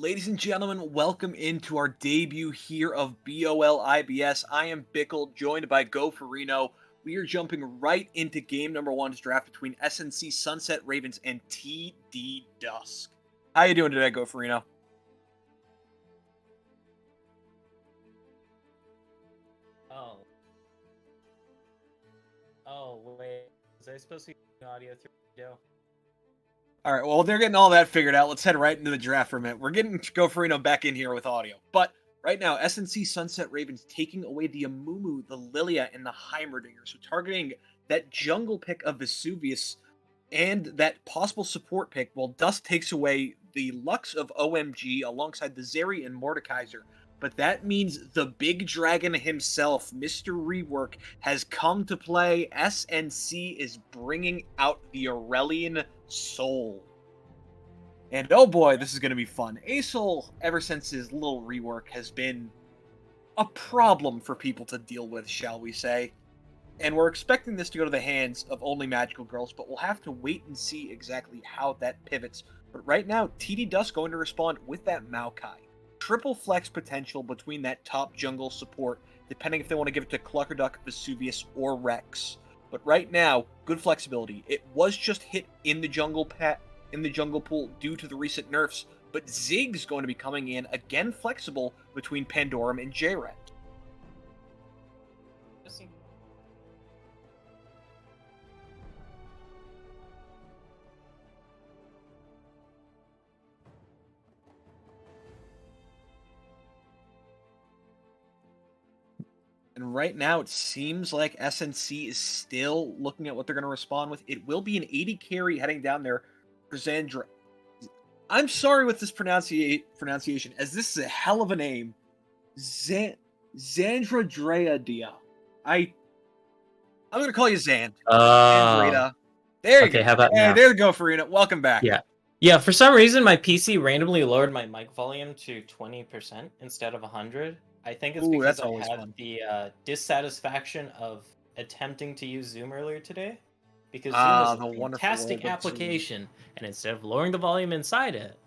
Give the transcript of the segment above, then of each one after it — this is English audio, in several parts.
Ladies and gentlemen, welcome into our debut here of BOL IBS. I am Bickle, joined by Goferino. We are jumping right into game number one's draft between SNC Sunset Ravens and TD Dusk. How you doing today, Goferino? Oh. Oh, wait. Was I supposed to be audio through video? All right, well, they're getting all that figured out. Let's head right into the draft for a minute. We're getting Goferino back in here with audio. But right now, SNC Sunset Ravens taking away the Amumu, the Lilia, and the Heimerdinger. So targeting that jungle pick of Vesuvius and that possible support pick, while Dusk takes away the Lux of OMG alongside the Zeri and Mordekaiser. But that means the big dragon himself, Mr. Rework, has come to play. SNC is bringing out the Aurelian Soul. And oh boy, this is going to be fun. A-Soul, ever since his little rework, has been a problem for people to deal with, shall we say. And we're expecting this to go to the hands of only magical girls, but we'll have to wait and see exactly how that pivots. But right now, TD Dusk going to respond with that Maokai. Triple flex potential between that top jungle support, depending if they want to give it to Cluckerduck, Vesuvius, or Rex. But right now, good flexibility. It was just hit in the jungle pool due to the recent nerfs, but Zig's going to be coming in again flexible between Pandorum and J-Red. And right now, it seems like SNC is still looking at what they're going to respond with. It will be an 80 carry heading down there for Zandra. I'm sorry with this pronunciation, as this is a hell of a name. Zandra Drea. I'm going to call you Zand. Zandrita. There you Okay, go. how about Hey, now? there you go, Farina. Welcome back. Yeah, for some reason, my PC randomly lowered my mic volume to 20% instead of 100. I think it's Ooh, because that's I always had fun. the dissatisfaction of attempting to use Zoom earlier today. Because Zoom is Ah, a the wonderful fantastic world of Zoom. application, and instead of lowering the volume inside it,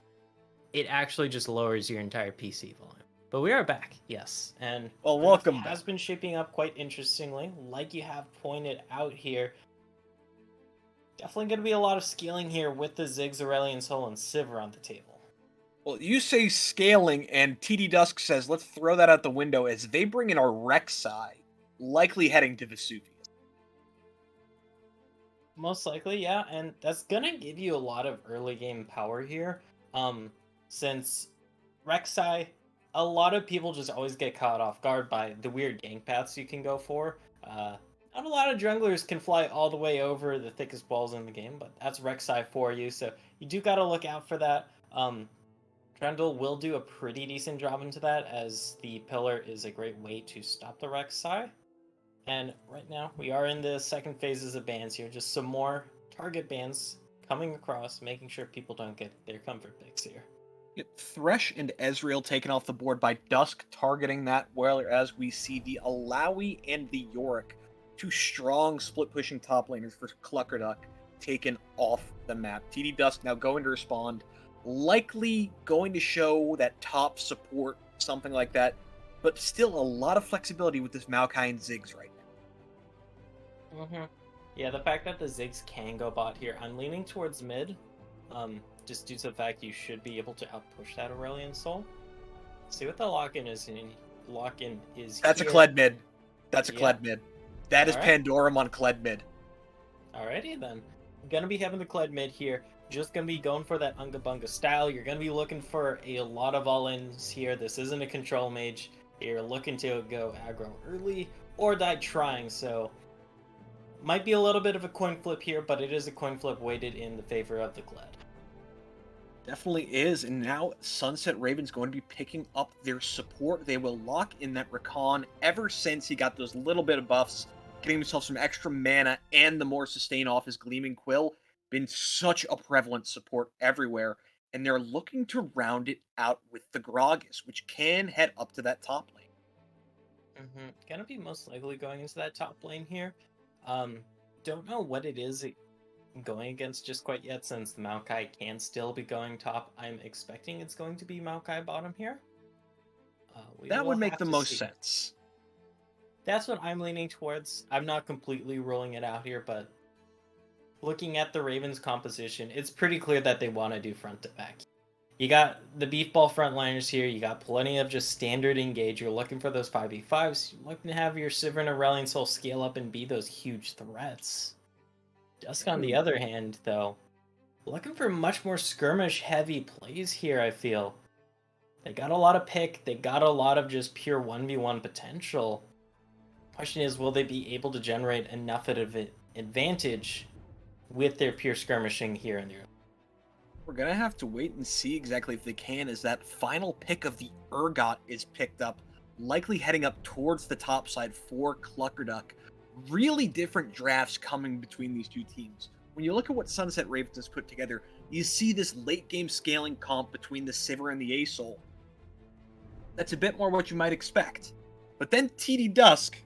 it actually just lowers your entire PC volume. But we are back, yes. And Well, the draft welcome has back. been shaping up quite interestingly, like you have pointed out here. Definitely going to be a lot of scaling here with the Ziggs, Aurelion Sol, and Sivir on the table. Well, you say scaling, and TD Dusk says let's throw that out the window as they bring in our Rek'Sai, likely heading to Vesuvius. Most likely, yeah, and that's going to give you a lot of early game power here. Since Rek'Sai, a lot of people just always get caught off guard by the weird gank paths you can go for. Not a lot of junglers can fly all the way over the thickest balls in the game, but that's Rek'Sai for you, so you do got to look out for that. Trundle will do a pretty decent job into that, as the pillar is a great way to stop the Rek'Sai. And right now, we are in the second phases of bans here, just some more target bans coming across, making sure people don't get their comfort picks here. Thresh and Ezreal taken off the board by Dusk, targeting that, whereas we see the Alawi and the Yorick, two strong split-pushing top laners for Cluckerduck, taken off the map. TD Dusk now going to respond, likely going to show that top support, something like that, but still a lot of flexibility with this Maokai and Ziggs right now. Yeah, the fact that the Ziggs can go bot here, I'm leaning towards mid. Just due to the fact you should be able to outpush that Aurelion Soul. See what the lock-in is. That's here. A Kled mid. That's a Kled mid. That is Pandorum on Kled mid. Alrighty then. Gonna be having the Kled mid here. Just gonna be going for that Unga Bunga style. You're gonna be looking for a lot of all-ins here. This isn't a control mage. You're looking to go aggro early or die trying, so might be a little bit of a coin flip here, but it is a coin flip weighted in the favor of the Kled. Definitely is, and now Sunset Raven's going to be picking up their support. They will lock in that Rakan ever since he got those little bit of buffs, getting himself some extra mana and the more sustain off his Gleaming Quill. Been such a prevalent support everywhere, and they're looking to round it out with the Gragas, which can head up to that top lane. Gonna be most likely going into that top lane here. Don't know what it is going against just quite yet, since the Maokai can still be going top. I'm expecting it's going to be Maokai bottom here. We That will would make have the to most see. sense. That's what I'm leaning towards. I'm not completely ruling it out here, but looking at the Ravens composition, it's pretty clear that they want to do front to back. You got the beefball frontliners here. You got plenty of just standard engage. You're looking for those 5v5s. You're looking to have your Sivir and Aurelion Soul scale up and be those huge threats. Dusk, on the other hand, though, looking for much more skirmish heavy plays here, I feel. They got a lot of pick. They got a lot of just pure 1v1 potential. Question is, will they be able to generate enough of an advantage with their pure skirmishing here in the early? We're going to have to wait and see exactly if they can, as that final pick of the Urgot is picked up, likely heading up towards the top side for Cluckerduck. Really different drafts coming between these two teams. When you look at what Sunset Ravens has put together, you see this late game scaling comp between the Sivir and the A-Soul. That's a bit more what you might expect. But then TD Dusk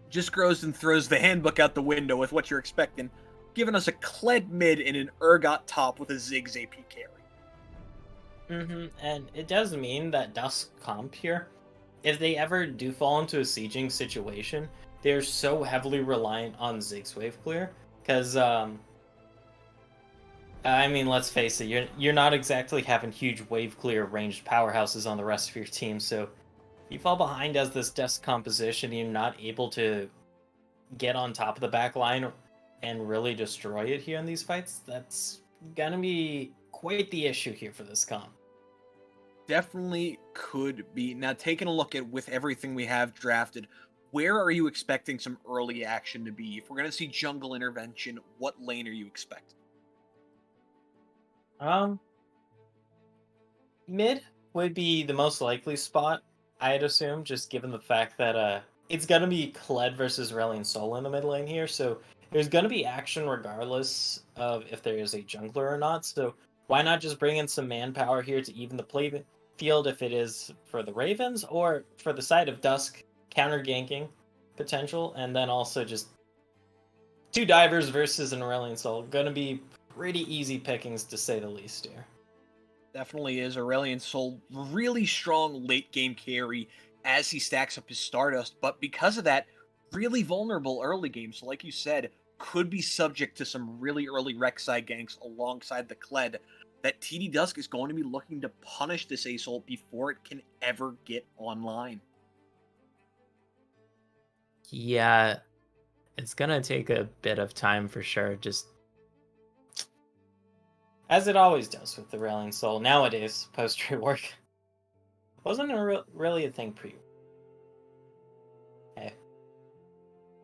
just grows and throws the handbook out the window with what you're expecting, giving us a Kled mid and an Urgot top with a Ziggs AP carry. And it does mean that Dusk comp here, if they ever do fall into a sieging situation, they're so heavily reliant on Ziggs wave clear. Because, I mean, let's face it, you're not exactly having huge wave clear ranged powerhouses on the rest of your team, so you fall behind as this Dusk composition, you're not able to get on top of the back line and really destroy it here in these fights. That's gonna be quite the issue here for this comp. Definitely could be. Now, taking a look at with everything we have drafted, where are you expecting some early action to be? If we're going to see jungle intervention, what lane are you expecting? Mid would be the most likely spot, I'd assume, just given the fact that it's gonna be Kled versus Reliant Soul in the mid lane here, so there's gonna be action regardless of if there is a jungler or not. So why not just bring in some manpower here to even the play field if it is for the Ravens, or for the side of Dusk, counter ganking potential, and then also just two divers versus an Aurelion Soul. Gonna be pretty easy pickings to say the least here. Definitely is. Aurelion Soul, really strong late game carry as he stacks up his Stardust, but because of that, really vulnerable early game. So like you said, could be subject to some really early Rek'Sai ganks alongside the Kled. That TD Dusk is going to be looking to punish this A-Soul before it can ever get online. Yeah, it's gonna take a bit of time for sure, just as it always does with the Railing Soul nowadays, post rework. Wasn't really a thing pre. Hey.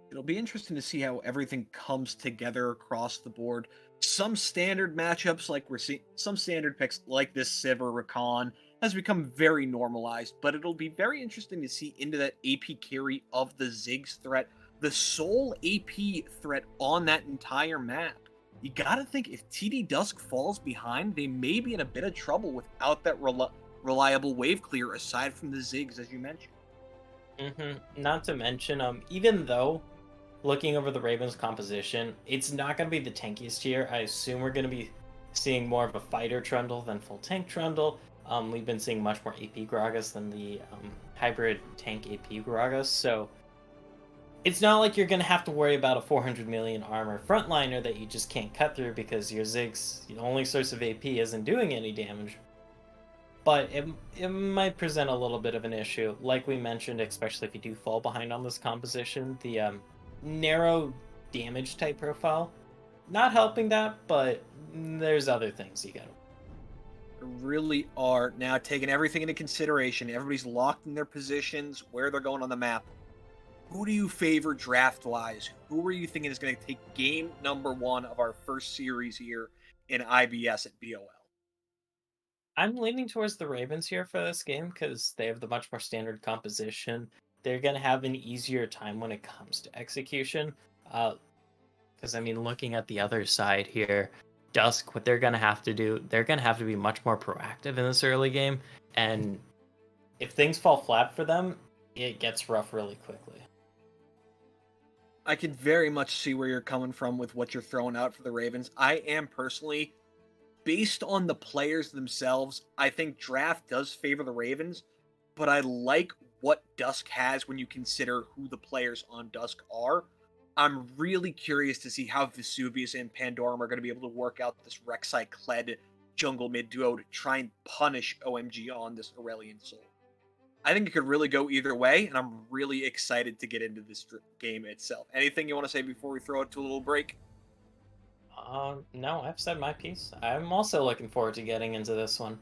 It'll be interesting to see how everything comes together across the board. Some standard matchups, like we're seeing, some standard picks like this Sivir Rakan has become very normalized, but it'll be very interesting to see into that AP carry of the Ziggs threat, the sole AP threat on that entire map. You gotta think if TD Dusk falls behind, they may be in a bit of trouble without that reliable wave clear aside from the Ziggs, as you mentioned. Not to mention, even though looking over the Ravens composition, it's not going to be the tankiest here. I assume we're going to be seeing more of a fighter Trundle than full tank Trundle. We've been seeing much more AP Gragas than the hybrid tank AP Gragas, so it's not like you're going to have to worry about a 400 million armor frontliner that you just can't cut through because your Ziggs, the only source of AP, isn't doing any damage. But it might present a little bit of an issue, like we mentioned, especially if you do fall behind on this composition. The narrow damage type profile, not helping that, but there's other things you gotta. Really are. Now, taking everything into consideration, everybody's locked in their positions, where they're going on the map. Who do you favor draft-wise? Who are you thinking is going to take game number 1 of our first series here in IBS at BOL? I'm leaning towards the Ravens here for this game because they have the much more standard composition. They're gonna have an easier time when it comes to execution. Because I mean, looking at the other side here, Dusk, what they're gonna have to do, they're gonna have to be much more proactive in this early game, and if things fall flat for them, it gets rough really quickly. I can very much see where you're coming from with what you're throwing out for the Ravens. I am personally, based on the players themselves, I think draft does favor the Ravens, but I like what Dusk has when you consider who the players on Dusk are. I'm really curious to see how Vesuvius and Pandorum are going to be able to work out this Rek'Sai Kled jungle mid duo to try and punish OMG on this Aurelion Soul. I think it could really go either way, and I'm really excited to get into this game itself. Anything you want to say before we throw it to a little break? No, I've said my piece. I'm also looking forward to getting into this one.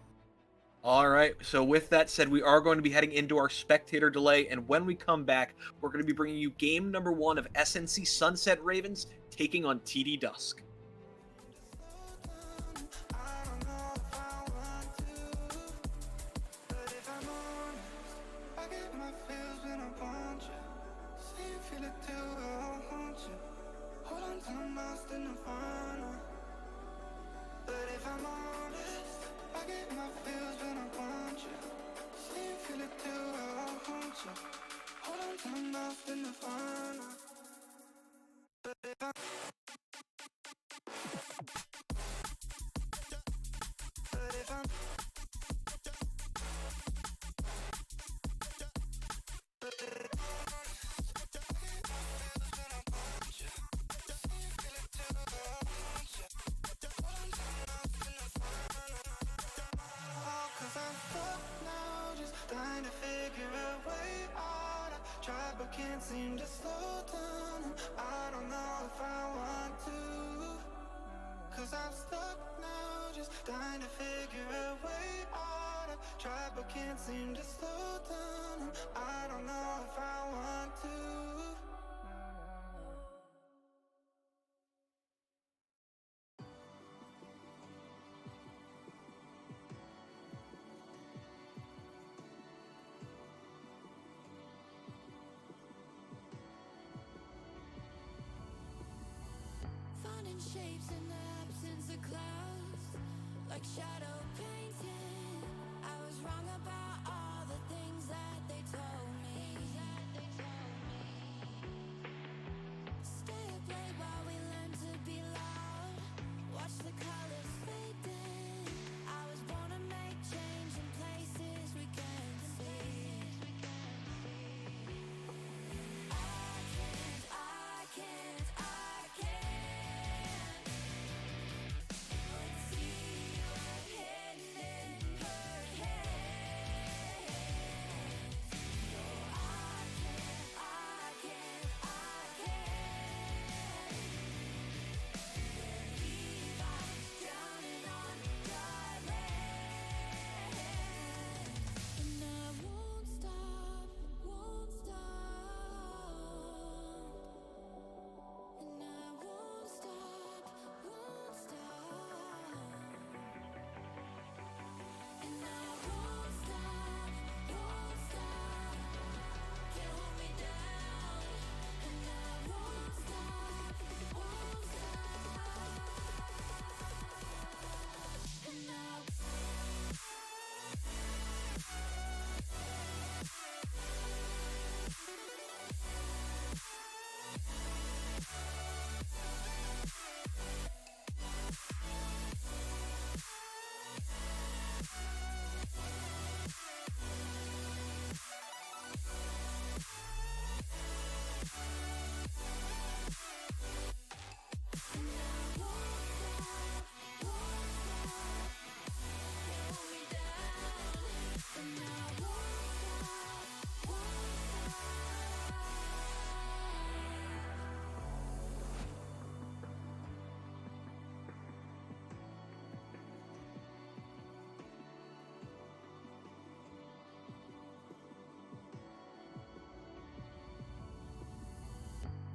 All right, so with that said, we are going to be heading into our spectator delay, and when we come back, we're going to be bringing you game number 1 of SNC Sunset Ravens taking on TD Dusk. Can't seem to slow down. I don't know if I want to, cause I'm stuck now, just trying to figure a way out. I've tried but can't seem to slow down. I don't know if I want to. Finding shapes in the absence of clouds, like shadow painting. I was wrong about all the things that they told me. Stay up late while we learn to be loud. Watch the colors fade in. I was born to make change in places we can't see. I can't see what hidden in her head. No, I can't believe I'm drowning on dry land. And I won't stop, won't stop. And I won't stop, won't stop. And I won't stop, won't stop. Can't hold me down. And I won't stop, won't stop. And I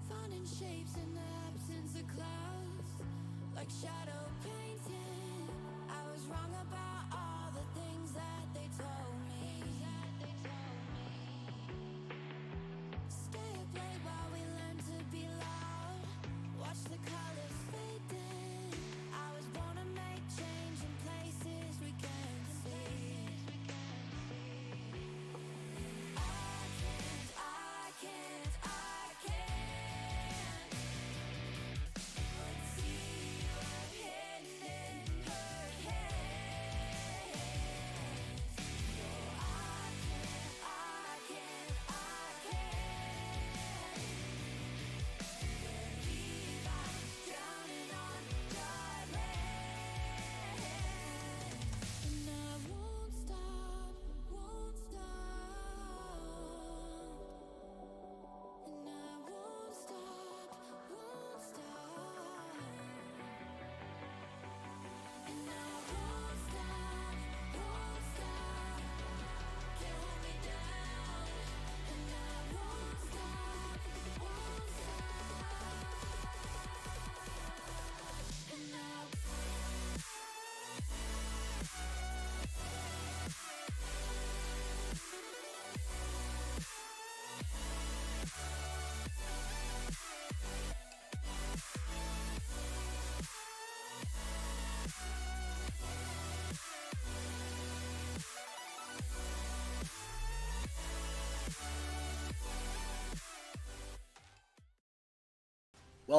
finding shapes in the absence of clouds, like shadow painting. I was wrong about all the things that they told me. Stay up late while we learn to be loud. Watch the colors fade in. I was born to make change in places we can't see. I can't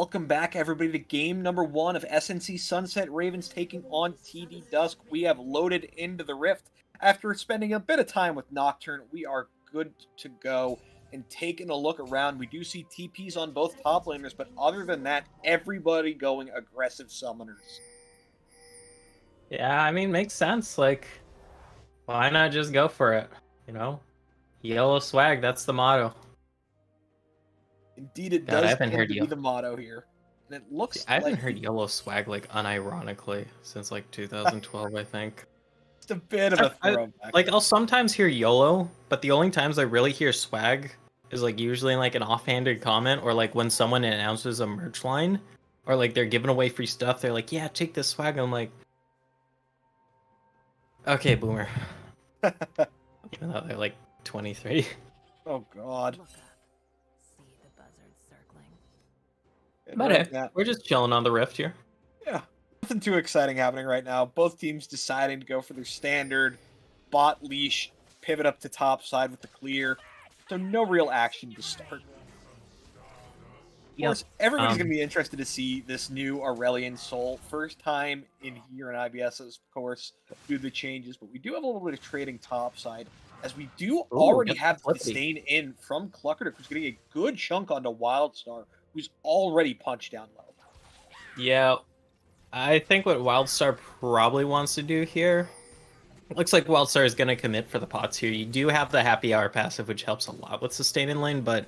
Welcome back, everybody, to game number 1 of SNC Sunset Ravens taking on TD Dusk. We have loaded into the Rift. After spending a bit of time with Nocturne, we are good to go. And taking a look around, we do see TPs on both top laners, but other than that, everybody going aggressive summoners. Yeah, I mean, makes sense. Like, why not just go for it? You know, yellow swag. That's the motto. Indeed, it God, I does haven't tend heard to be you. the motto here. And it looks I haven't like heard yellow swag like unironically since like 2012, I think. it's a bit of a I- throwback. Like, I'll sometimes hear YOLO, but the only times I really hear swag is like usually in like an offhanded comment or like when someone announces a merch line or like they're giving away free stuff. They're like, "Yeah, take this swag." I'm like, "Okay, boomer." Even though they're like 23. Oh, God. Look up. See the buzzards circling. And But right hey, now- we're just chilling on the Rift here. Yeah, nothing too exciting happening right now. Both teams deciding to go for their standard bot leash, pivot up to top side with the clear. So no real action to start. Of course, everybody's going to be interested to see this new Aurelion Soul. First time in here in IBS, of course, do the changes. But we do have a little bit of trading top side, as we do already yep, have flippy. Disdain in from Cluckerduck, who's getting a good chunk onto Wildstar, who's already punched down low. Yeah, I think what Wildstar probably wants to do here. Looks like Wildstar is going to commit for the pots here. You do have the happy hour passive, which helps a lot with sustain in lane, but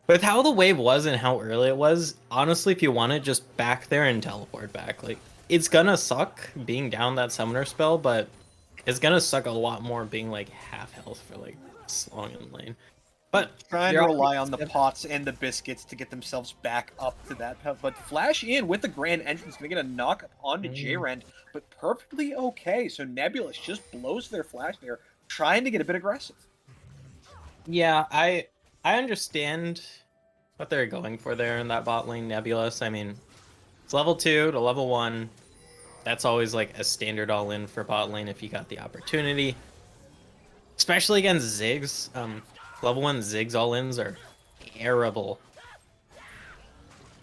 with how the wave was and how early it was, honestly, if you want to just back there and teleport back, like, it's gonna suck being down that summoner spell, but it's gonna suck a lot more being like half health for like this long in lane. But Trying to you're rely on the already- pots and the biscuits to get themselves back up to that. But Flash in with the grand entrance, going to get a knock up onto J-Rend, but perfectly okay. So Nebulous just blows their Flash there, trying to get a bit aggressive. Yeah, I understand what they're going for there in that bot lane Nebulous. I mean, it's level 2 to level 1. That's always like a standard all-in for bot lane if you got the opportunity. Especially against Ziggs. Level 1 Ziggs all-ins are terrible.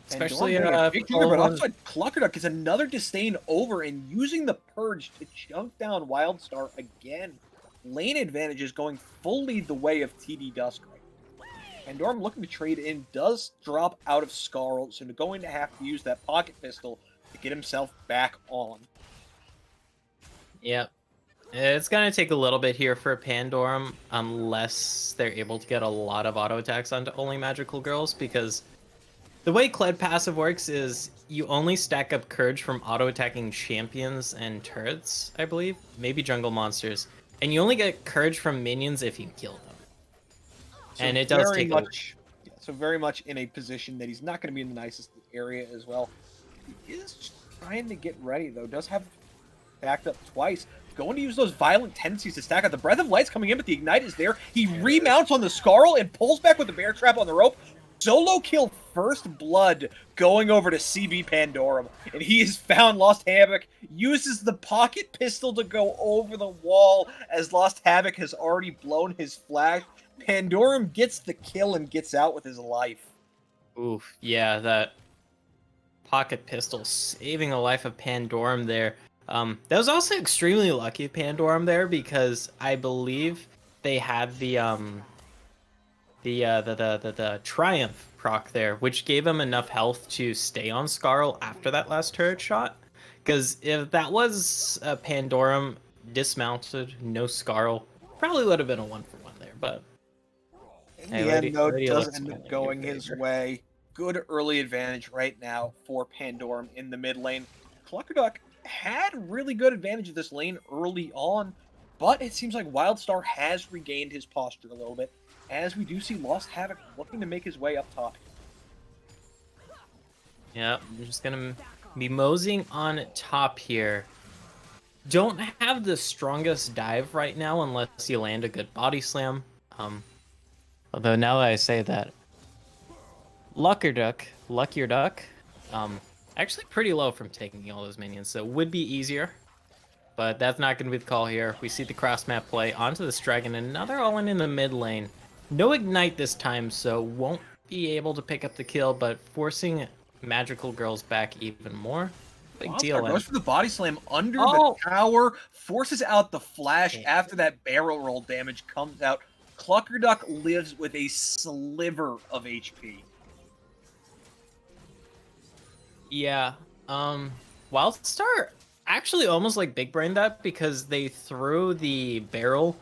Especially but level one- outside Cluckerduck is another Disdain over and using the Purge to chunk down Wildstar again. Lane advantage is going fully the way of TD Dusk right now. And Dorm looking to trade in does drop out of Scarl, so they're going to have to use that pocket pistol to get himself back on. Yep. It's going to take a little bit here for Pandorum unless they're able to get a lot of auto attacks onto only magical girls, because the way Kled passive works is you only stack up Courage from auto attacking champions and turrets, I believe, maybe jungle monsters, and you only get Courage from minions if you kill them. So And it does very take much, so very much in a position that he's not going to be in the nicest area as well. He is just trying to get ready though. Does have backed up twice. Going to use those violent tendencies to stack out. The Breath of Light's coming in, but the Ignite is there. He remounts on the Scarl and pulls back with the Bear Trap on the rope. Solo kill first blood going over to CB Pandorum. And he has found Lost Havoc. Uses the pocket pistol to go over the wall as Lost Havoc has already blown his flash. Pandorum gets the kill and gets out with his life. Oof, yeah, that pocket pistol saving the life of Pandorum there. That was also extremely lucky of Pandorum there because I believe they had the Triumph proc there, which gave him enough health to stay on Scarl after that last turret shot. Because if that was a Pandorum dismounted, no Scarl, probably would have been a 1-for-1 there, but In Hey, the Lady- end, though, Lady does looks end fine up in going your his favor. way. Good early advantage right now for Pandorum in the mid lane. Cluckerduck had really good advantage of this lane early on, but it seems like Wildstar has regained his posture a little bit, as we do see Lost Havoc looking to make his way up top. yeah, I'm just gonna be moseying on top here. Don't have the strongest dive right now unless you land a good body slam. Although now that I say that, Luckier Duck, actually pretty low from taking all those minions, so would be easier. But that's not going to be the call here. We see the cross map play onto this dragon, another all in the mid lane. No ignite this time, so won't be able to pick up the kill, but forcing Magical Girl's back even more. Big deal. Wildstar goes for the body slam under Oh! the tower, forces out the flash Yeah. after that barrel roll damage comes out. Cluckerduck lives with a sliver of HP. Yeah. Wildstar actually almost like big brained that because they threw the barrel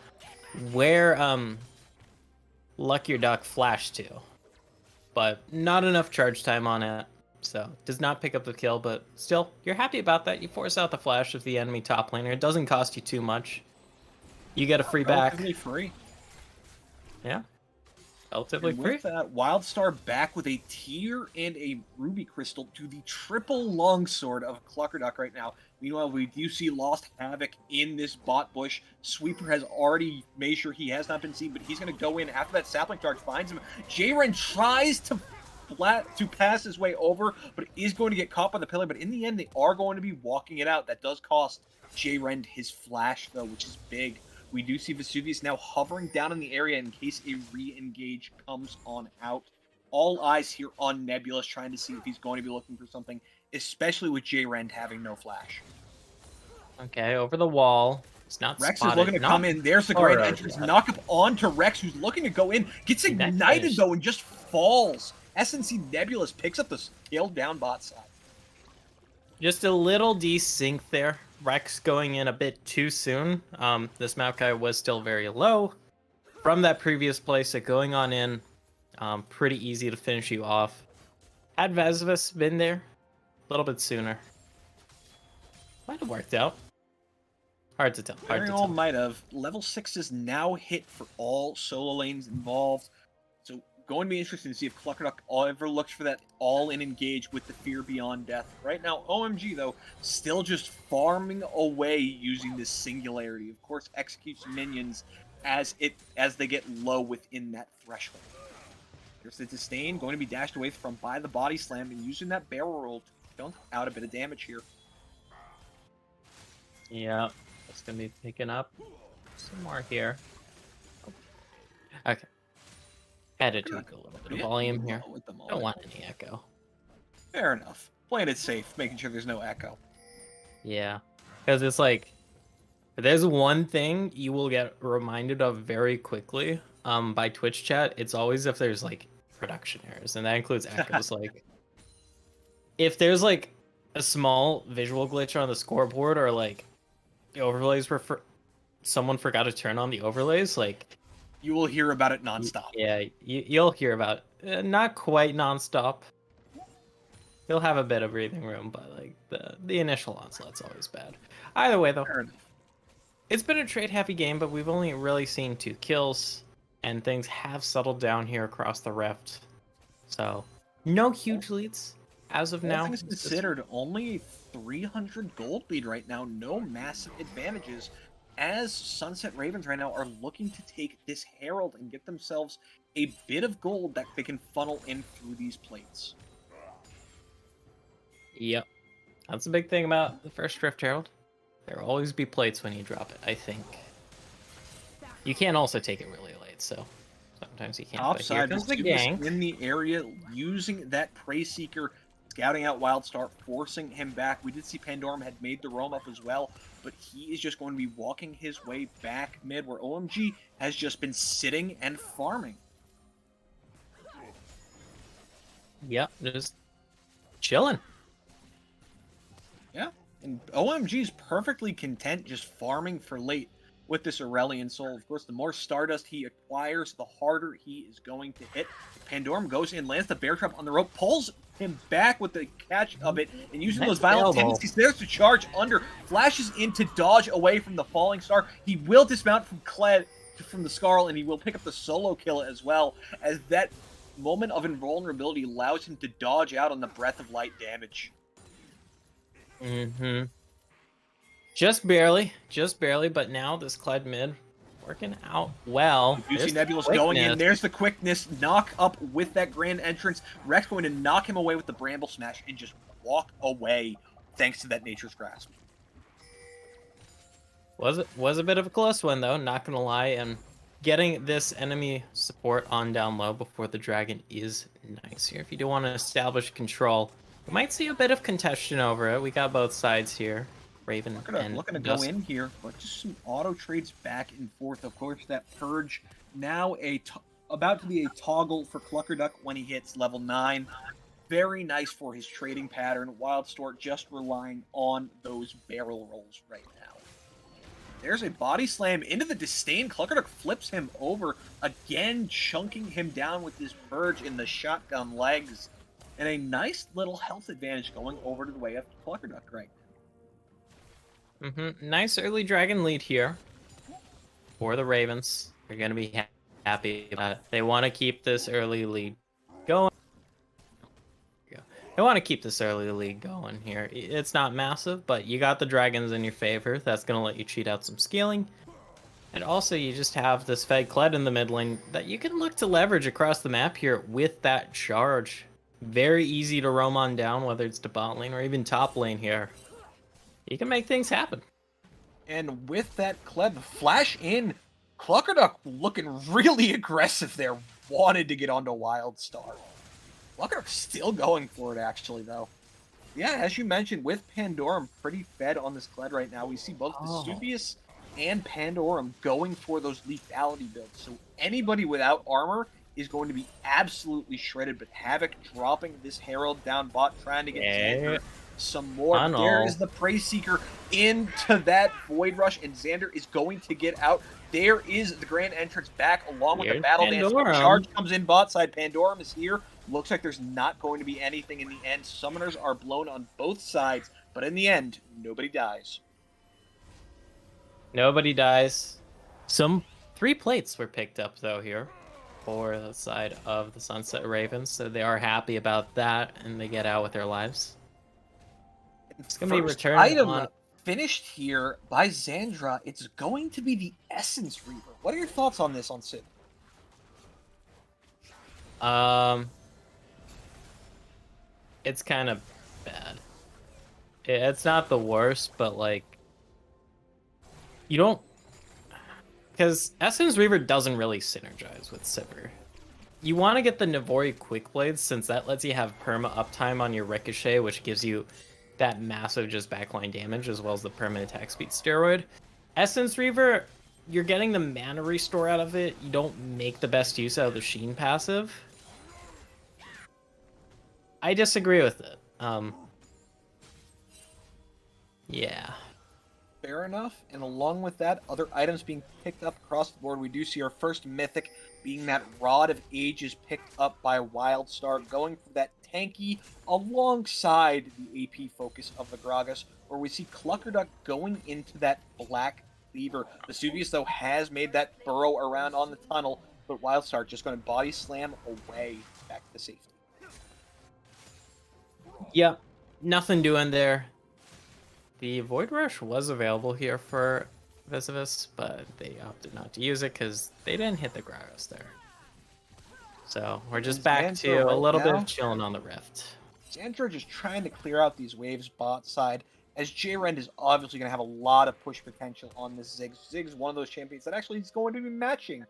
where Luckier Duck flashed to. But not enough charge time on it. So does not pick up the kill, but still, you're happy about that. You force out the flash of the enemy top laner. It doesn't cost you too much. You get a free back. Relatively free. Yeah. Relatively And free. with that, Wildstar back with a tier and a ruby crystal to the triple longsword of Cluckerduck right now. Meanwhile, we do see Lost Havoc in this bot bush. Sweeper has already made sure he has not been seen, but he's going to go in after that sapling charge finds him. J-Ren tries to pass his way over, but is going to get caught by the pillar. But in the end, they are going to be walking it out. That does cost J-Ren his flash, though, which is big. We do see Vesuvius now hovering down in the area in case a re-engage comes on out. All eyes here on Nebulous, trying to see if he's going to be looking for something, especially with J-Rend having no flash. Okay, over the wall. It's not Rex spotted. is looking to come in. There's the grand entrance. Knock up onto Rex, who's looking to go in. Gets ignited, though, and just falls. SNC Nebulous picks up the scaled down bot side. Just a little desync there. Rex going in a bit too soon. This Maokai was still very low. From that previous place, it going on in, pretty easy to finish you off. Had Vesvus been there a little bit sooner, might have worked out. Hard to tell. Hard Very to all tell. might have. Level 6 is now hit for all solo lanes involved. So going to be interesting to see if Cluckerduck ever looks for that all-in engage with the Fear Beyond Death. Right now, OMG, though, still just farming away using this Singularity. Of course, executes minions as they get low within that threshold. There's the Disdain, going to be dashed away from by the Body Slam, and using that barrel roll to dunk out a bit of damage here. Yeah, that's gonna be picking up some more here. Okay. Had to tweak a little bit of volume here. Don't want any echo. Fair enough. Playing it safe, making sure there's no echo. Yeah, because it's like, if there's one thing you will get reminded of very quickly by Twitch chat, it's always if there's like production errors, and that includes echoes. Like, if there's like a small visual glitch on the scoreboard, or like the overlays were someone forgot to turn on the overlays, like, you will hear about it nonstop. Yeah, you'll hear about it. Not quite nonstop. You'll have a bit of breathing room, but like the initial onslaught's always bad. Either way, though, Fair enough. it's been a trade-happy game, but we've only really seen 2 kills, and things have settled down here across the rift. So, no huge leads as of now. All things considered, only a 300 gold lead right now. No massive advantages, as Sunset Ravens right now are looking to take this Herald and get themselves a bit of gold that they can funnel in through these plates. Yep. That's the big thing about the first Rift Herald. There will always be plates when you drop it, I think. You can also take it really late, so sometimes you can't. Topside, but here comes the Vesuvius gank. in the area, using that Prey Seeker, scouting out Wildstar, forcing him back. We did see Pandorum had made the roam up as well, but he is just going to be walking his way back mid, where OMG has just been sitting and farming. Yep, just chilling. Yeah, and OMG's perfectly content just farming for late with this Aurelian Soul. Of course, the more Stardust he acquires, the harder he is going to hit. Pandorum goes in, lands the Bear Trap on the rope, pulls him back with the catch of it, and using those violent tendencies, there's to charge under, flashes in to dodge away from the Falling Star. He will dismount from the Scarl, and he will pick up the solo kill as well, as that moment of invulnerability allows him to dodge out on the Breath of Light damage. Mm-hmm. Just barely, but now this Kled mid working out well. You see Nebulous going in. There's the quickness. Knock up with that grand entrance. Rex going to knock him away with the Bramble Smash and just walk away thanks to that Nature's Grasp. Was a bit of a close one, though, not gonna lie, and getting this enemy support on down low before the dragon is nice here. If you do want to establish control, We might see a bit of contention over it. We got both sides here. Raven and Looking to go Dusk. in here, but just some auto trades back and forth. Of course, that Purge now about to be a toggle for Cluckerduck when he hits level 9. Very nice for his trading pattern. Wildstork just relying on those barrel rolls right now. There's a body slam into the Disdain. Cluckerduck flips him over, again chunking him down with his Purge in the shotgun legs. And a nice little health advantage going over to the way of Cluckerduck right now. Nice early dragon lead here for the Ravens. They're going to be happy. They want to keep this early lead going. They want to keep this early lead going here. It's not massive, but you got the dragons in your favor. That's going to let you cheat out some scaling. And also, you just have this Fed Kled in the mid lane that you can look to leverage across the map here with that charge. Very easy to roam on down, whether it's to bot lane or even top lane here. You can make things happen. And with that Kled, the flash in, Cluckerduck looking really aggressive there. Wanted to get onto Wildstar. Cluckerduck still going for it, actually, though. Yeah, as you mentioned, with Pandorum pretty fed on this Kled right now, we see both Vesuvius and Pandorum going for those lethality builds. So anybody without armor is going to be absolutely shredded, but Havoc dropping this Herald down bot, trying to get Xander some more. There is the Prey Seeker into that Void Rush, and Xander is going to get out. There is the Grand Entrance back, along with the Battle Dance. Charge comes in bot side. Pandorum is here. Looks like there's not going to be anything in the end. Summoners are blown on both sides, but in the end, nobody dies. Nobody dies. Some 3 plates were picked up, though, here for the side of the Sunset Ravens, so they are happy about that, and they get out with their lives. It's going to be returned item finished here by Xandra. It's going to be the Essence Reaver. What are your thoughts on this on Sid? It's kind of bad. It's not the worst, but like, you don't, because Essence Reaver doesn't really synergize with Sivir. You want to get the Navori Quick Blades, since that lets you have perma uptime on your Ricochet, which gives you that massive just backline damage, as well as the permanent attack speed steroid. Essence Reaver, you're getting the mana restore out of it. You don't make the best use out of the Sheen passive. I disagree with it. Yeah. Fair enough. And along with that, other items being picked up across the board. We do see our first mythic being that Rod of Ages picked up by Wildstar, going for that tanky alongside the AP focus of the Gragas, where we see Cluckerduck going into that Black Cleaver. Vesuvius, though, has made that burrow around on the tunnel, but Wildstar just going to body slam away back to safety. Yep, nothing doing there. The Void Rush was available here for Vesuvius, but they opted not to use it because they didn't hit the Gragas there. So we're just back to a little bit of chilling on the Rift. Xandra just trying to clear out these waves bot side, as J-Rend is obviously going to have a lot of push potential on this Ziggs. Ziggs is one of those champions that actually is going to be matching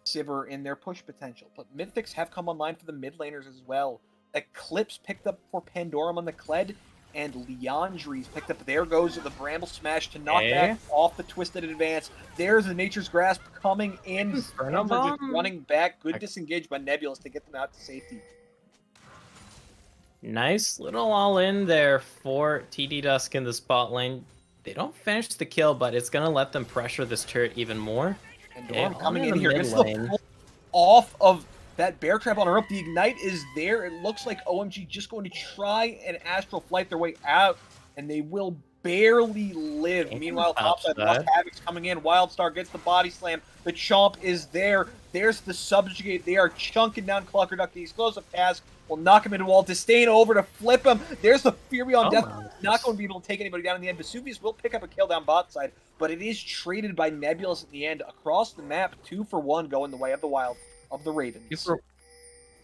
Sivir in their push potential. But Mythics have come online for the mid laners as well. Eclipse picked up for Pandorum on the Kled, and Leandri's picked up. There goes the Bramble Smash to knock back off the Twisted Advance. There's the Nature's Grasp coming in. Just running back. Good disengage by Nebulous to get them out to safety. Nice little all-in there for TD Dusk in the spot lane. They don't finish the kill, but it's going to let them pressure this turret even more. And coming in here. Gets the pull off of that bear trap on her up. The ignite is there. It looks like OMG just going to try and astral flight their way out, and they will barely live. Meanwhile, topside, Lost Havoc's coming in. Wildstar gets the body slam. The chomp is there. There's the subjugate. They are chunking down Cluckerduck. The explosive task will knock him into wall. Disdain over to flip him. There's the Fury on death. Not going to be able to take anybody down in the end. Vesuvius will pick up a kill down bot side, but it is traded by Nebulous at the end. Across the map, 2 for 1 going the way of the Wild. Of the Ravens.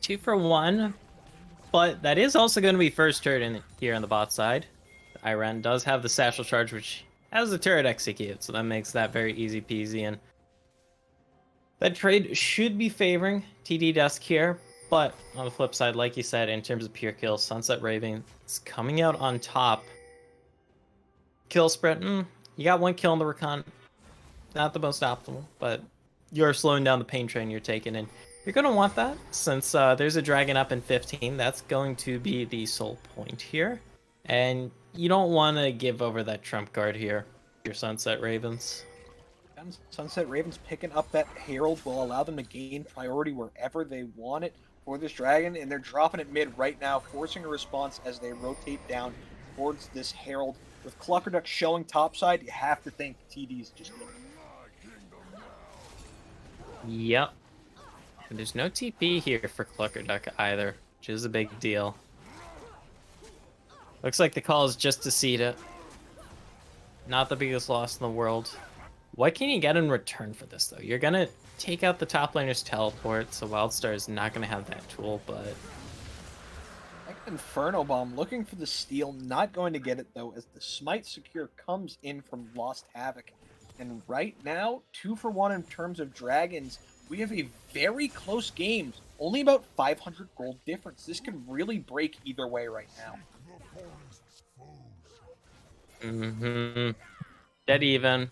2 for 1, but that is also going to be first turret in here on the bot side. Iran does have the satchel charge, which has the turret execute, so that makes that very easy peasy. And that trade should be favoring TD Dusk here, But on the flip side, like you said, in terms of pure kills, Sunset Raven is coming out on top. Kill spread, you got 1 kill on the recon. Not the most optimal, but you're slowing down the pain train you're taking, and you're going to want that since there's a dragon up in 15. That's going to be the sole point here. And you don't want to give over that trump card here, your Sunset Ravens. And Sunset Ravens picking up that Herald will allow them to gain priority wherever they want it for this dragon, and they're dropping it mid right now, forcing a response as they rotate down towards this Herald. With Cluckerduck showing topside, you have to think TD's just getting Yep. And there's no TP here for Cluckerduck either, which is a big deal. Looks like the call is just to seed it. Not the biggest loss in the world. What can you get in return for this, though? You're going to take out the top laner's teleport, so Wildstar is not going to have that tool, but... Inferno Bomb looking for the steal, not going to get it, though, as the Smite Secure comes in from Lost Havoc. And right now, 2 for 1 in terms of dragons. We have a very close game. Only about 500 gold difference. This could really break either way right now. Dead even.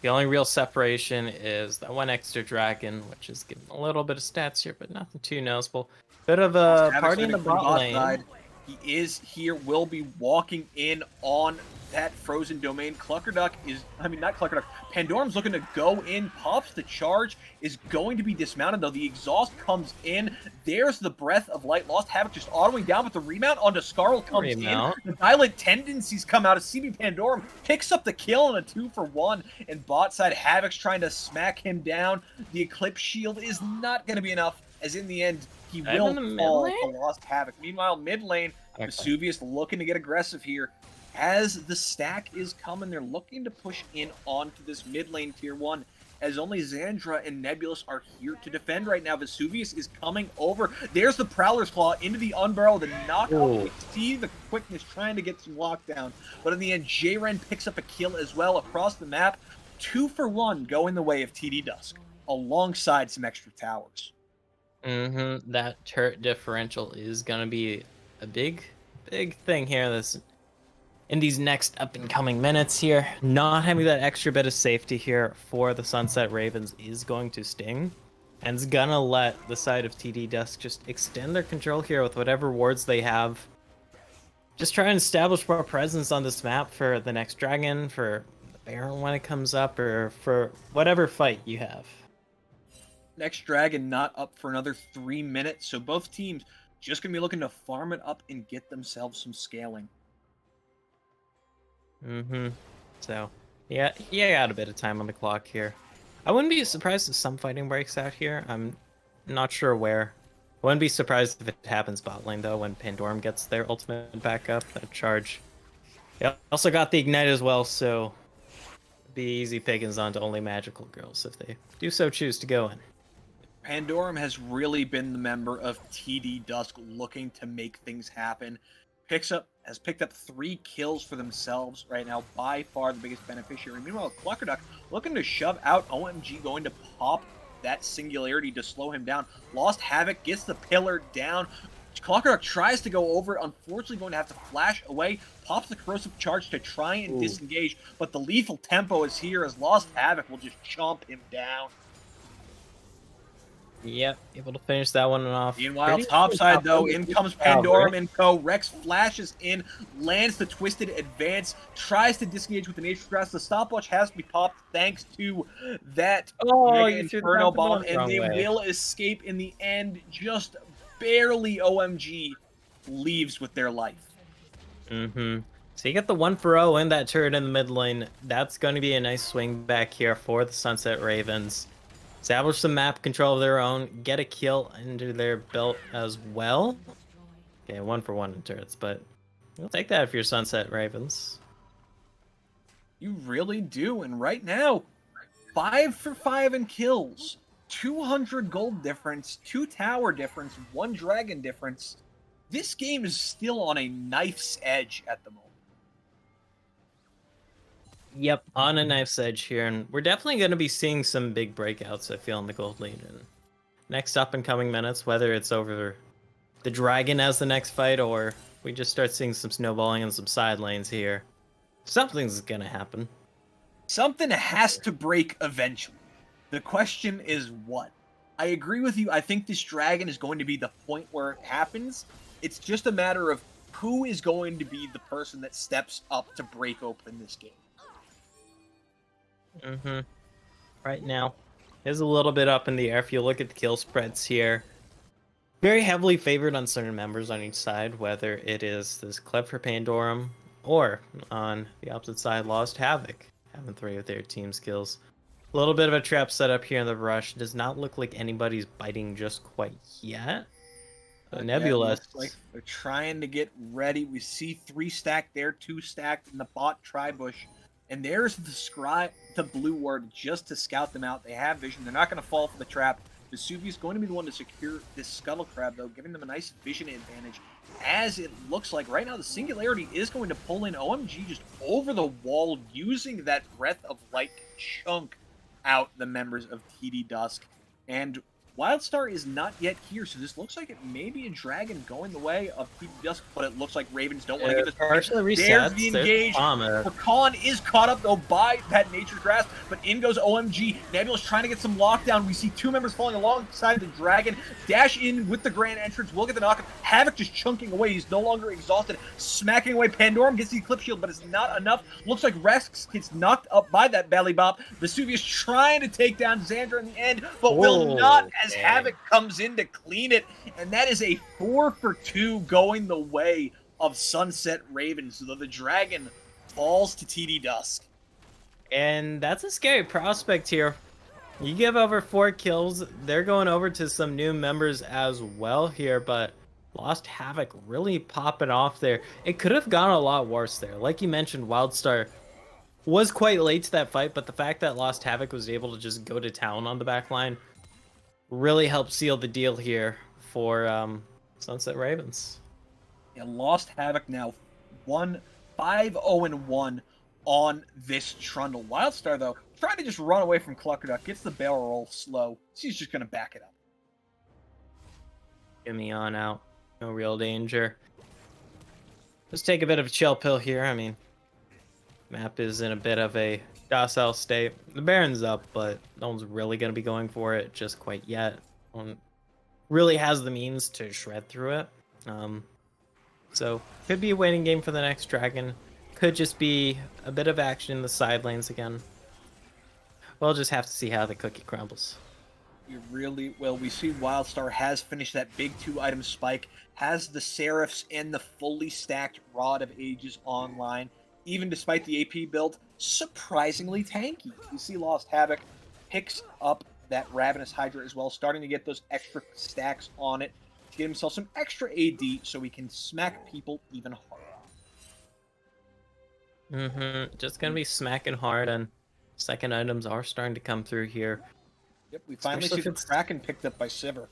The only real separation is that 1 extra dragon, which is giving a little bit of stats here, but nothing too noticeable. Bit of a party in the bot lane. Side. He is here, will be walking in on that frozen domain. Cluckerduck is, not Cluckerduck, Pandorum's looking to go in, pops the charge, is going to be dismounted, though the exhaust comes in. There's the breath of light. Lost Havoc just autoing down, but the remount onto Scarl comes in. The violent tendencies come out of CB Pandorum, picks up the kill in a 2 for 1, and bot side Havoc's trying to smack him down. The Eclipse Shield is not going to be enough, as in the end, he will fall to Lost Havoc. Meanwhile, mid lane, Vesuvius looking to get aggressive here. As the stack is coming, they're looking to push in onto this mid lane tier 1, as only Xandra and Nebulous are here to defend right now. Vesuvius is coming over. There's the Prowler's Claw into the Unbarrel, the knockout. You see the quickness trying to get some lockdown, but in the end, J-Ren picks up a kill as well across the map. 2 for 1 going the way of TD Dusk, alongside some extra towers. That turret differential is gonna be a big thing here in these next up and coming minutes here. Not having that extra bit of safety here for the Sunset Ravens is going to sting, and it's gonna let the side of TD Dusk just extend their control here with whatever wards they have. Just try and establish more presence on this map for the next dragon, for the Baron when it comes up, or for whatever fight you have. Next dragon not up for another 3 minutes, so both teams just going to be looking to farm it up and get themselves some scaling. So, yeah, got a bit of time on the clock here. I wouldn't be surprised if some fighting breaks out here. I'm not sure where. I wouldn't be surprised if it happens bot lane, though, when Pandorum gets their ultimate back up, that charge. They also got the Ignite as well, so it'd be easy pickings onto only magical girls if they do so choose to go in. Pandorum has really been the member of TD Dusk looking to make things happen. Has picked up 3 kills for themselves right now, by far the biggest beneficiary. Meanwhile, Cluckerduck looking to shove out OMG, going to pop that singularity to slow him down. Lost Havoc gets the pillar down. Cluckerduck tries to go over, unfortunately going to have to flash away, pops the corrosive charge to try and disengage, but the lethal tempo is here as Lost Havoc will just chomp him down. Yep, able to finish that one off. Meanwhile, topside though, in comes Pandorum and co. Rex flashes in, lands the twisted advance, tries to disengage with the Nature's Grasp. The stopwatch has to be popped thanks to that Inferno Bomb, and they will escape in the end. Just barely OMG leaves with their life. So you get the 1 for 0 in that turret in the mid lane. That's going to be a nice swing back here for the Sunset Ravens. Establish some map control of their own, get a kill into their belt as well. Okay, 1 for 1 in turrets, but you'll take that if you're Sunset Ravens. You really do, and right now, 5 for 5 in kills, 200 gold difference, 2 tower difference, 1 dragon difference. This game is still on a knife's edge at the moment. Yep, on a knife's edge here, and we're definitely going to be seeing some big breakouts, I feel, in the gold lane in next up and coming minutes, whether it's over the dragon as the next fight or we just start seeing some snowballing and some side lanes here. Something's gonna happen. Something has to break eventually. The question is what? I agree with you. I think this dragon is going to be the point where it happens. It's just a matter of who is going to be the person that steps up to break open this game. Right now, is a little bit up in the air if you look at the kill spreads here. Very heavily favored on certain members on each side, whether it is this Clever Pandorum or on the opposite side, Lost Havoc, having 3 of their team skills. A little bit of a trap set up here in the rush. Does not look like anybody's biting just quite yet. Nebula. Yeah, looks like they're trying to get ready. We see 3 stacked there, 2 stacked in the bot tri-bush. And there's the blue ward just to scout them out. They have vision. They're not going to fall for the trap. Vesuvius going to be the one to secure this Scuttle Crab, though, giving them a nice vision advantage. As it looks like right now, the Singularity is going to pull in OMG just over the wall, using that Breath of Light to chunk out the members of TD Dusk. And Wildstar is not yet here, so this looks like it may be a dragon going the way of TD Dusk, but it looks like Ravens don't want to get this. Partially There's resets. the engage. Rakan is caught up, though, by that Nature's Grasp, but in goes OMG. Nebula's trying to get some lockdown. We see 2 members falling alongside the dragon. Dash in with the Grand Entrance. We'll get the knockup. Havoc just chunking away. He's no longer exhausted. Smacking away. Pandorum gets the Eclipse Shield, but it's not enough. Looks like Rex gets knocked up by that belly bop. Vesuvius trying to take down Xandra in the end, but will not, as Havoc comes in to clean it. And that is a 4 for 2 going the way of Sunset Ravens, though the dragon falls to TD Dusk. And that's a scary prospect here. You give over 4 kills, they're going over to some new members as well here, but Lost Havoc really popping off there. It could have gone a lot worse there. Like you mentioned, Wildstar was quite late to that fight, but the fact that Lost Havoc was able to just go to town on the back line really helped seal the deal here for Sunset Ravens. Yeah, Lost Havoc now 5-0-1 on this trundle. Wildstar, though, trying to just run away from Cluckerduck, gets the barrel roll slow. She's just going to back it up. Get me on out. No real danger. Let's take a bit of a chill pill here. I mean, map is in a bit of a docile state. The Baron's up, but no one's really going to be going for it just quite yet. No one really has the means to shred through it. So, could be a waiting game for the next dragon. Could just be a bit of action in the side lanes again. We'll just have to see how the cookie crumbles. We really will. We see Wildstar has finished that big 2-item spike, has the Seraphs and the fully stacked Rod of Ages online. Even despite the AP build, surprisingly tanky. We see Lost Havoc picks up that Ravenous Hydra as well, starting to get those extra stacks on it to get himself some extra AD so he can smack people even harder. Just gonna be smacking hard, and second items are starting to come through here. Yep, we finally see the Kraken picked up by Sivir.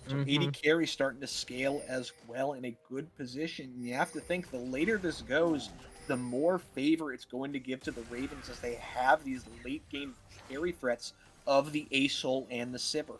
So AD carry starting to scale as well in a good position. You have to think the later this goes, the more favor it's going to give to the Ravens as they have these late game carry threats of the Asol and the Sivir.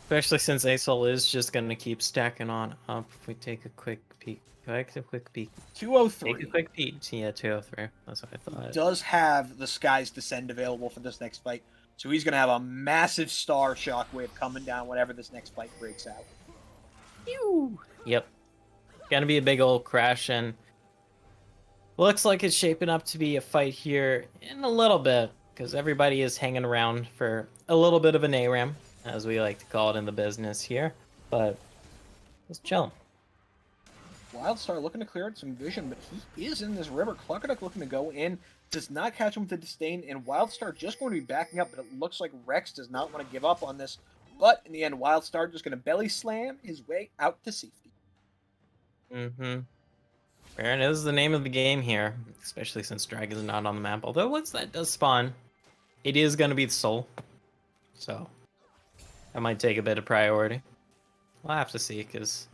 Especially since Asol is just going to keep stacking on up. If we take a quick peek. Take a quick peek. 203. Take a quick peek. Yeah, 203. That's what I thought. He does have the Sky's Descend available for this next fight. So he's going to have a massive star shockwave coming down whenever this next fight breaks out. Yep. Gonna be a big old crash, and looks like it's shaping up to be a fight here in a little bit, because everybody is hanging around for a little bit of an ARAM, as we like to call it in the business here. But let's chill. Wildstar looking to clear out some vision, but he is in this river. Cluckerduck looking to go in, does not catch him with the disdain, and Wildstar just going to be backing up, but it looks like Rex does not want to give up on this. But in the end, Wildstar just going to belly slam his way out to safety. Baron is the name of the game here, especially since Dragon's not on the map. Although once that does spawn, it is going to be the soul. So, that might take a bit of priority. We'll have to see, because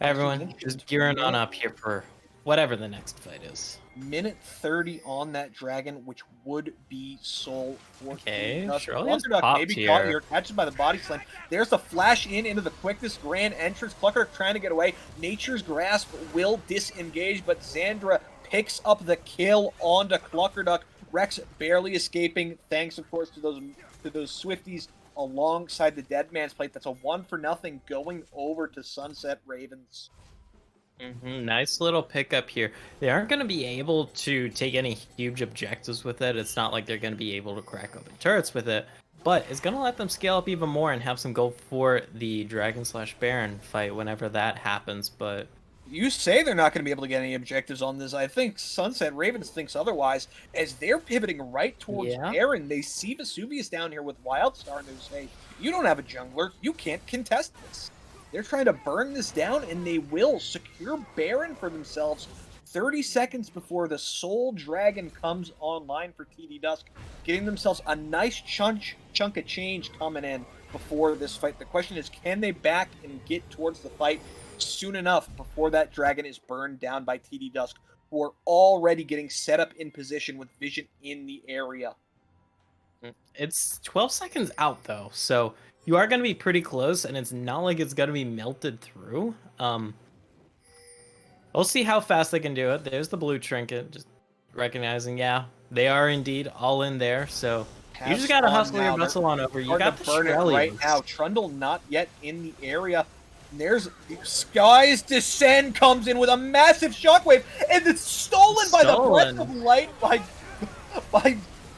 everyone is gearing on up here for whatever the next fight is. Minute 30 on that dragon, which would be soul for Okay, Dusk. Shirley has Cluckerduck popped maybe caught here. here, catches by the body slam. There's the flash into the quickest grand entrance. Cluckerduck trying to get away. Nature's Grasp will disengage, but Xandra picks up the kill onto Cluckerduck. Rex barely escaping, thanks of course to those Swifties alongside the Dead Man's Plate. That's a 1-0 going over to Sunset Ravens. Nice little pickup here. They aren't going to be able to take any huge objectives with it. It's not like they're going to be able to crack open turrets with it, but it's going to let them scale up even more and have some go for the Dragon/Baron fight whenever that happens. But you say they're not going to be able to get any objectives on this. I think Sunset Ravens thinks otherwise, as they're pivoting right towards Baron. They see Vesuvius down here with Wildstar, and they say, you don't have a jungler, you can't contest this. They're trying to burn this down, and they will secure Baron for themselves 30 seconds before the Soul Dragon comes online for TD Dusk, getting themselves a nice chunk of change coming in before this fight. The question is, can they back and get towards the fight soon enough before that dragon is burned down by TD Dusk, who are already getting set up in position with vision in the area? it's 12 seconds out, though, so you are going to be pretty close, and it's not like it's going to be melted through. We'll see how fast they can do it. There's the blue trinket, just recognizing, yeah, they are indeed all in there, so you just got to hustle your bustle on over. You got the burn it right Shirley's. now. Trundle not yet in the area. And there's the Sky's Descend comes in with a massive shockwave, and it's stolen by the Breath of Light by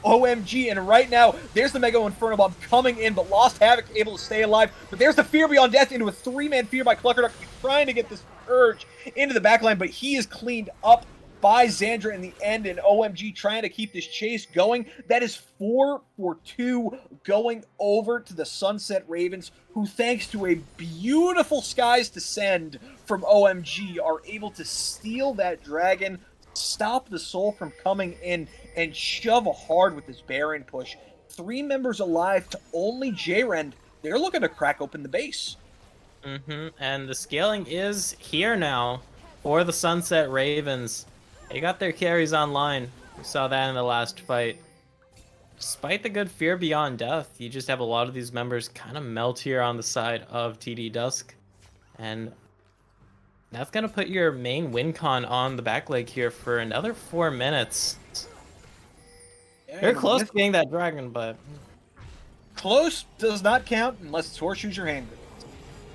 OMG, and right now, there's the Mega Inferno Bomb coming in, but Lost Havoc able to stay alive. But there's the Fear Beyond Death into a 3-man Fear by Cluckerduck, trying to get this Urge into the backline, but he is cleaned up by Xandra in the end, and OMG trying to keep this chase going. That is 4 for 2 going over to the Sunset Ravens, who thanks to a beautiful Skies Descend from OMG are able to steal that dragon, stop the Soul from coming in, and shove hard with this Baron push. 3 members alive to only J-Rend. They're looking to crack open the base. And the scaling is here now for the Sunset Ravens. They got their carries online. We saw that in the last fight. Despite the good Fear Beyond Death, you just have a lot of these members kind of melt here on the side of TD Dusk. And that's going to put your main win con on the back leg here for another 4 minutes. You're close to getting that dragon, but close does not count unless it's horseshoes or hand grenades.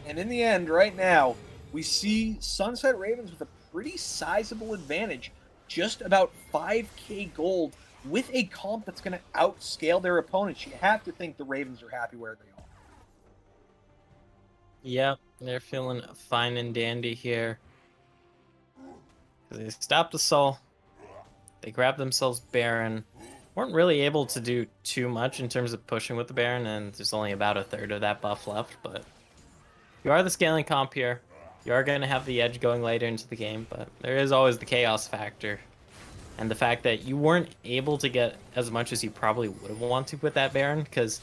And in the end, right now, we see Sunset Ravens with a pretty sizable advantage, just about 5k gold, with a comp that's going to outscale their opponents. You have to think the Ravens are happy where they are. Yep, they're feeling fine and dandy here. They stopped the Soul. They grabbed themselves Baron. Weren't really able to do too much in terms of pushing with the Baron, and there's only about a third of that buff left, but you are the scaling comp here. You are going to have the edge going later into the game, but there is always the chaos factor. And the fact that you weren't able to get as much as you probably would have wanted with that Baron, because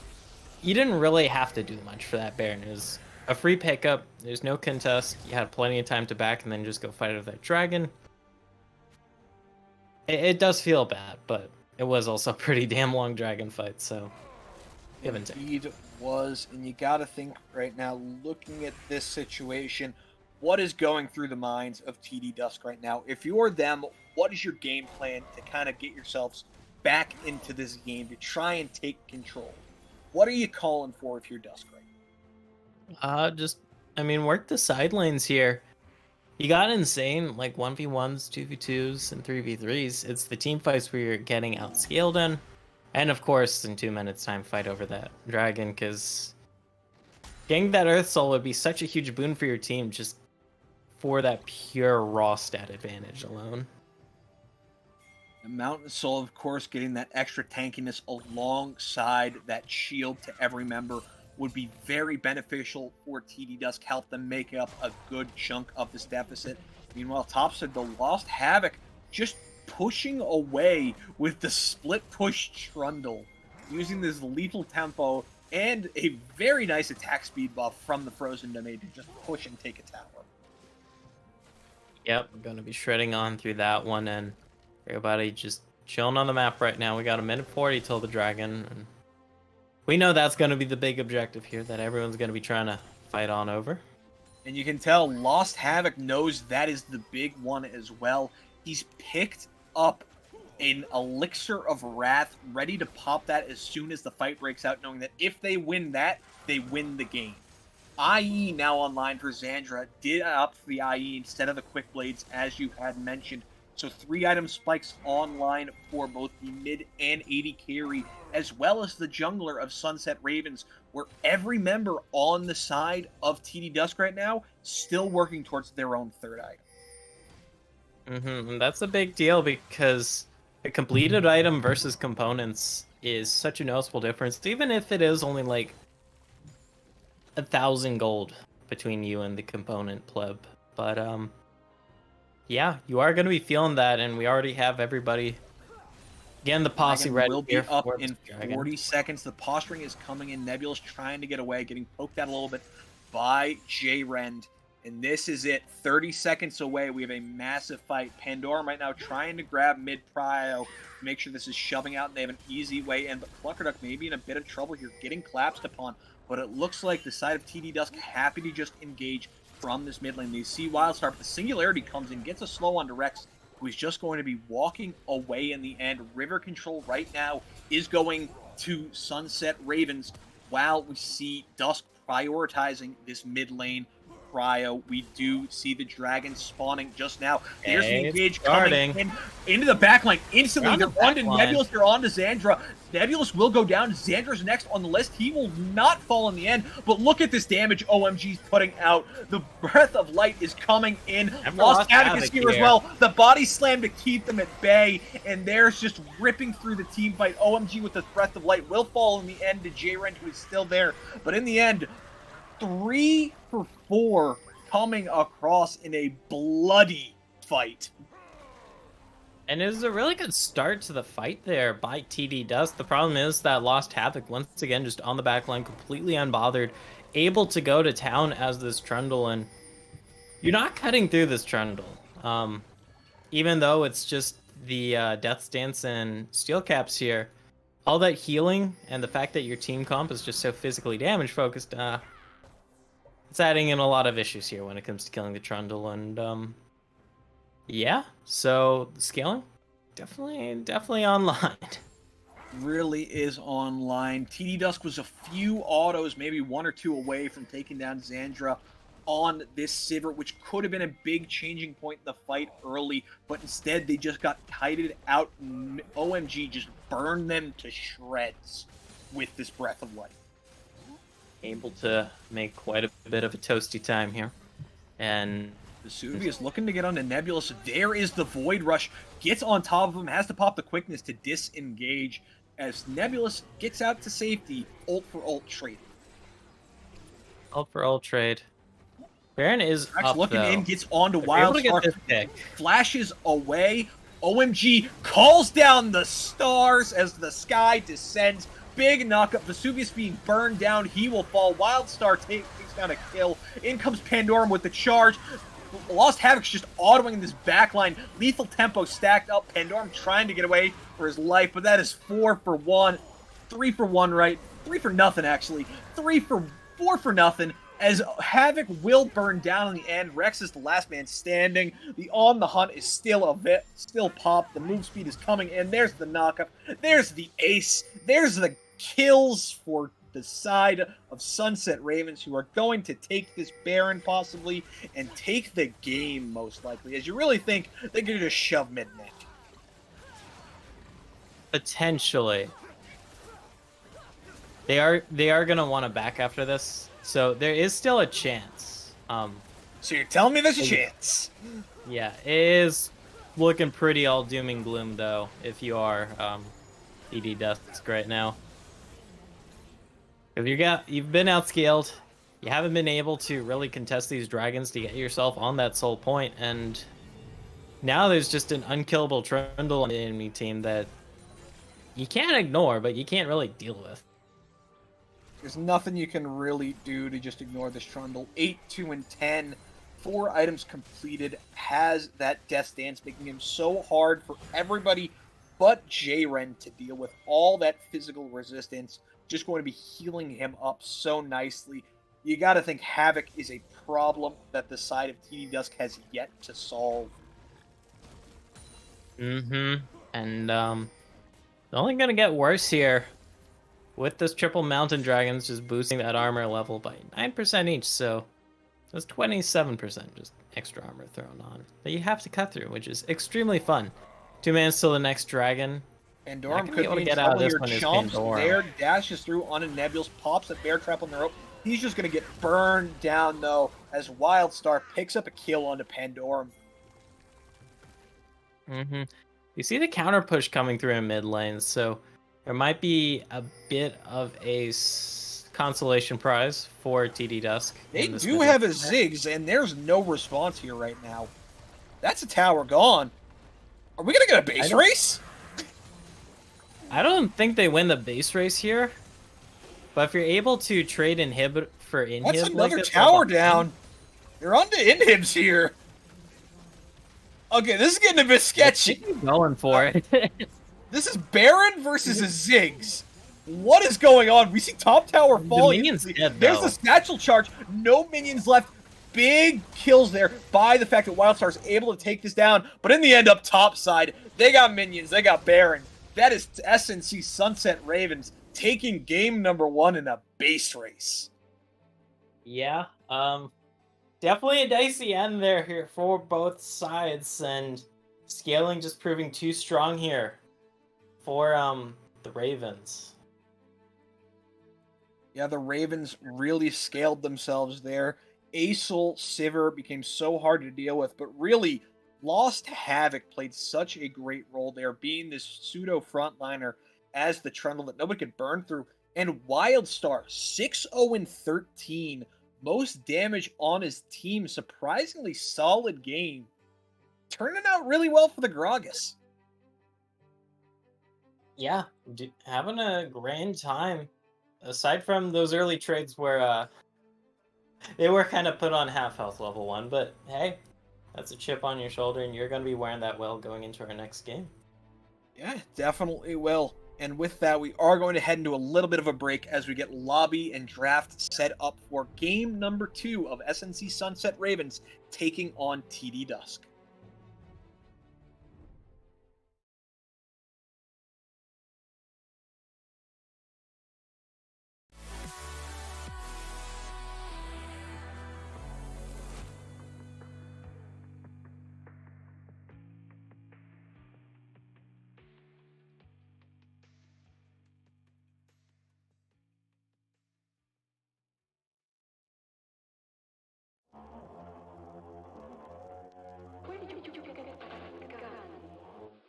you didn't really have to do much for that Baron. It was a free pickup, there's no contest, you had plenty of time to back and then just go fight with that dragon. It does feel bad, but it was also a pretty damn long dragon fight, so give and take. Indeed was, and you gotta think right now, looking at this situation, what is going through the minds of TD Dusk right now? If you're them, what is your game plan to kind of get yourselves back into this game, to try and take control? What are you calling for if you're Dusk right now? Work the side lanes here. You got insane, like 1v1s, 2v2s, and 3v3s. It's the team fights where you're getting outscaled in. And of course, in 2 minutes time, fight over that dragon, because getting that Earth Soul would be such a huge boon for your team, just for that pure raw stat advantage alone. The Mountain Soul, of course, getting that extra tankiness alongside that shield to every member would be very beneficial for TD Dusk, help them make up a good chunk of this deficit. Meanwhile, topside, the Lost Havoc just pushing away with the split push Trundle, using this lethal tempo and a very nice attack speed buff from the Frozen Domain to just push and take a tower. Yep, we're gonna be shredding on through that one, and everybody just chilling on the map right now. We got a minute 40 till the dragon, and we know that's gonna be the big objective here that everyone's gonna be trying to fight on over. And you can tell Lost Havoc knows that is the big one as well. He's picked up an Elixir of Wrath, ready to pop that as soon as the fight breaks out, knowing that if they win that, they win the game. IE now online for Zandra, did opt for the IE instead of the Quick Blades, as you had mentioned. So 3-item spikes online for both the mid and 80 carry, as well as the jungler of Sunset Ravens, where every member on the side of TD Dusk right now still working towards their own 3rd item. And that's a big deal because a completed item versus components is such a noticeable difference, even if it is only like 1,000 gold between you and the component pleb. But yeah, you are going to be feeling that, and we already have everybody. Again, the posse ready. Will be up for in Dragon. 40 seconds. The posturing is coming in. Nebulous trying to get away, getting poked out a little bit by J-Rend. And this is it. 30 seconds away. We have a massive fight. Pandorum right now trying to grab mid-prio. Make sure this is shoving out, and they have an easy way in. But Cluckerduck may be in a bit of trouble here, getting collapsed upon. But it looks like the side of TD Dusk happy to just engage from this mid lane. They see Wildstar, but the Singularity comes in, gets a slow on to Rex, who is just going to be walking away in the end. River control right now is going to Sunset Ravens, while we see Dusk prioritizing this mid lane. Prio, we do see the dragon spawning just now. There's the engage coming in into the backline instantly. They're on to Nebulous, they're on to Zandra. Nebulous will go down. Zandra's next on the list. He will not fall in the end, but look at this damage OMG's putting out. The Breath of Light is coming in. Lost Havoc is here as well. The body slam to keep them at bay, and there's just ripping through the team fight. OMG with the Breath of Light will fall in the end to J-Rend, who is still there, but in the end, 3 for 4 coming across in a bloody fight. And it was a really good start to the fight there by TD Dusk. The problem is that Lost Havoc, once again, just on the back line, completely unbothered, able to go to town as this Trundle, and you're not cutting through this Trundle. Even though it's just the Death Stance and Steel Caps here, all that healing and the fact that your team comp is just so physically damage focused, it's adding in a lot of issues here when it comes to killing the Trundle, and yeah, so the scaling definitely online. Really is online. TD Dusk was a few autos, maybe 1 or 2 away from taking down Zandra on this Sivert, which could have been a big changing point in the fight early, but instead they just got kited out. OMG just burned them to shreds with this Breath of Light. Able to make quite a bit of a toasty time here. And Vesuvius looking to get onto Nebulous. There is the Void Rush. Gets on top of him. Has to pop the quickness to disengage. As Nebulous gets out to safety. Ult for ult trade. Ult for ult trade. Baron is up, looking though. in. Gets onto Wildstar. Flashes away. OMG calls down the stars as the sky descends. Big knockup. Vesuvius being burned down. He will fall. Wildstar takes down a kill. In comes Pandorum with the charge. Lost Havoc's just autoing this backline. Lethal tempo stacked up. Pandorum trying to get away for his life, but that is 4 for 1. 3 for 1, right? 3 for nothing, actually. 4 for nothing. As Havoc will burn down in the end. Rex is the last man standing. The On the Hunt is still popped. The move speed is coming in. There's the knockup. There's the ace. There's the kills for the side of Sunset Ravens, who are going to take this Baron possibly and take the game most likely. As you really think they're going to just shove mid-neck. Potentially. They are going to want to back after this. So there is still a chance. So you're telling me there's a chance? Yeah, it is looking pretty all doom and gloom, though, if you are TD Dusk right now. If you've been outscaled, you haven't been able to really contest these dragons to get yourself on that soul point, and now there's just an unkillable Trundle on the enemy team that you can't ignore, but you can't really deal with. There's nothing you can really do to just ignore this Trundle. 8, 2, and 10. 4 items completed, has that Death Dance, making him so hard for everybody but J-Ren to deal with. All that physical resistance, just going to be healing him up so nicely. You got to think Havoc is a problem that the side of TD Dusk has yet to solve. And it's only gonna get worse here with this triple mountain dragons just boosting that armor level by 9% each, so that's 27% just extra armor thrown on that you have to cut through, which is extremely fun. 2 minutes till the next dragon. Pandorum Not gonna be could able be to in get out of trouble this here. one is Chomps Pandorum. there, dashes through on a Nebulous, pops a bear trap on the rope. He's just going to get burned down, though, as Wildstar picks up a kill onto Pandorum. You see the counter push coming through in mid lane, so there might be a bit of a consolation prize for TD Dusk. They in this do mid have a lane. Ziggs, and there's no response here right now. That's a tower gone. Are we going to get a base race? I don't think they win the base race here, but if you're able to trade inhib for inhib, That's like another this, tower down. They're on to inhibs here. Okay, this is getting a bit sketchy. Going for it. This is Baron versus a Ziggs. What is going on? We see top tower falling. minions dead, There's though. a satchel charge. No minions left. Big kills there by the fact that Wildstar is able to take this down. But in the end, up top side, they got minions. They got Baron. That is SNC Sunset Ravens taking game number 1 in a base race. Yeah, definitely a dicey end there here for both sides, and scaling just proving too strong here for the Ravens. Yeah, the Ravens really scaled themselves there. Acel Sivir became so hard to deal with, but really, Lost Havoc played such a great role there, being this pseudo frontliner as the Trundle that nobody could burn through. And Wildstar, 6-0-13, most damage on his team, surprisingly solid game. Turning out really well for the Gragas. Yeah, having a grand time. Aside from those early trades where they were kind of put on half health level 1, but hey, that's a chip on your shoulder, and you're going to be wearing that well going into our next game. Yeah, definitely will. And with that, we are going to head into a little bit of a break as we get lobby and draft set up for game number 2 of SNC Sunset Ravens taking on TD Dusk.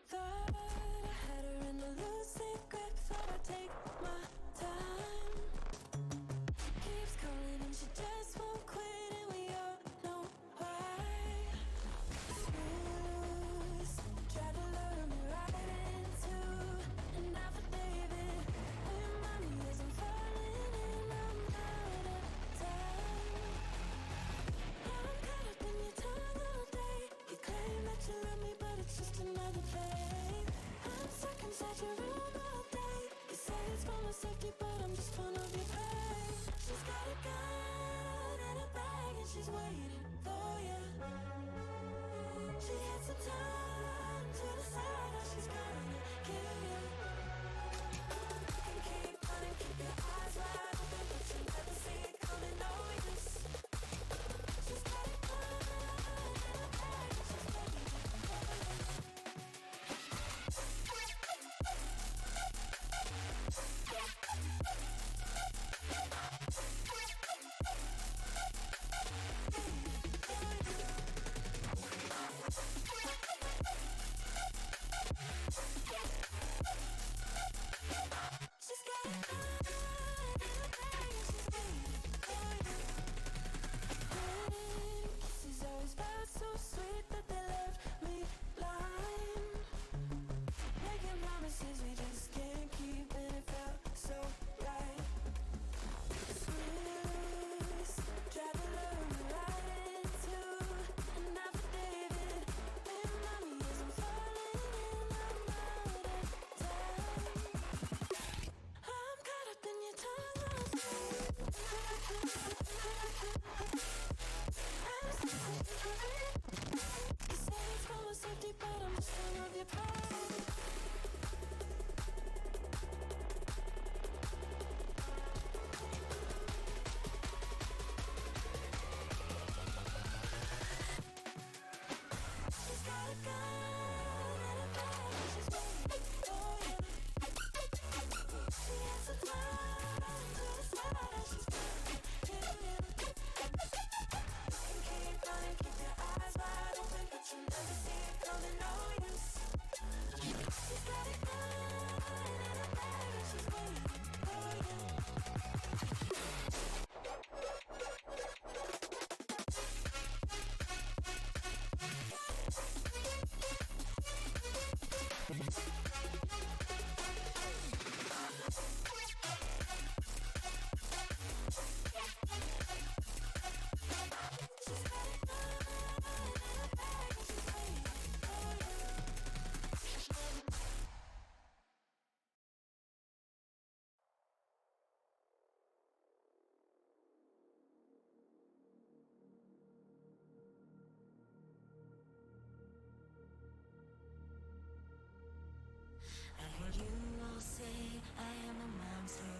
Thought I had her in a lucid grip, thought I'd take my time. Keeps calling and she just won't quit, and we all know why. Snooze, tried to lure me right into an affidavit. When mommy isn't falling and I'm out of time. I'm caught up in your tongue all day. You claim that you love me, but it's just another fake. I'm stuck inside your room all day. You say it's for my safety, but I'm just one of your prey. She's got a gun and a bag and she's waiting for you. She had some time to decide how she's gonna kill you. You can keep running, keep your eyes wide open, but you never see it coming. No use. She's got a gun and a bag and she's waiting for you. I heard you all say I am a monster.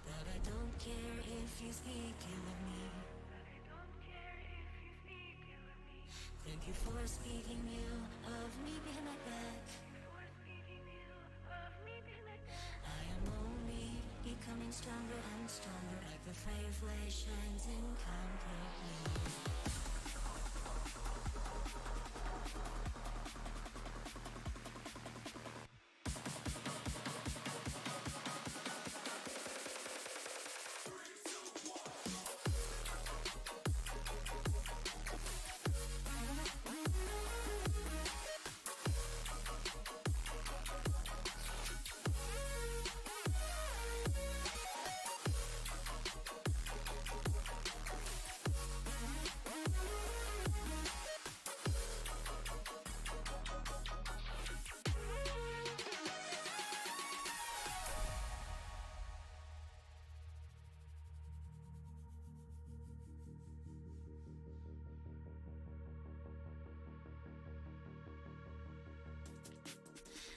But I don't care if you speak ill of me. Thank you for speaking ill of me behind my back. I am only becoming stronger and stronger, like the firefly shines incompletely.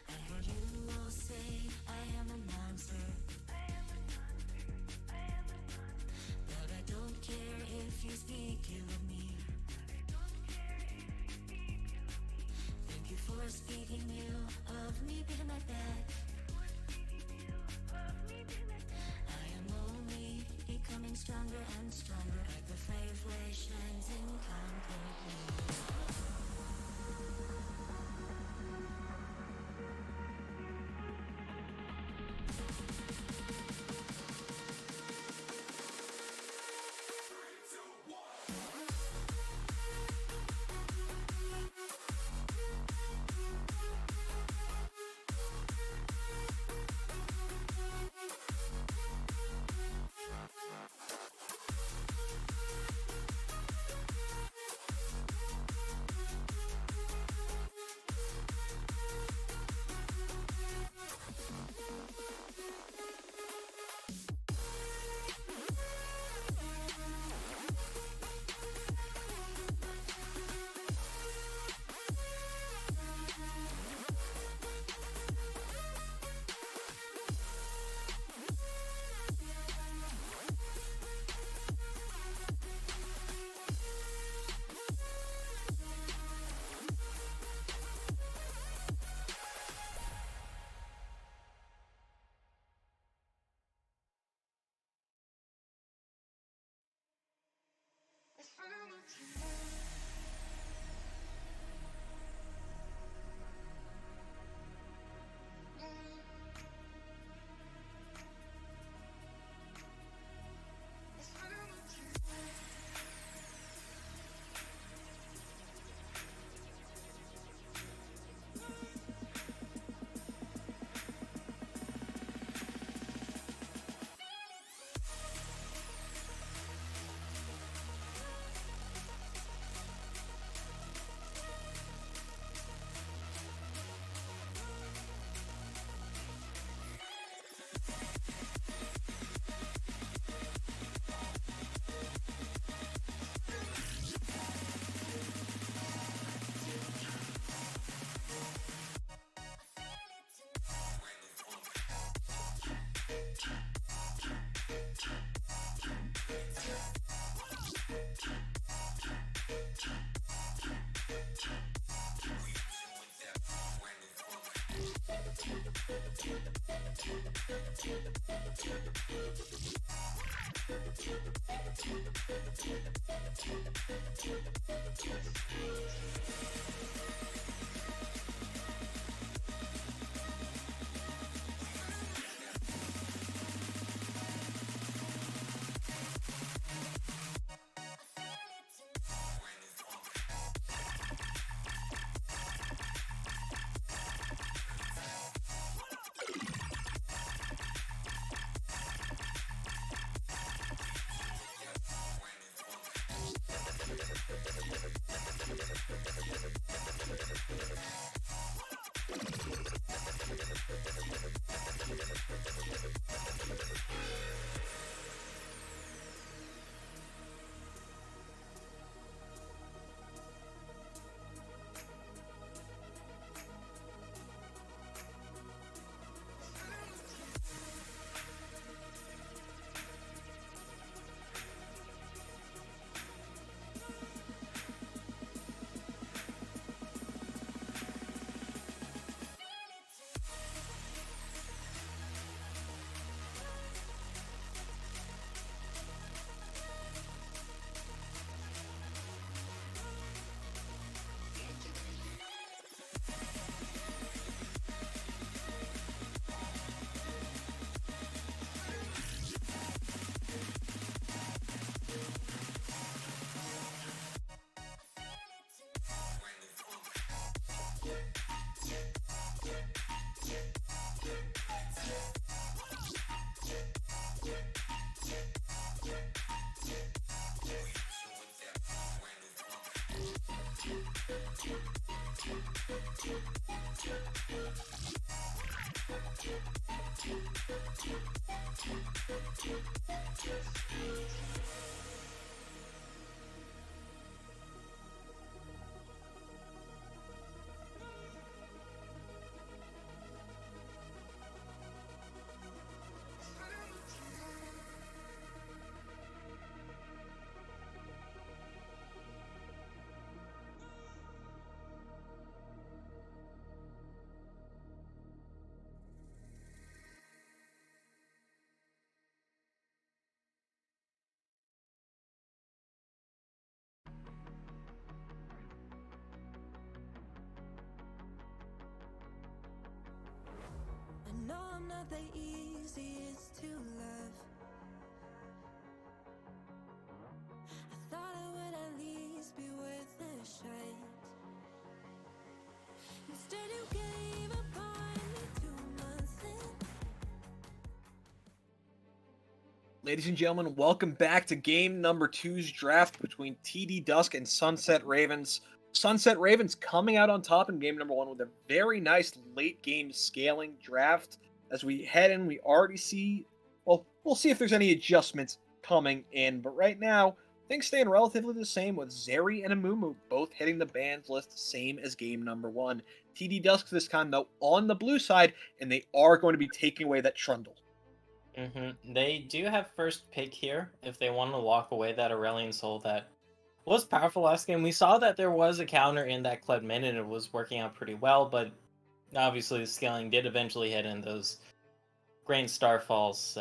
I heard you all say I am a monster. But I don't care if you speak ill of me. Thank you for speaking ill of me behind my back. I am only becoming stronger and stronger, like the firefly shines incompletely. I know I'm not the easiest to love. I thought I would at least be worth a shot. Instead you gave up on me 2 months in. Ladies and gentlemen, welcome back to game number 2's draft between TD Dusk and Sunset Ravens. Sunset Ravens coming out on top in game number 1 with a very nice late game scaling draft. As we head in, we already see, well, we'll see if there's any adjustments coming in, but right now, things staying relatively the same with Zeri and Amumu both hitting the bans list, same as game number 1. TD Dusk this time, though, on the blue side, and they are going to be taking away that Trundle. They do have first pick here if they want to lock away that Aurelion Soul that was powerful last game. We saw that there was a counter in that Kled mid and it was working out pretty well, but obviously the scaling did eventually hit in those Grain Starfalls.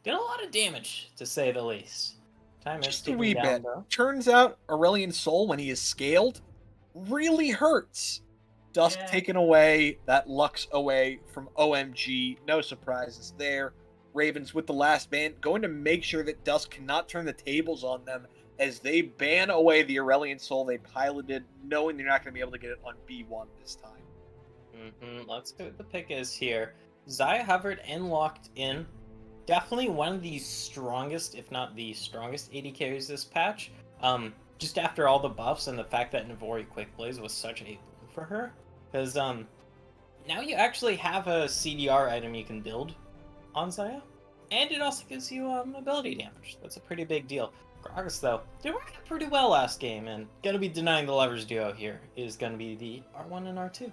Did a lot of damage, to say the least. Time is Just a ticking wee down, bit. though. Turns out Aurelion Soul, when he is scaled, really hurts. Dusk Yeah. taking away that Lux away from OMG. No surprises there. Ravens with the last ban going to make sure that Dusk cannot turn the tables on them as they ban away the Aurelion Soul they piloted, knowing they're not going to be able to get it on B1 this time. Let's go. The pick is here. Xayah hovered and locked in. Definitely one of the strongest, if not the strongest, AD carries this patch. Just after all the buffs and the fact that Navori Quick Blaze was such a boon for her, because now you actually have a CDR item you can build on Xayah, and it also gives you ability damage. That's a pretty big deal. Gragas, though, did work out pretty well last game, and gonna be denying the Lovers duo here is gonna be the R1 and R2.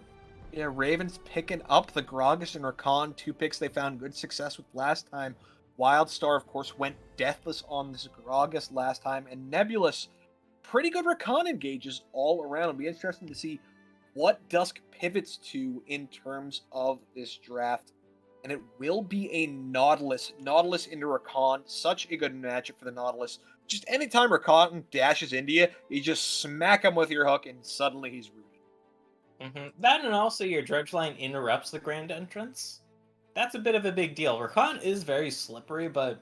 Yeah, Ravens picking up the Gragas and Rakan, 2 picks they found good success with last time. Wildstar, of course, went deathless on this Gragas last time, and Nebulous, pretty good Rakan engages all around. It'll be interesting to see what Dusk pivots to in terms of this draft. And it will be a Nautilus. Nautilus into Rakan, such a good matchup for the Nautilus. Just anytime Rakan dashes into you, you just smack him with your hook, and suddenly he's rooted. That and also your Dredge line interrupts the grand entrance. That's a bit of a big deal. Rakan is very slippery, but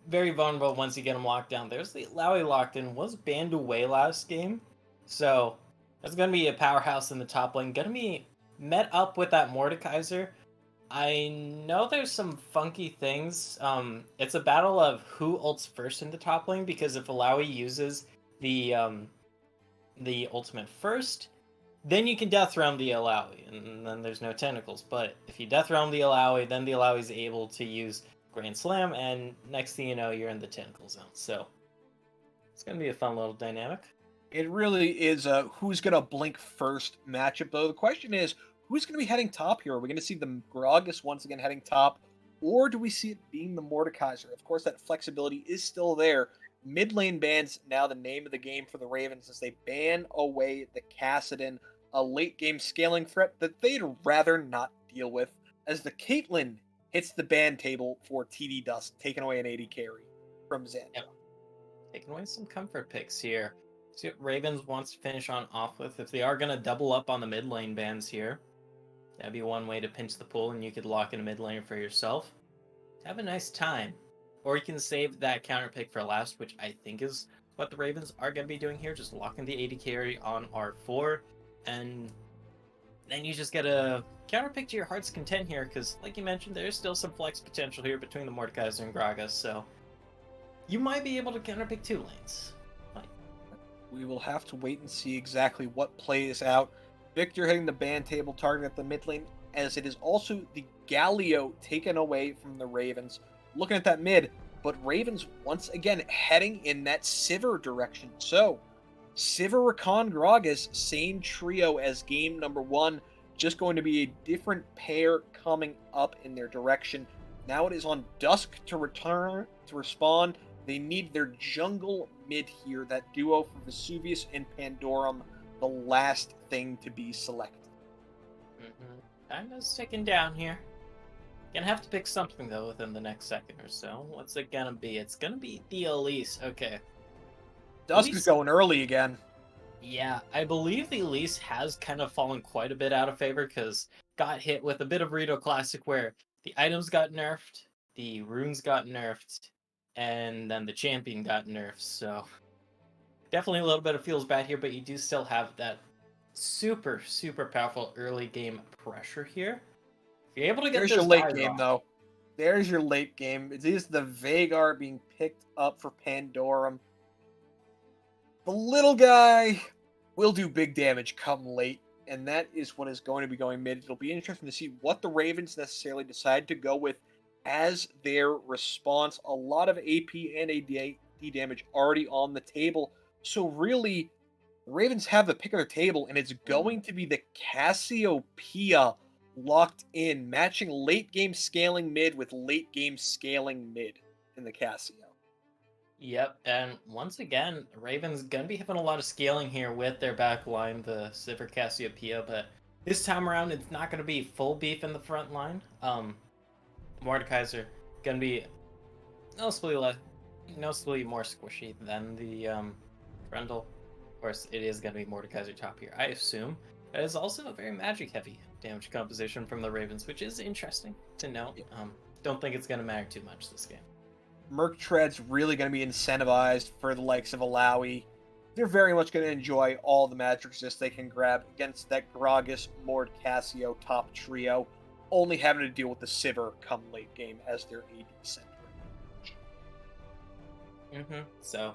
very vulnerable once you get him locked down. There's the Lowy locked in, was banned away last game. So that's going to be a powerhouse in the top lane. Going to be met up with that Mordekaiser. I know there's some funky things. It's a battle of who ults first in the top lane, because if Alawi uses the ultimate first, then you can death realm the Alawi, and then there's no tentacles. But if you death realm the Alawi, then the Alawi is able to use Grand Slam, and next thing you know, you're in the tentacle zone. So it's gonna be a fun little dynamic. It really is a who's going to blink first matchup, though. The question is, who's going to be heading top here? Are we going to see the Gragas once again heading top, or do we see it being the Mordekaiser? Of course, that flexibility is still there. Mid lane bans now the name of the game for the Ravens as they ban away the Kassadin, a late game scaling threat that they'd rather not deal with, as the Caitlyn hits the ban table for TD Dusk, taking away an 80 carry from Zen. Yep. Taking away some comfort picks here. See what Ravens wants to finish on off with. If they are going to double up on the mid lane bans here, that'd be one way to pinch the pool, and you could lock in a mid laner for yourself. Have a nice time. Or you can save that counter pick for last, which I think is what the Ravens are going to be doing here. Just locking the 80 carry on R4, and then you just get a counter pick to your heart's content here, because like you mentioned, there's still some flex potential here between the Mordekaiser and Gragas, so you might be able to counter pick 2 lanes. We will have to wait and see exactly what plays out. Victor hitting the ban table target at the mid lane, as it is also the Galio taken away from the Ravens. Looking at that mid, but Ravens once again heading in that Sivir direction. So, Sivir, Rakan, Gragas, same trio as game number 1, just going to be a different pair coming up in their direction. Now it is on Dusk to return, to respond. They need their jungle mid here, that duo for Vesuvius and Pandorum, the last thing to be selected. Time is ticking down here. Gonna have to pick something though within the next second or so. What's it gonna be? It's gonna be the Elise. Okay. Dusk Elise- is going early again. Yeah, I believe the Elise has kind of fallen quite a bit out of favor because got hit with a bit of Rito Classic where the items got nerfed, the runes got nerfed, and then the champion got nerfed. So definitely a little bit of feels bad here, but you do still have that super, super powerful early game pressure here. If you're able to get There's those your late guys game, off- though. There's your late game. It is the Vagar being picked up for Pandorum. The little guy will do big damage come late, and that is what is going to be going mid. It'll be interesting to see what the Ravens necessarily decide to go with as their response. A lot of AP and AD damage already on the table. So really, the Ravens have the pick of their table, and it's going to be the Cassiopeia locked in, matching late game scaling mid with late game scaling mid in the Cassio. Yep, and once again, Ravens gonna be having a lot of scaling here with their back line, the Sivir Cassiopeia, but this time around it's not gonna be full beef in the front line. Mordekaiser gonna be noticeably more squishy than the Grendel. Of course, it is gonna be Mordekaiser top here, I assume. It is also a very magic heavy damage composition from the Ravens, which is interesting to note. Don't think it's gonna matter too much this game. Merc Tread's really going to be incentivized for the likes of Alawi. They're very much going to enjoy all the magic resist they can grab against that Gragas, Mord, Cassio top trio, only having to deal with the Sivir come late game as their AD center. So,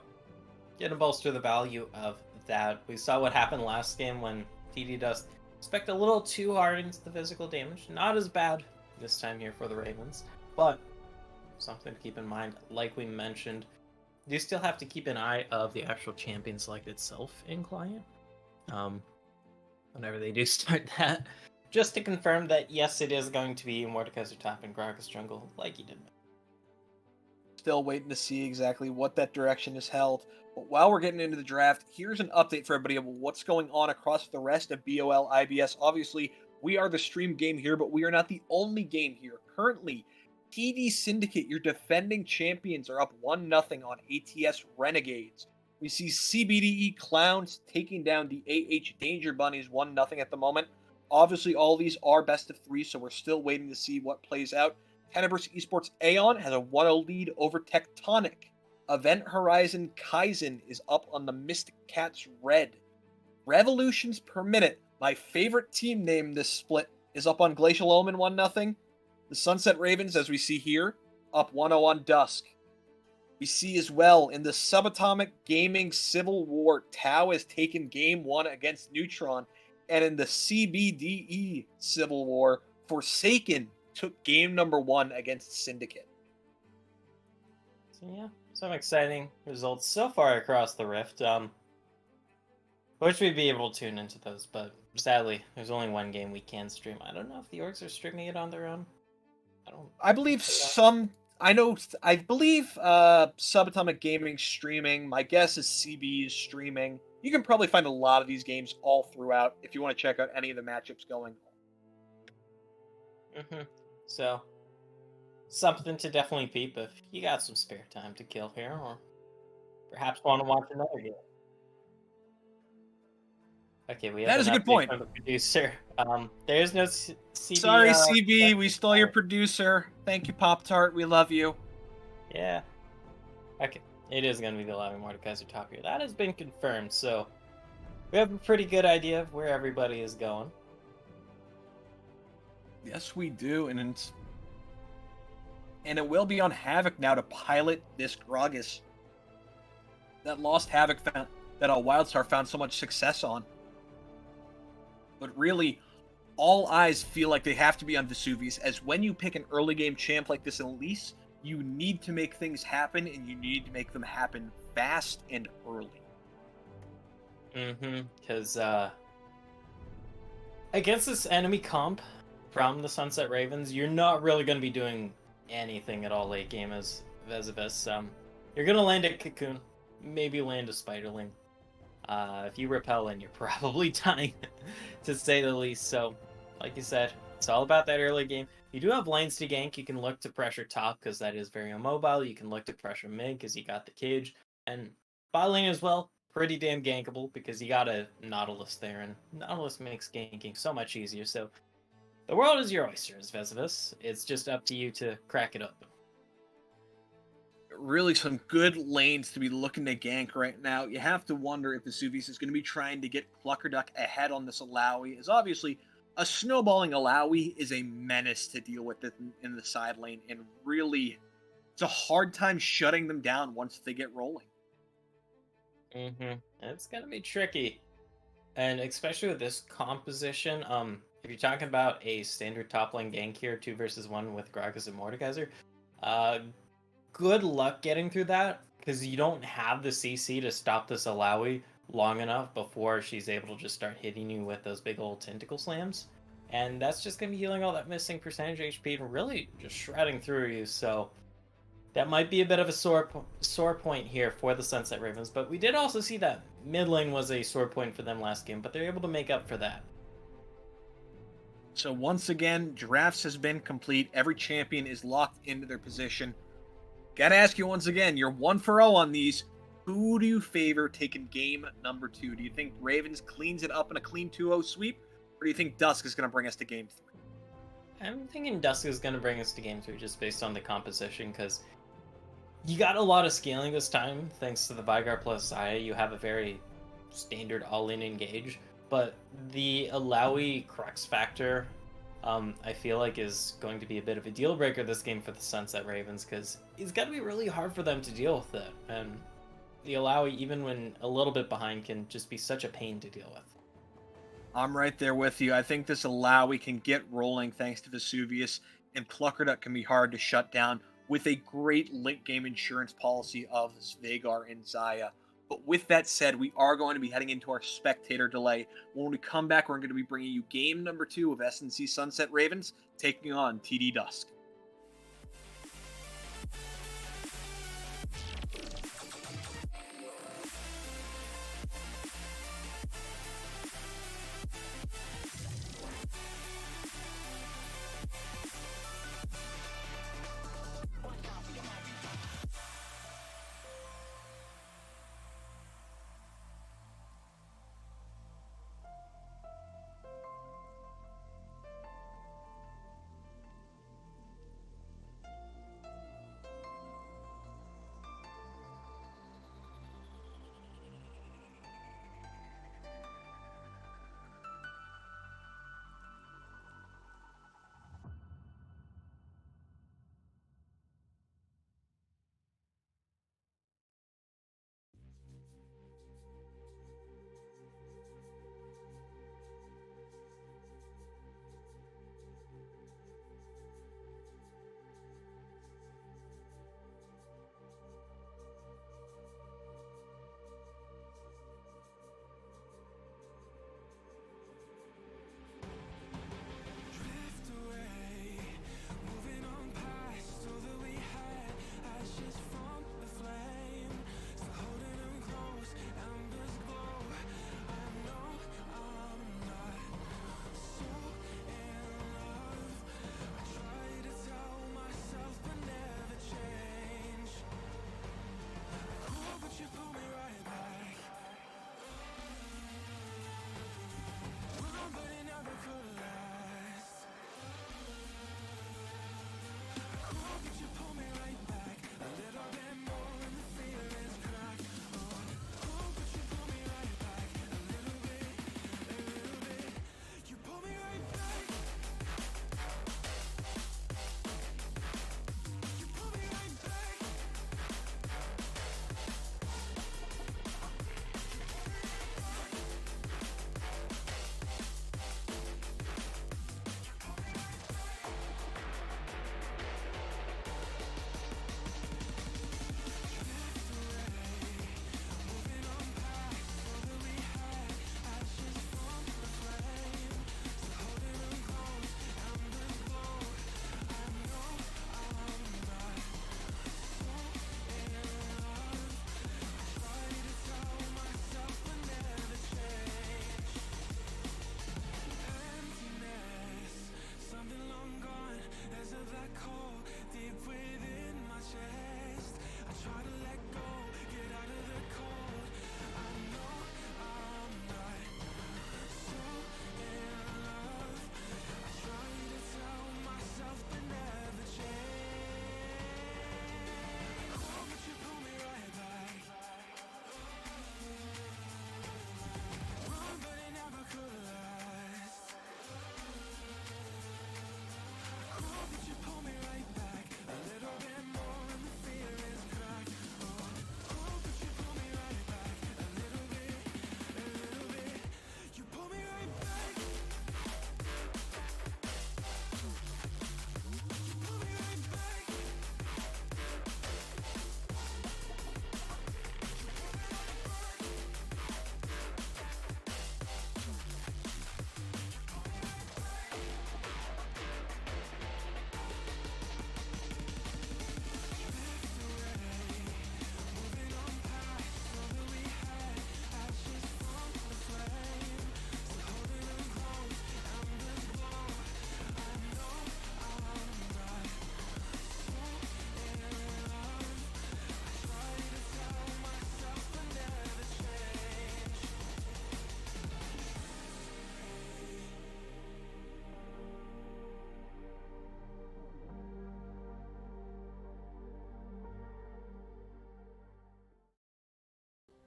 gonna bolster the value of that. We saw what happened last game when TD Dust spec'd a little too hard into the physical damage. Not as bad this time here for the Ravens, but something to keep in mind. Like we mentioned, you still have to keep an eye of the actual champion select itself in client. Whenever they do start that, just to confirm that yes, it is going to be Mordekaiser top and Gragas jungle, like you did. Still waiting to see exactly what that direction is held. But while we're getting into the draft, here's an update for everybody of what's going on across the rest of BOL IBS. Obviously, we are the stream game here, but we are not the only game here. Currently, TD Syndicate, your defending champions, are up 1-0 on ATS Renegades. We see CBDE Clowns taking down the AH Danger Bunnies 1-0 at the moment. Obviously, all these are best of 3, so we're still waiting to see what plays out. Tenebris Esports Aeon has a 1-0 lead over Tectonic. Event Horizon Kaizen is up on the Mystic Cats Red. Revolutions per Minute, my favorite team name this split, is up on Glacial Omen 1-0. The Sunset Ravens, as we see here, up 1-0 on Dusk. We see as well in the Subatomic Gaming Civil War, Tau has taken Game 1 against Neutron, and in the CBDE Civil War, Forsaken took Game number 1 against Syndicate. So yeah, some exciting results so far across the Rift. Wish we'd be able to tune into those, but sadly, there's only one game we can stream. I don't know if the orgs are streaming it on their own. I believe Subatomic Gaming streaming. My guess is CB is streaming. You can probably find a lot of these games all throughout if you want to check out any of the matchups going on. So, something to definitely peep if you got some spare time to kill here, or perhaps want to watch another game. Okay, we have That is a an good update point. from the producer. There's no CB. Sorry, CB, we stole your producer. Thank you, Pop Tart. We love you. Yeah. Okay, it is going to be the Allowing Mordekaiser top here. That has been confirmed, so we have a pretty good idea of where everybody is going. Yes, we do, and it will be on Havoc now to pilot this Gragas. That lost Havoc that Wildstar found so much success on. But really, all eyes feel like they have to be on Vesuvius, as when you pick an early game champ like this in Elise, you need to make things happen, and you need to make them happen fast and early. Because against this enemy comp from the Sunset Ravens, you're not really going to be doing anything at all late game as Vesuvius. You're going to land a Cocoon, maybe land a Spiderling. If you repel in, you're probably dying, to say the least. So, like you said, it's all about that early game. You do have lanes to gank. You can look to pressure top because that is very immobile. You can look to pressure mid because you got the cage. And bot lane as well, pretty damn gankable because you got a Nautilus there. And Nautilus makes ganking so much easier. So the world is your oyster, as Vesuvius. It's just up to you to crack it open. Really some good lanes to be looking to gank right now. You have to wonder if Vesuvius is going to be trying to get Cluckerduck ahead on this Alawi, as obviously a snowballing Alawi is a menace to deal with in the side lane, and really it's a hard time shutting them down once they get rolling. It's going to be tricky. And especially with this composition, if you're talking about a standard top lane gank here, 2 versus 1 with Gragas and Mordekaiser, good luck getting through that, because you don't have the CC to stop this Alawi long enough before she's able to just start hitting you with those big old tentacle slams. And that's just going to be healing all that missing percentage HP and really just shredding through you. So that might be a bit of a sore point here for the Sunset Ravens. But we did also see that mid lane was a sore point for them last game, but they're able to make up for that. So once again, drafts has been complete. Every champion is locked into their position. Gotta ask you once again, you're 1-0 on these. Who do you favor taking game number 2? Do you think Ravens cleans it up in a clean 2-0 sweep? Or do you think Dusk is going to bring us to game 3? I'm thinking Dusk is going to bring us to game 3 just based on the composition, because you got a lot of scaling this time thanks to the Vigar plus Xayah. You have a very standard all-in engage, but the Alawi Crux factor I feel like is going to be a bit of a deal breaker this game for the Sunset Ravens, because it's got to be really hard for them to deal with it. And the Alawi, even when a little bit behind, can just be such a pain to deal with. I'm right there with you. I think this Alawi can get rolling thanks to Vesuvius, and Cluckerduck can be hard to shut down with a great late game insurance policy of Veigar and Xayah. But with that said, we are going to be heading into our spectator delay. When we come back, we're going to be bringing you game number 2 of SNC Sunset Ravens, taking on TD Dusk.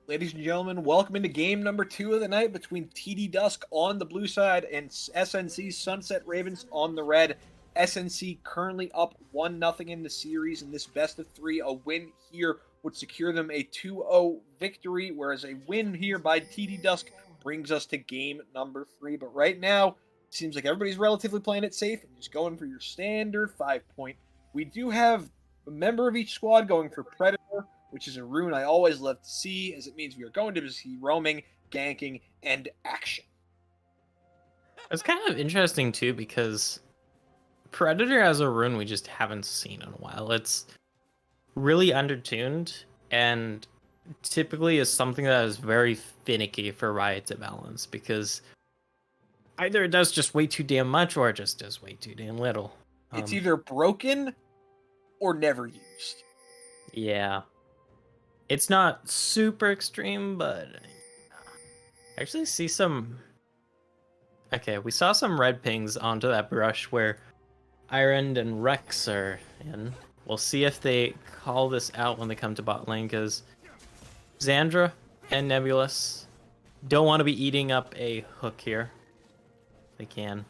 Ladies and gentlemen, welcome into game number 2 of the night between TD Dusk on the blue side and SNC Sunset Ravens on the red. SNC currently up 1-0 in the series. In this best of 3, a win here would secure them a 2-0 victory, whereas a win here by TD Dusk brings us to game number 3. But right now, it seems like everybody's relatively playing it safe and just going for your standard 5-point. We do have a member of each squad going for Predator, which is a rune I always love to see, as it means we are going to see roaming, ganking, and action. It's kind of interesting too because Predator as a rune we just haven't seen in a while. It's really undertuned and typically is something that is very finicky for Riot to balance because either it does just way too damn much or it just does way too damn little. It's either broken or never used. Yeah. It's not super extreme, but I actually see some... Okay, we saw some red pings onto that brush where Iron and Rex are in. We'll see if they call this out when they come to bot lane, because Xandra and Nebulous don't want to be eating up a hook here. They can.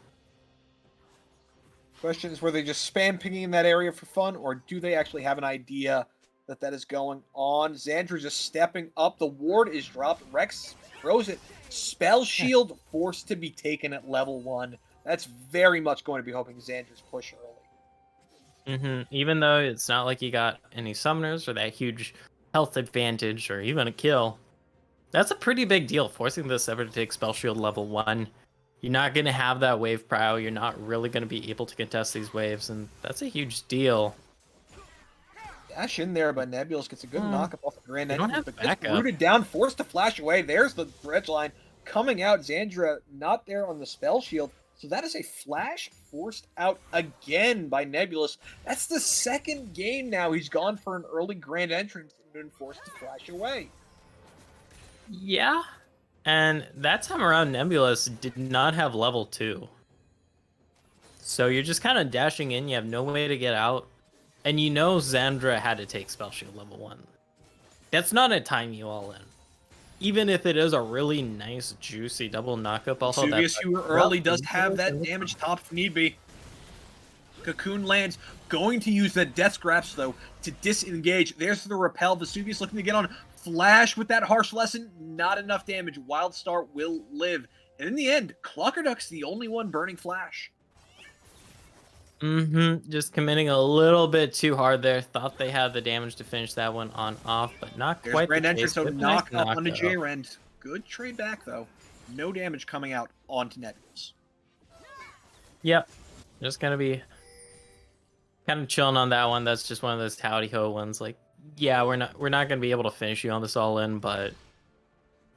Question is, were they just spam pinging in that area for fun, or do they actually have an idea that is going on? Xandra just stepping up. The ward is dropped. Rex throws it. Spell shield forced to be taken at level 1. That's very much going to be hoping Xandra's push early. Even though it's not like you got any summoners or that huge health advantage or even a kill, that's a pretty big deal, forcing this ever to take spell shield level 1. You're not going to have that wave prow. You're not really going to be able to contest these waves, and that's a huge deal. Dash in there, but Nebulous gets a good knock-up off the Grand Entrance, but gets backup. rooted down, forced to flash away. There's the bridge line coming out. Xandra not there on the spell shield, so that is a flash forced out again by Nebulous. That's the second game now he's gone for an early Grand Entrance and been forced to flash away. Yeah, and that time around Nebulous did not have level 2. So you're just kind of dashing in, you have no way to get out. And you know Xandra had to take Spell Shield level 1. That's not a time you all in. Even if it is a really nice, juicy double knockup, I'll hold that. Vesuvius, who early does have that damage top if need be. Cocoon lands, going to use the Death Scraps, though, to disengage. There's the repel. Vesuvius looking to get on Flash with that Harsh Lesson. Not enough damage. Wildstar will live. And in the end, Clockerduck's the only one burning Flash. Just committing a little bit too hard there. Thought they had the damage to finish that one on off, but not There's quite Grand the Entrance, case. so Good knock nice up onto knockout. J-Rend. Good trade back, though. No damage coming out onto Nebulous. Yep. Just gonna be kind of chilling on that one. That's just one of those howdy ho ones. Like, yeah, we're not gonna be able to finish you on this all in, but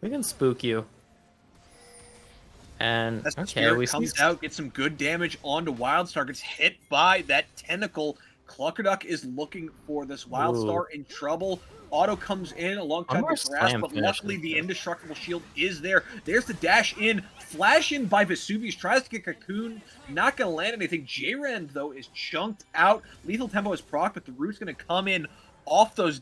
we can spook you. And As the okay, Spirit we comes see out, gets some good damage onto Wildstar, gets hit by that tentacle. Cluckerduck is looking for this Wildstar in trouble. Auto comes in alongside more the grass, slam but finishes luckily the there. indestructible shield is there. There's the dash in, flash in by Vesuvius, tries to get Cocoon, not gonna land anything. J-Rend, though, is chunked out. Lethal Tempo is proc, but the root's gonna come in off those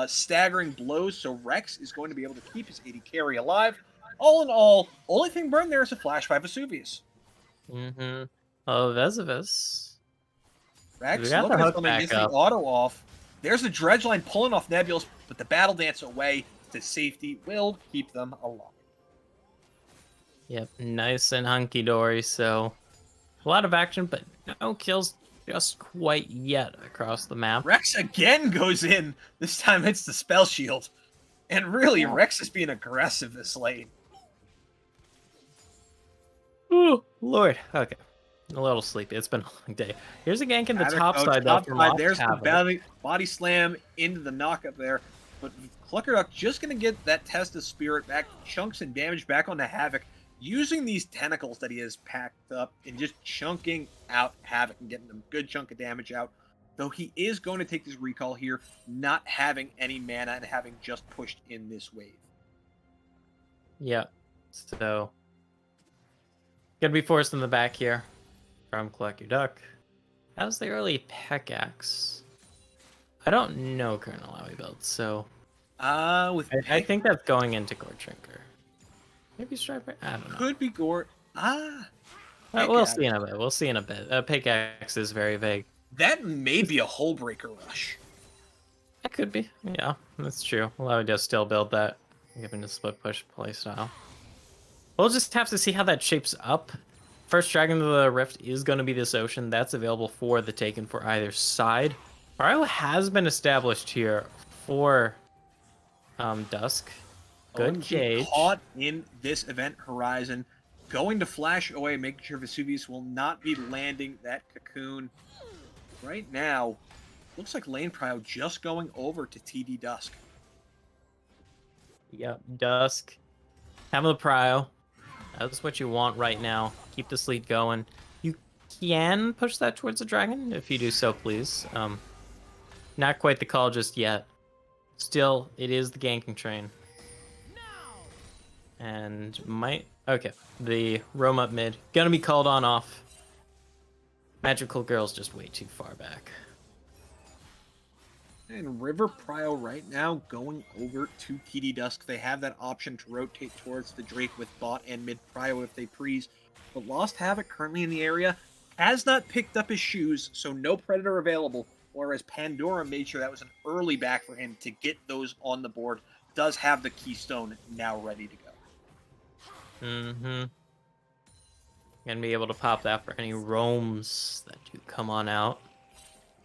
staggering blows, so Rex is going to be able to keep his 80 carry alive. All in all, only thing burned there is a flash by Vesuvius. Oh, Vesuvius. Rex We got the looking at hook something, back gets the up. auto off. There's the dredge line pulling off Nebulous, but the battle dance away to safety will keep them alive. Yep, nice and hunky dory. So a lot of action, but no kills just quite yet across the map. Rex again goes in. This time hits the spell shield. And really, Rex is being aggressive this lane. Ooh, Lord. Okay. A little sleepy. It's been a long day. Here's a gank in the Havoc, top oh, side, though. top From side. off There's the Havoc. body slam into the knockup there. But Cluckerduck just going to get that test of spirit back, chunks and damage back onto Havoc, using these tentacles that he has packed up and just chunking out Havoc and getting a good chunk of damage out. Though he is going to take this recall here, not having any mana and having just pushed in this wave. Yeah. So gonna be forced in the back here from Cluckerduck. How's the early pickaxe? I don't know Colonel Lowy build, so With I think that's going into Gore Drinker. Maybe Striper? I don't know. could be Gore. We'll see in a bit. We'll see in a bit. Pickaxe is very vague. That may be a Hull Breaker rush. That could be. Yeah, that's true. Well, I would just still build that, given the split push playstyle. We'll just have to see how that shapes up. First Dragon of the Rift is going to be this ocean. That's available for the taken for either side. Mario has been established here for Dusk. Good OMG gauge. Caught in this event horizon. Going to flash away, making sure Vesuvius will not be landing that cocoon. Right now, looks like Lane Prio just going over to TD Dusk. Yep, Dusk. Have the prio. That's what you want right now. Keep this lead going. You can push that towards the dragon if you do so, please. Not quite the call just yet. Still, it is the ganking train. And might... Okay, the roam up mid. Gonna be called on off. Magical Girl's just way too far back. And River Prio right now going over to TD Dusk. They have that option to rotate towards the Drake with bot and mid Prio if they freeze. But Lost Havoc currently in the area has not picked up his shoes, so no Predator available. Whereas Pandora made sure that was an early back for him to get those on the board. Does have the Keystone now ready to go. Mm-hmm. Gonna be able to pop that for any roams that do come on out.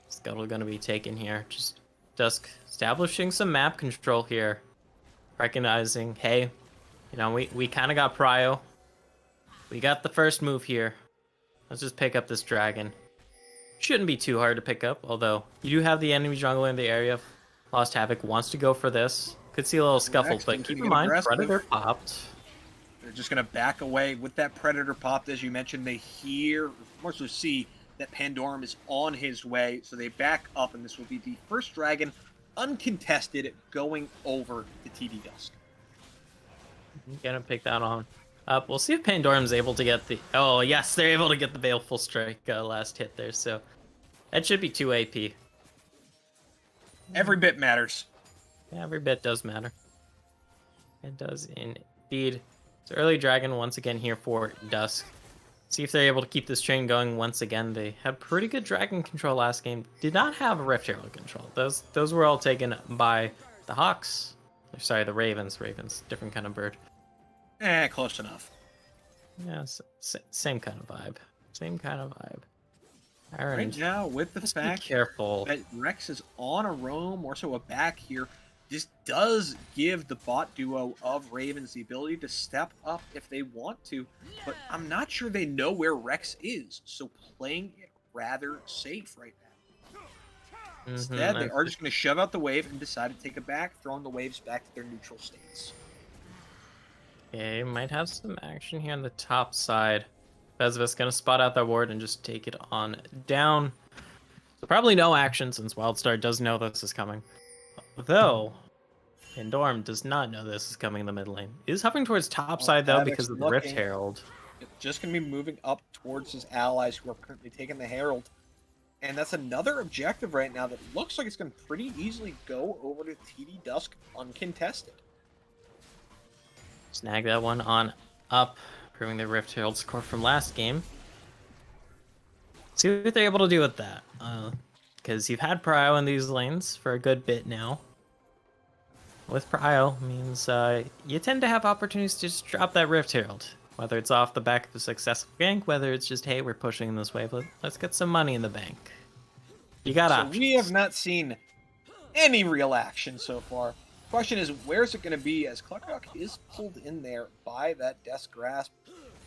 Scuttle gonna be taken here. Just Dusk establishing some map control here. Recognizing, hey, you know, we kind of got prio. We got the first move here. Let's just pick up this dragon. Shouldn't be too hard to pick up, although you do have the enemy jungler in the area. Lost Havoc wants to go for this. Could see a little scuffle, but keep in mind, Predator popped. They're just going to back away with that Predator popped. As you mentioned, they hear, more so see, that Pandorum is on his way. So they back up, and this will be the first dragon uncontested going over to TD Dusk. Gonna pick that on up. We'll see if Pandorum's able to get the... Oh, yes, they're able to get the Baleful Strike last hit there. So that should be 2 AP. Every bit matters. Yeah, every bit does matter. It does indeed. So early dragon once again here for Dusk. See if they're able to keep this train going once again. They had pretty good dragon control last game. Did not have a Rift Herald control. Those were all taken by the Hawks. Sorry, the Ravens. Ravens, different kind of bird. Close enough. Yeah, same kind of vibe. Same kind of vibe. All right. Right now, with the fact careful. that Rex is on a roam, more so a back here, this does give the bot duo of Ravens the ability to step up if they want to, but I'm not sure they know where Rex is, so playing it rather safe right now. Instead, they are just going to shove out the wave and decide to take it back, throwing the waves back to their neutral states. Okay, might have some action here on the top side. Bezvis going to spot out that ward and just take it on down. So probably no action since Wildstar does know this is coming. Though, Pandorum does not know this is coming in the mid lane. Is hovering towards top side though because of the Rift Herald. Just going to be moving up towards his allies who are currently taking the Herald. And that's another objective right now that looks like it's going to pretty easily go over to TD Dusk uncontested. Snag that one on up, proving the Rift Herald score from last game. See what they're able to do with that. Because you've had Prio in these lanes for a good bit now. With Prio means you tend to have opportunities to just drop that Rift Herald. Whether it's off the back of a successful gank, whether it's just, hey, we're pushing this wave, let's get some money in the bank. You got options. We have not seen any real action so far. Question is, where's it going to be as Cluckerduck is pulled in there by that Death Grasp.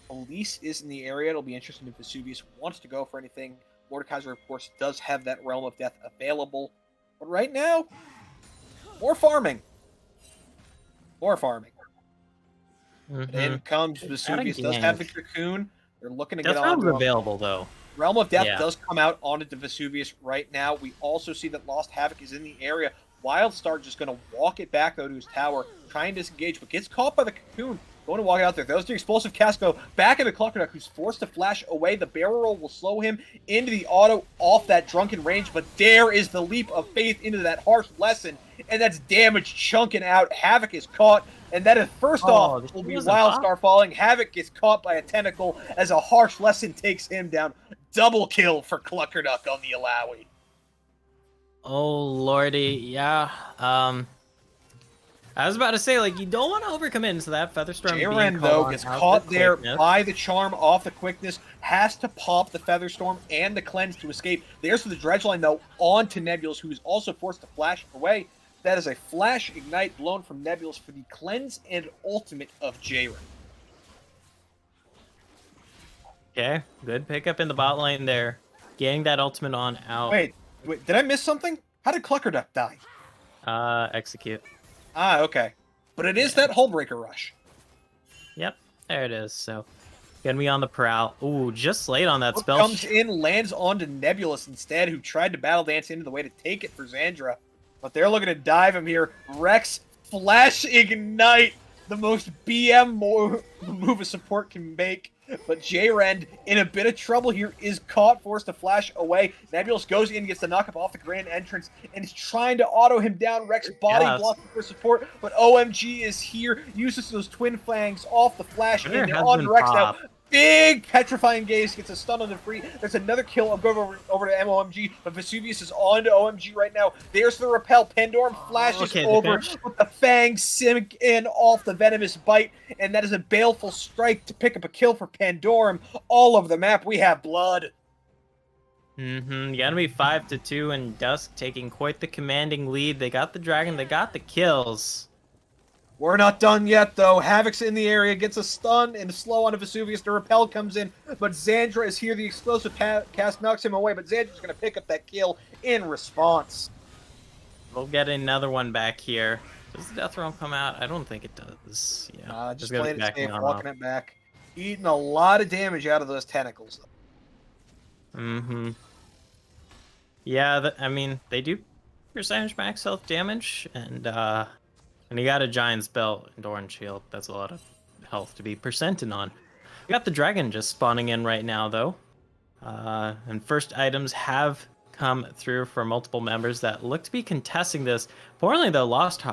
Elise is in the area. It'll be interesting if Vesuvius wants to go for anything. Mordekaiser, of course, does have that Realm of Death available. But right now, more farming. More farming. In comes Vesuvius. Does have the Cocoon. They're looking to get on. That's available, though. Realm of Death does come out onto the Vesuvius right now. We also see that Lost Havoc is in the area. Wildstar just going to walk it back, though, to his tower, trying to disengage, but gets caught by the Cocoon. Going to walk it out there. Those the explosive cast go back into Cluckerduck, who's forced to flash away. The barrel roll will slow him into the auto off that drunken range, but there is the leap of faith into that harsh lesson. and that's damage chunking out. Havoc is caught, and that is first off will be Wildscar falling. Havoc gets caught by a tentacle as a harsh lesson takes him down. Double kill for Cluckerduck on the Alawi. Oh lordy, yeah. I was about to say, like, you don't want to overcommit into that Featherstorm. Jaren, though, gets caught there by the charm off the quickness, has to pop the Featherstorm and the cleanse to escape. There's the dredge line, though, onto Nebulous, who is also forced to flash away. That is a flash ignite blown from Nebulous for the cleanse and ultimate of Jaren. Okay, good pickup in the bot lane there. Getting that ultimate on out. Wait, did I miss something? How did Cluckerduck die? Execute. Ah, okay. But it is that Hullbreaker rush. Yep, there it is. So, gonna be on the prowl. Ooh, just late on that spell. Comes in, lands onto Nebulous instead, who tried to battle dance into the way to take it for Xandra. But they're looking to dive him here. Rex, flash ignite, the most BM move a support can make. But J-Rend, in a bit of trouble here, is caught, forced to flash away. Nebulous goes in, gets the knockup off the grand entrance, and is trying to auto him down. Rex body blocking for support, but OMG is here, uses those twin fangs off the flash, and they're on Rex now. Big petrifying gaze, gets a stun on the free. There's another kill. I'll go over to MOMG, but Vesuvius is on to OMG right now. There's the repel. Pandorum flashes over with the fangs sink in off the venomous bite, and that is a baleful strike to pick up a kill for Pandorum. All over the map, we have blood. Gonna be 5-2, and Dusk taking quite the commanding lead. They got the dragon, they got the kills. We're not done yet, though. Havoc's in the area, gets a stun and a slow on a Vesuvius. The repel comes in, but Xandra is here. The explosive cast knocks him away, but Xandra's going to pick up that kill in response. We'll get another one back here. Does the Death Realm come out? I don't think it does. Yeah, just playing it safe, walking it back. Eating a lot of damage out of those tentacles, though. Yeah, I mean, they do percentage max health damage, and you got a Giant's Belt and Orange Shield. That's a lot of health to be percenting on. We got the Dragon just spawning in right now, though. And first items have come through for multiple members that look to be contesting this. Importantly, though, Lost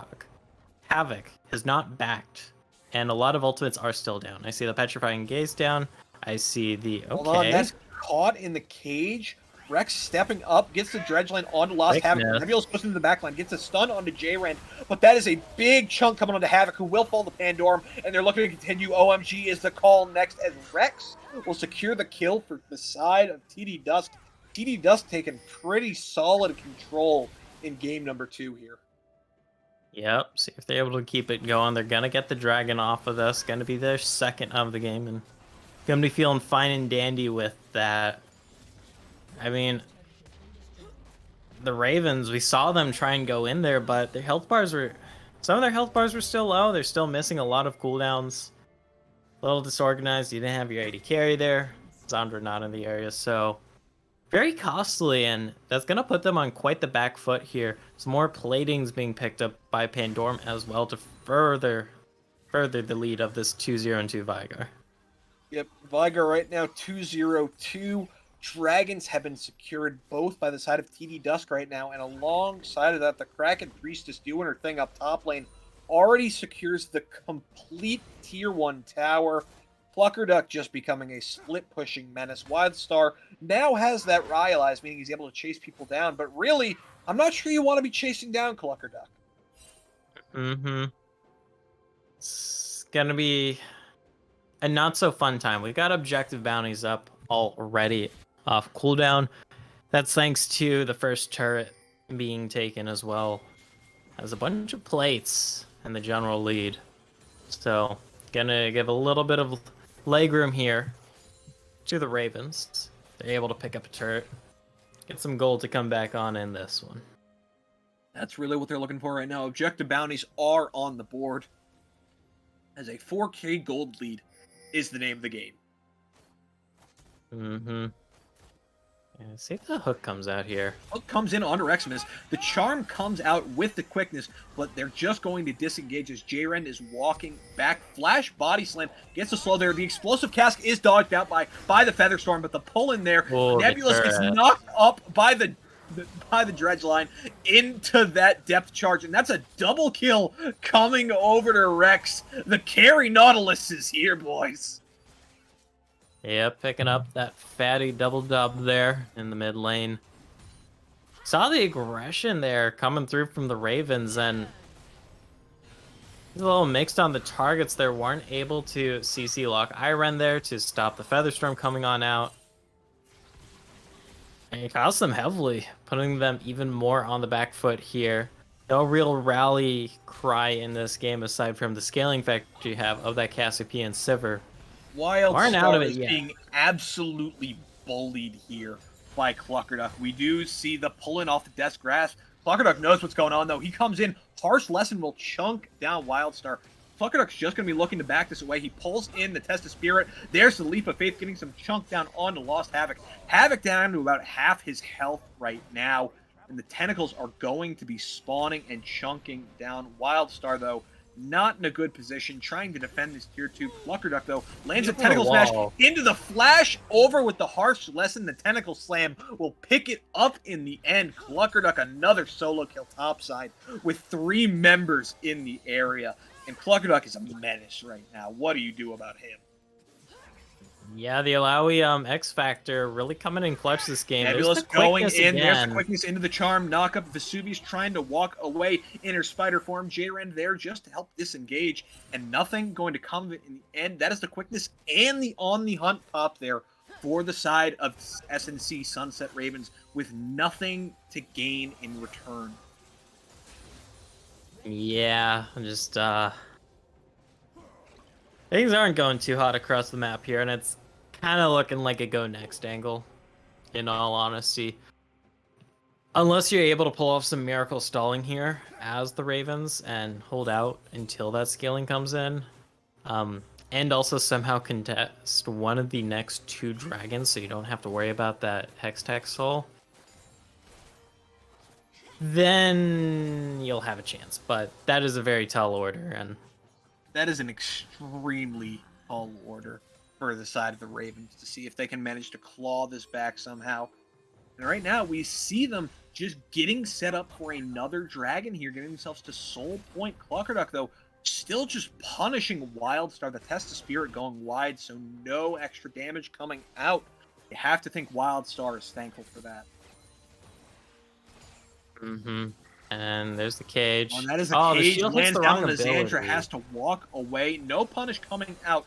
Havoc is not backed, and a lot of ultimates are still down. I see the Petrifying Gaze down. I see the... Okay. Hold on, that's caught in the cage. Rex stepping up, gets the dredge line onto Lost Havoc. Nebulous goes into the back line, gets a stun onto J-Rend, but that is a big chunk coming onto Havoc, who will fall to Pandorum, and they're looking to continue. OMG is the call next, as Rex will secure the kill for the side of TD Dusk. TD Dusk taking pretty solid control in game number 2 here. Yep, see if they're able to keep it going. They're going to get the dragon off of this. Going to be their second of the game, and going to be feeling fine and dandy with that. I mean, the Ravens, we saw them try and go in there, but their health bars were... Some of their health bars were still low. They're still missing a lot of cooldowns. A little disorganized. You didn't have your AD carry there. Xandra not in the area, so... Very costly, and that's going to put them on quite the back foot here. Some more platings being picked up by Pandorum as well to further the lead of this 2-0-2 Vigar. Yep, Vigar right now 2-0-2. Dragons have been secured both by the side of TD Dusk right now, and alongside of that, the Kraken Priestess doing her thing up top lane already secures the complete Tier 1 tower. Cluckerduck just becoming a split-pushing menace. Wildstar now has that Ryalize, meaning he's able to chase people down, but really, I'm not sure you want to be chasing down Cluckerduck. It's gonna be a not-so-fun time. We got objective bounties up already off cooldown. That's thanks to the first turret being taken as well as a bunch of plates and the general lead. So, gonna give a little bit of legroom here to the Ravens. They're able to pick up a turret, get some gold to come back on in this one. That's really what they're looking for right now. Objective bounties are on the board, as a 4K gold lead is the name of the game. Yeah, see if the hook comes out here. Hook comes in onto Reximus. The charm comes out with the quickness, but they're just going to disengage as J-Rend is walking back. Flash body slam gets a slow there. The explosive cask is dodged out by the Featherstorm, but the pull in there. Oh, Nebulous gets knocked up by the the dredge line into that depth charge, and that's a double kill coming over to Rex. The carry Nautilus is here, boys. Yeah, picking up that fatty double dub there in the mid lane. Saw the aggression there coming through from the Ravens, and it's a little mixed on the targets there. Weren't able to CC lock Iren there to stop the Featherstorm coming on out. And it cost them heavily, putting them even more on the back foot here. No real rally cry in this game aside from the scaling factor you have of that Cassiopeia and Sivir. Aren't out of Wildstar it is yet. being absolutely bullied here by Cluckerduck. We do see the pulling off the desk grasp. Cluckerduck knows what's going on, though. He comes in. Harsh Lesson will chunk down Wildstar. Cluckerduck's just going to be looking to back this away. He pulls in the Test of Spirit. There's the Leap of Faith, getting some chunk down onto Lost Havoc. Havoc down to about half his health right now. And the tentacles are going to be spawning and chunking down. Wildstar, though, not in a good position, trying to defend this tier 2. Cluckerduck, though, lands a tentacle smash into the flash over with the Harsh Lesson. The tentacle slam will pick it up in the end. Cluckerduck, another solo kill topside with 3 members in the area. And Cluckerduck is a menace right now. What do you do about him? Yeah, the Alawi X Factor really coming in clutch this game. Nebulous There's the going quickness in. There's the again. quickness into the charm. Knock up Vesuvius trying to walk away in her spider form. J-Rend there just to help disengage. And nothing going to come of it in the end. That is the quickness and the on the hunt pop there for the side of SNC Sunset Ravens with nothing to gain in return. Yeah, just things aren't going too hot across the map here, and it's kind of looking like a go next angle, in all honesty. Unless you're able to pull off some miracle stalling here as the Ravens and hold out until that scaling comes in. And also somehow contest one of the next 2 dragons so you don't have to worry about that Hextech Soul. Then you'll have a chance, but that is a very tall order, and That is an extremely tall order for the side of the Ravens to see if they can manage to claw this back somehow. And right now, we see them just getting set up for another dragon here, getting themselves to Soul Point. Cluckerduck, though, still just punishing Wildstar. The Test of Spirit going wide, so no extra damage coming out. You have to think Wildstar is thankful for that. And there's the cage. Oh, and that is a the cage. shield hits Lands the down wrong on Xandra, ability. has to walk away. No punish coming out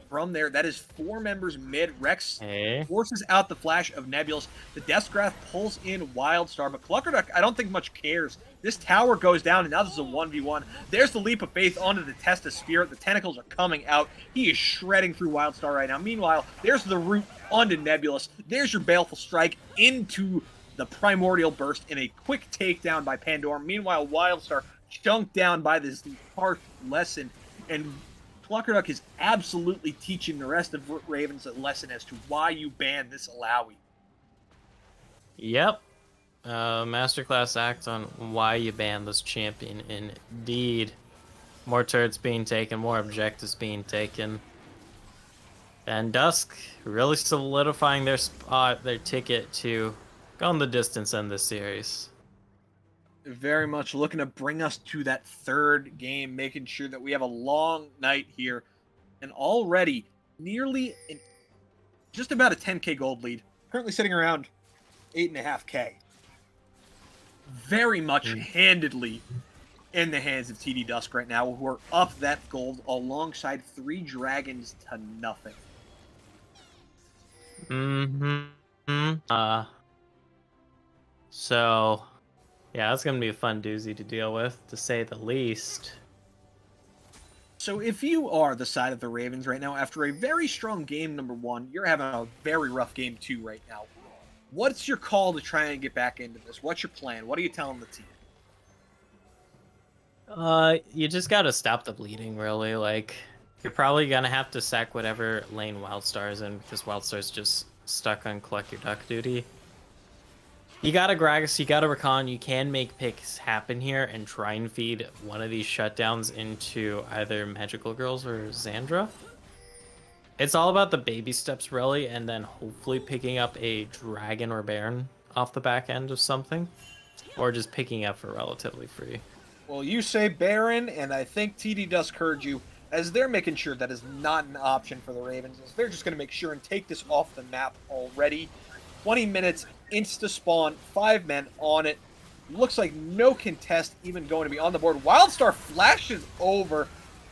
from there. That is 4 members mid. Rex Hey. forces out the flash of Nebulous. The Deathgraph pulls in Wildstar, but Cluckerduck, I don't think much cares. This tower goes down, and now this is a 1v1. There's the Leap of Faith onto the Test of Spirit. The tentacles are coming out. He is shredding through Wildstar right now. Meanwhile, there's the root onto Nebulous. There's your Baleful Strike into the Primordial Burst in a quick takedown by Pandora. Meanwhile, Wildstar chunked down by this Harsh Lesson, and Cluckerduck is absolutely teaching the rest of Ravens a lesson as to why you ban this Alawi. Yep. Masterclass act on why you ban this champion, indeed. More turrets being taken, more objectives being taken. And Dusk really solidifying their spot, their ticket to go on the distance in this series. Very much looking to bring us to that 3rd game, making sure that we have a long night here. And already just about a 10k gold lead. Currently sitting around 8.5k. Very much handedly in the hands of TD Dusk right now, who are up that gold alongside 3 dragons to nothing. So, yeah, that's going to be a fun doozy to deal with, to say the least. So if you are the side of the Ravens right now, after a very strong game number 1, you're having a very rough game 2 right now. What's your call to try and get back into this? What's your plan? What are you telling the team? You just got to stop the bleeding, really. Like, you're probably going to have to sack whatever lane Wildstar's in, because Wildstar's just stuck on collect your duck duty. You got a Gragas, you got a Rakan, you can make picks happen here and try and feed one of these shutdowns into either Magical Girls or Xandra. It's all about the baby steps, really, and then hopefully picking up a Dragon or Baron off the back end of something, or just picking up for relatively free. Well, you say Baron, and I think TD Dusk heard you, as they're making sure that is not an option for the Ravens, as they're just going to make sure and take this off the map already. 20 minutes, insta-spawn, 5 men on it. Looks like no contest even going to be on the board. Wildstar flashes over,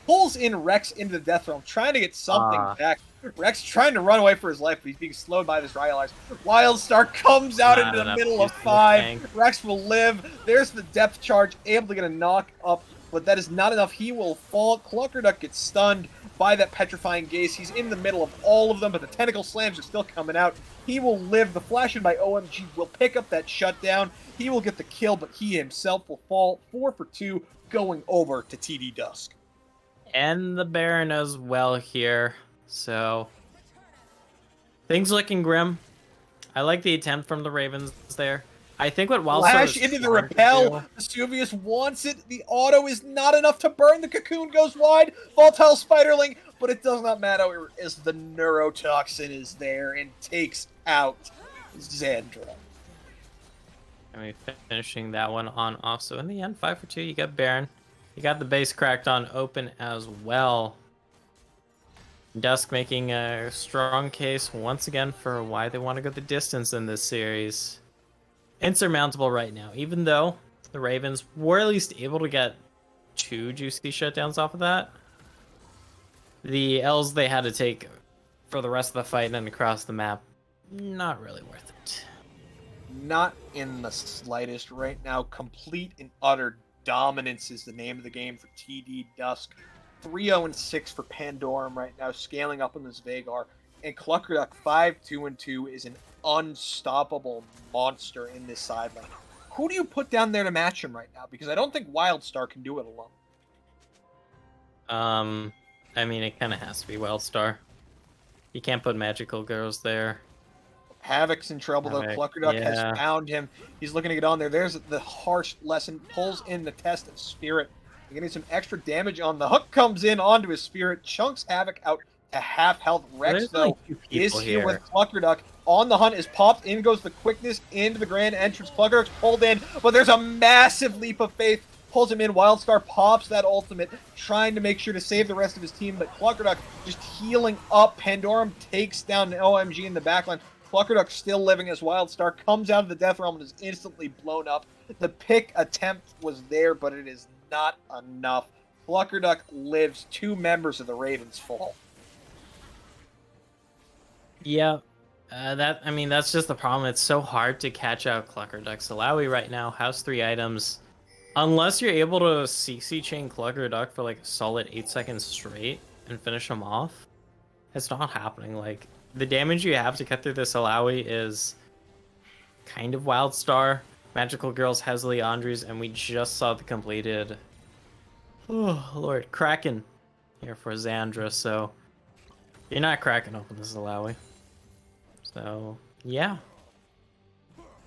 pulls in Rex into the death realm, trying to get something back. Rex trying to run away for his life, but he's being slowed by this Rhyholize. Wildstar comes out into the middle of 5. Rex will live. There's the depth charge, able to get a knock up, but that is not enough. He will fall. Cluckerduck gets stunned by that petrifying gaze. He's in the middle of all of them, but the tentacle slams are still coming out. He will live. The flash in by OMG will pick up that shutdown. He will get the kill, but he himself will fall. 4 for 2, going over to TD Dusk. And the Baron as well here. So things looking grim. I like the attempt from the Ravens there. I think what Wildstar Flash into the repel. Vesuvius wants it. The auto is not enough to burn. The cocoon goes wide. Volatile Spiderling, but it does not matter as the neurotoxin is there and takes out Zandra. I mean, finishing that one on off. So in the end, 5 for 2. You got Baron. You got the base cracked on open as well. Dusk making a strong case once again for why they want to go the distance in this series. Insurmountable right now, even though the Ravens were at least able to get 2 juicy shutdowns off of that. The L's they had to take for the rest of the fight and across the map, not really worth it. Not in the slightest right now. Complete and utter dominance is the name of the game for TD Dusk. 3-0-6 for Pandorum right now, scaling up on this Vagar. And Cluckerduck 5-2-2 is an unstoppable monster in this sideline. Who do you put down there to match him right now? Because I don't think Wildstar can do it alone. I mean, it kind of has to be Wildstar. You can't put Magical Girls there. Havoc's in trouble, though. Cluckerduck has found him. He's looking to get on there. There's the harsh lesson. Pulls in the test of spirit. Getting some extra damage on the hook. Comes in onto his spirit. Chunks Havoc out to half health. Rex, though, is here with Cluckerduck. On the hunt is popped. In goes the quickness into the grand entrance. Cluckerduck's pulled in, but there's a massive leap of faith. Pulls him in. Wildstar pops that ultimate, trying to make sure to save the rest of his team, but Cluckerduck just healing up. Pandorum takes down OMG in the backline. Cluckerduck still living as Wildstar comes out of the Death Realm and is instantly blown up. The pick attempt was there, but it is not enough. Cluckerduck lives. 2 members of the Ravens fall. Yeah, that's just the problem. It's so hard to catch out Cluckerduck. Salawi right now has 3 items. Unless you're able to CC chain Cluckerduck for like a solid 8 seconds straight and finish him off, it's not happening. Like, the damage you have to cut through this Salawi is kind of Wildstar. Magical Girls has Leandri's, and we just saw the completed, oh Lord, Kraken here for Zandra, so you're not cracking open this Salawi. So, yeah.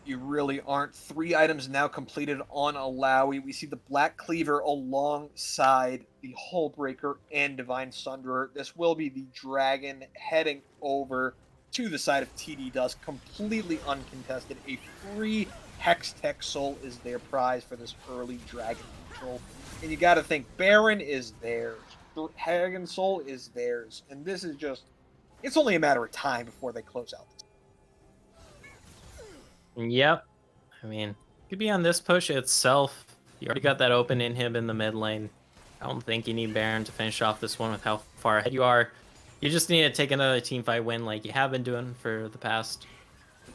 You really aren't. 3 items now completed on Alawi. We see the Black Cleaver alongside the Hullbreaker and Divine Sunderer. This will be the Dragon heading over to the side of TD Dusk, completely uncontested. A free Hextech Soul is their prize for this early Dragon control. And you got to think, Baron is theirs. Dragon Soul is theirs. And this is just, it's only a matter of time before they close out. Yep. I mean, could be on this push itself. You already got that open inhib in the mid lane. I don't think you need Baron to finish off this one with how far ahead you are. You just need to take another teamfight win like you have been doing for the past.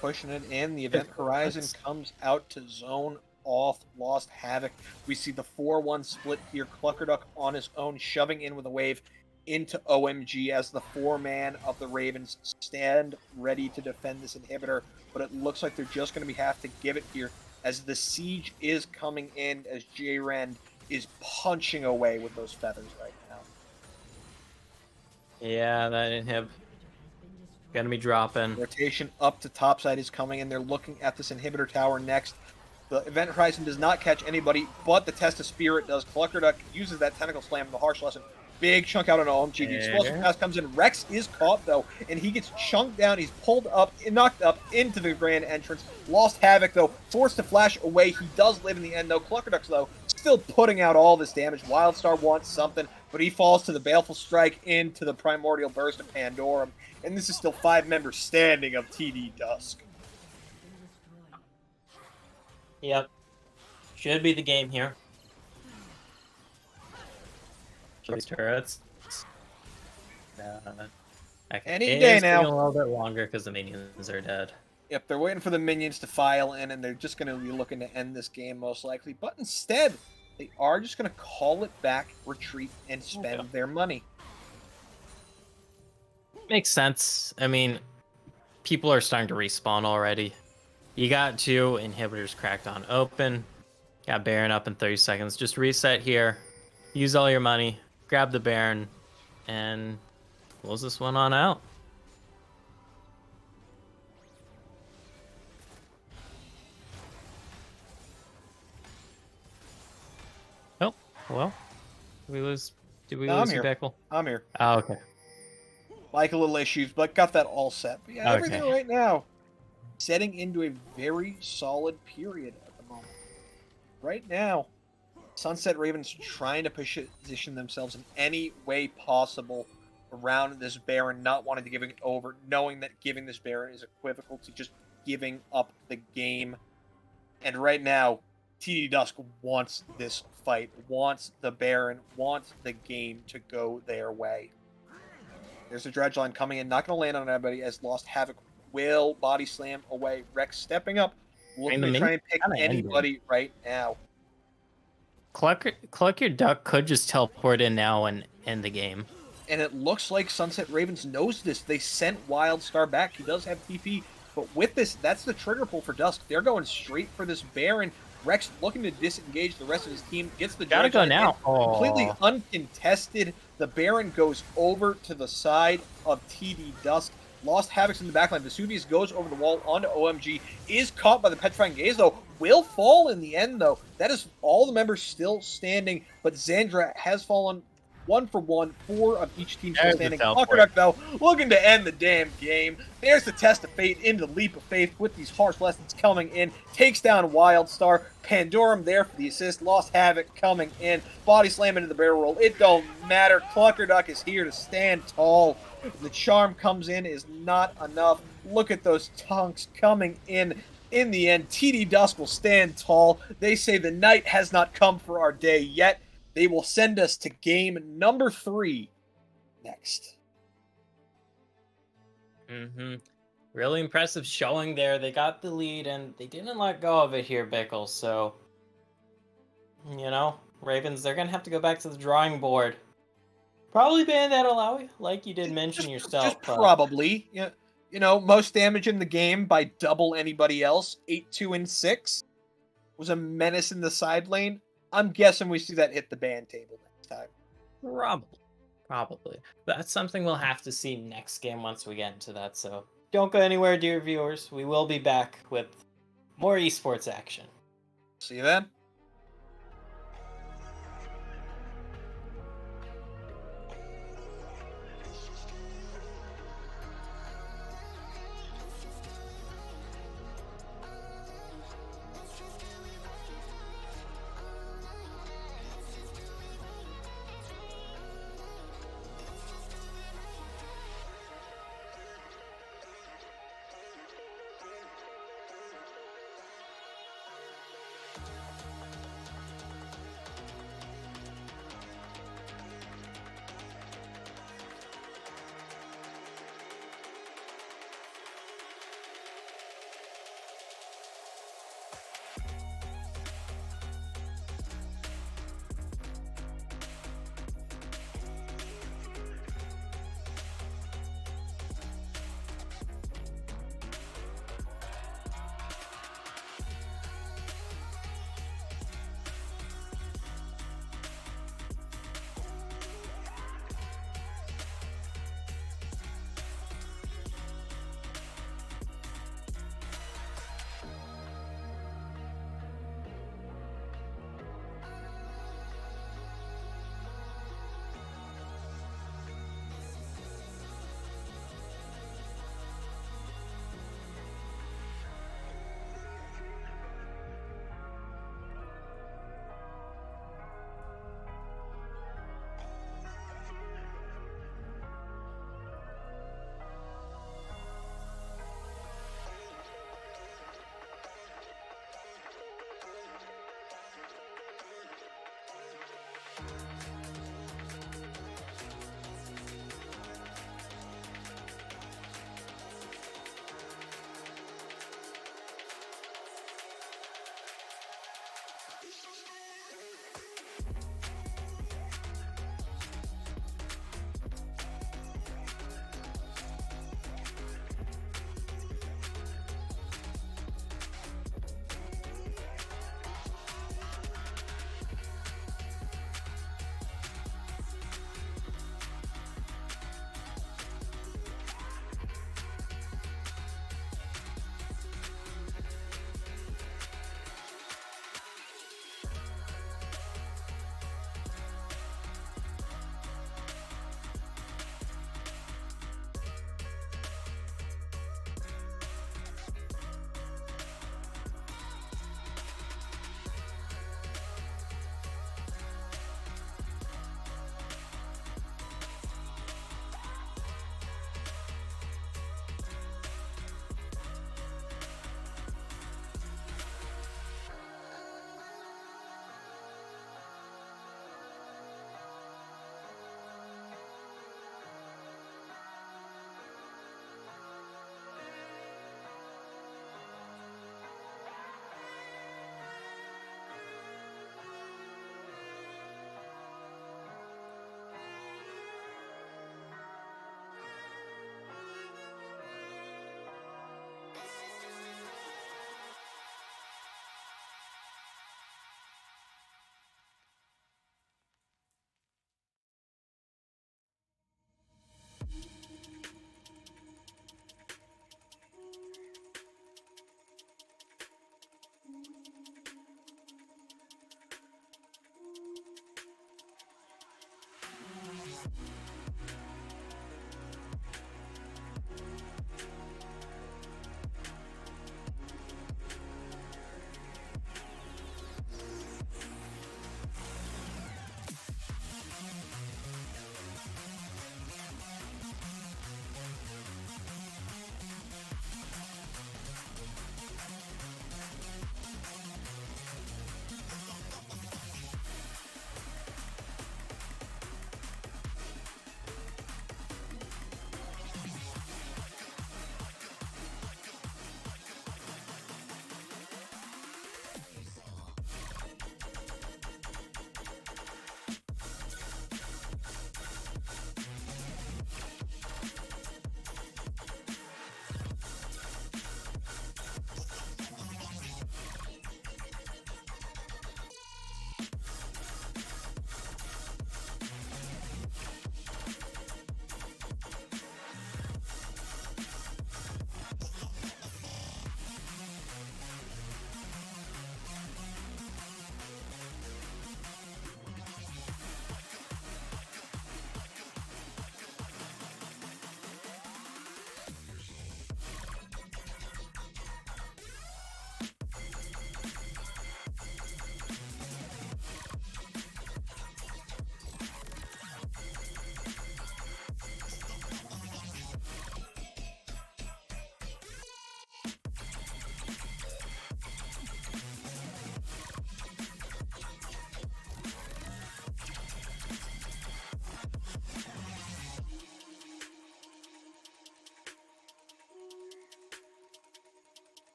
Pushing it in. The Event Horizon comes out to zone off Lost Havoc. We see the 4-1 split here. Cluckerduck on his own, shoving in with a wave into OMG as the 4-man of the Ravens stand ready to defend this inhibitor. But it looks like they're just going to have to give it here as the siege is coming in, as J-Rend is punching away with those feathers right now. Yeah, that inhib gonna be dropping. Rotation up to topside is coming, and they're looking at this inhibitor tower next. The Event Horizon does not catch anybody, but the Test of Spirit does. Cluckerduck uses that Tentacle Slam, the Harsh Lesson, Big chunk out on OMG. The explosive Yeah. pass comes in. Rex is caught, though, and he gets chunked down. He's pulled up, knocked up into the grand entrance. Lost Havoc, though, forced to flash away. He does live in the end, though. Cluckerducks, though, still putting out all this damage. Wildstar wants something, but he falls to the Baleful Strike into the Primordial Burst of Pandorum. And this is still 5 members standing of TD Dusk. Yep. Should be the game here. These turrets. Any It day is now. taking a little bit longer because the minions are dead. Yep, they're waiting for the minions to file in, and they're just going to be looking to end this game most likely. But instead, they are just going to call it back, retreat, and spend their money. Makes sense. I mean, people are starting to respawn already. You got 2 inhibitors cracked on open. Got Baron up in 30 seconds. Just reset here. Use all your money. Grab the Baron. And close this one on out. Oh, well. Did we lose? Did we No, I'm lose you, here. Beckle? I'm here. Oh, okay. Like a little issues, but got that all set. But yeah, everything Okay. right now, setting into a very solid period at the moment. Right now, Sunset Ravens trying to position themselves in any way possible around this Baron, not wanting to give it over, knowing that giving this Baron is equivocal to just giving up the game. And right now, TD Dusk wants this fight, wants the Baron, wants the game to go their way. There's a dredge line coming in, not going to land on anybody as Lost Havoc will body slam away. Rex stepping up, looking to try and pick anybody right now. Cluck your Duck could just teleport in now and end the game. And it looks like Sunset Ravens knows this. They sent Wildstar back. He does have TP. But with this, that's the trigger pull for Dusk. They're going straight for this Baron. Rex looking to disengage the rest of his team. Gets the Gotta go now. Completely uncontested. The Baron goes over to the side of TD Dusk. Lost Havoc's in the backline. Vesuvius goes over the wall onto OMG. Is caught by the Petrifying Gaze, though. Will fall in the end, though. That is all the members still standing. But Xandra has fallen 1 for 1. 4 of each team still standing. Cluckerduck, though, looking to end the damn game. There's the test of fate into the leap of faith with these harsh lessons coming in. Takes down Wildstar. Pandorum there for the assist. Lost Havoc coming in. Body slam into the barrel roll. It don't matter. Cluckerduck is here to stand tall. The charm comes in is not enough. Look at those tonks coming in. In the end, TD Dusk will stand tall. They say the night has not come for our day yet. They will send us to game number 3 next. Really impressive showing there. They got the lead and they didn't let go of it here, Bickle. So, you know, Ravens, they're going to have to go back to the drawing board. Probably ban that Alawi, like you did mention yourself. Just probably. Yeah. You know, most damage in the game by double anybody else. 8, 2, and 6. Was a menace in the side lane. I'm guessing we see that hit the ban table next time. Probably. That's something we'll have to see next game once we get into that. So don't go anywhere, dear viewers. We will be back with more esports action. See you then.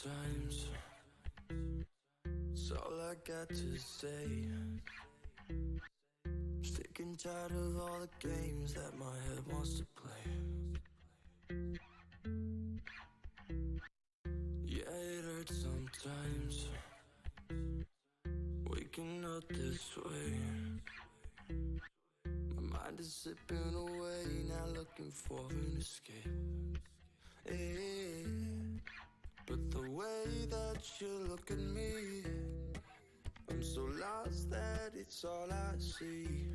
sometimes. It's all I got to say. Sick and tired of all the games that my head wants to play. Yeah, it hurts sometimes. Waking up this way. My mind is slipping away, now looking for an escape. Yeah. But the way that you look at me, I'm so lost that it's all I see.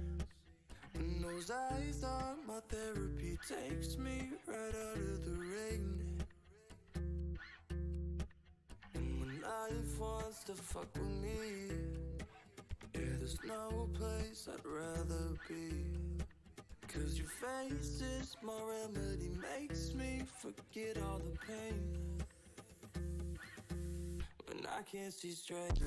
And those eyes are my therapy, takes me right out of the rain. And when life wants to fuck with me, yeah, there's no place I'd rather be. Cause your face is my remedy, makes me forget all the pain. When I can't see straight.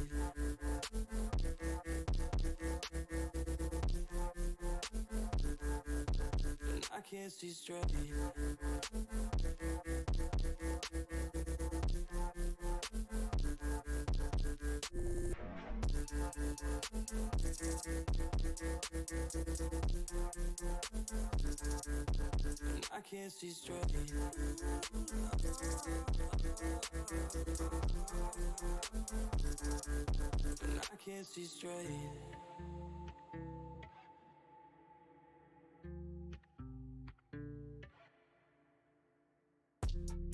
When I can't see straight. And I can't see straight. And I can't see straight.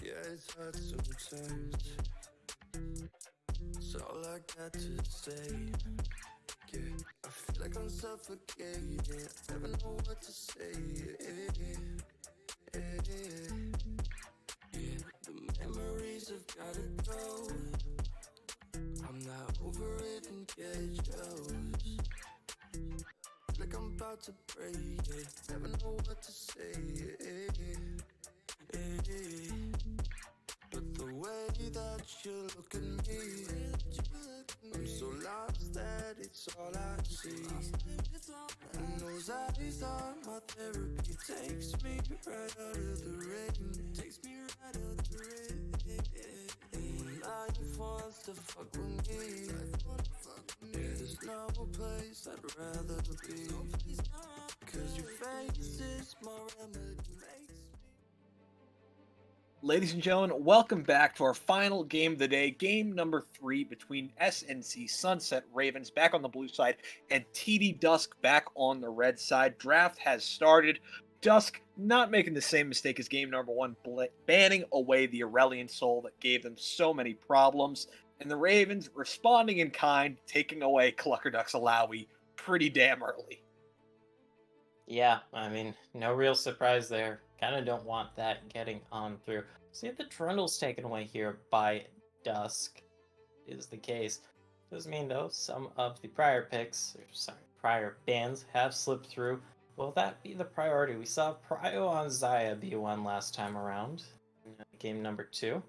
Yeah, it's hard sometimes. It's all I got to say. Yeah, I feel like I'm suffocating. Never know what to say. Yeah, the memories have gotta go. I'm not over it and get jealous. Feel like I'm about to break it. Never know what to say. But the way that you look at me, I'm so lost that it's all I see. And those eyes are my therapy, takes me right out of the rain. Takes me right out of the rain. And when life wants to fuck with me, yeah, there's no place I'd rather be. Cause your face is my remedy, makes me. Ladies and gentlemen, welcome back to our final game of the day, game number 3 between SNC Sunset Ravens back on the blue side and TD Dusk back on the red side. Draft has started. Dusk not making the same mistake as game number 1, banning away the Aurelian Soul that gave them so many problems, and the Ravens responding in kind, taking away Cluckerduck's Alawi pretty damn early. Yeah, I mean, no real surprise there. Kind of don't want that getting on through. See if the Trundle's taken away here by Dusk is the case. Does mean though some of the prior picks, or sorry, prior bans have slipped through. Will that be the priority? We saw Prio on Zaya be one last time around in game number 2.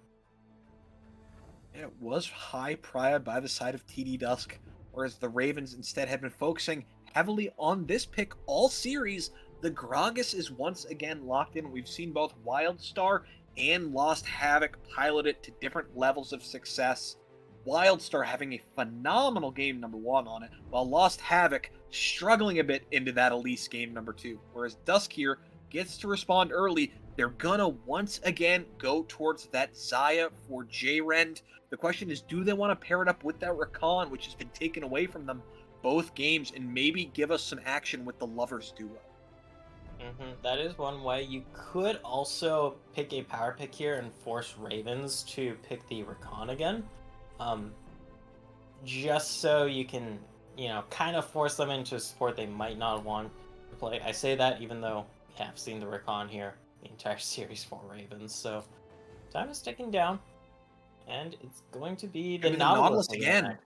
It was high prior by the side of TD Dusk, whereas the Ravens instead have been focusing heavily on this pick all series. The Gragas is once again locked in. We've seen both Wildstar and Lost Havoc pilot it to different levels of success. Wildstar having a phenomenal game number 1 on it, while Lost Havoc struggling a bit into that Elise game number 2. Whereas Dusk here gets to respond early. They're gonna once again go towards that Zaya for J-Rend. The question is, do they want to pair it up with that Rakan, which has been taken away from them both games, and maybe give us some action with the Lovers duo? That is one way. You could also pick a power pick here and force Ravens to pick the Rakan again. Just so you can, kind of force them into a support they might not want to play. I say that even though we have seen the Rakan here the entire series for Ravens. So time is ticking down, and it's going to be the Nautilus again.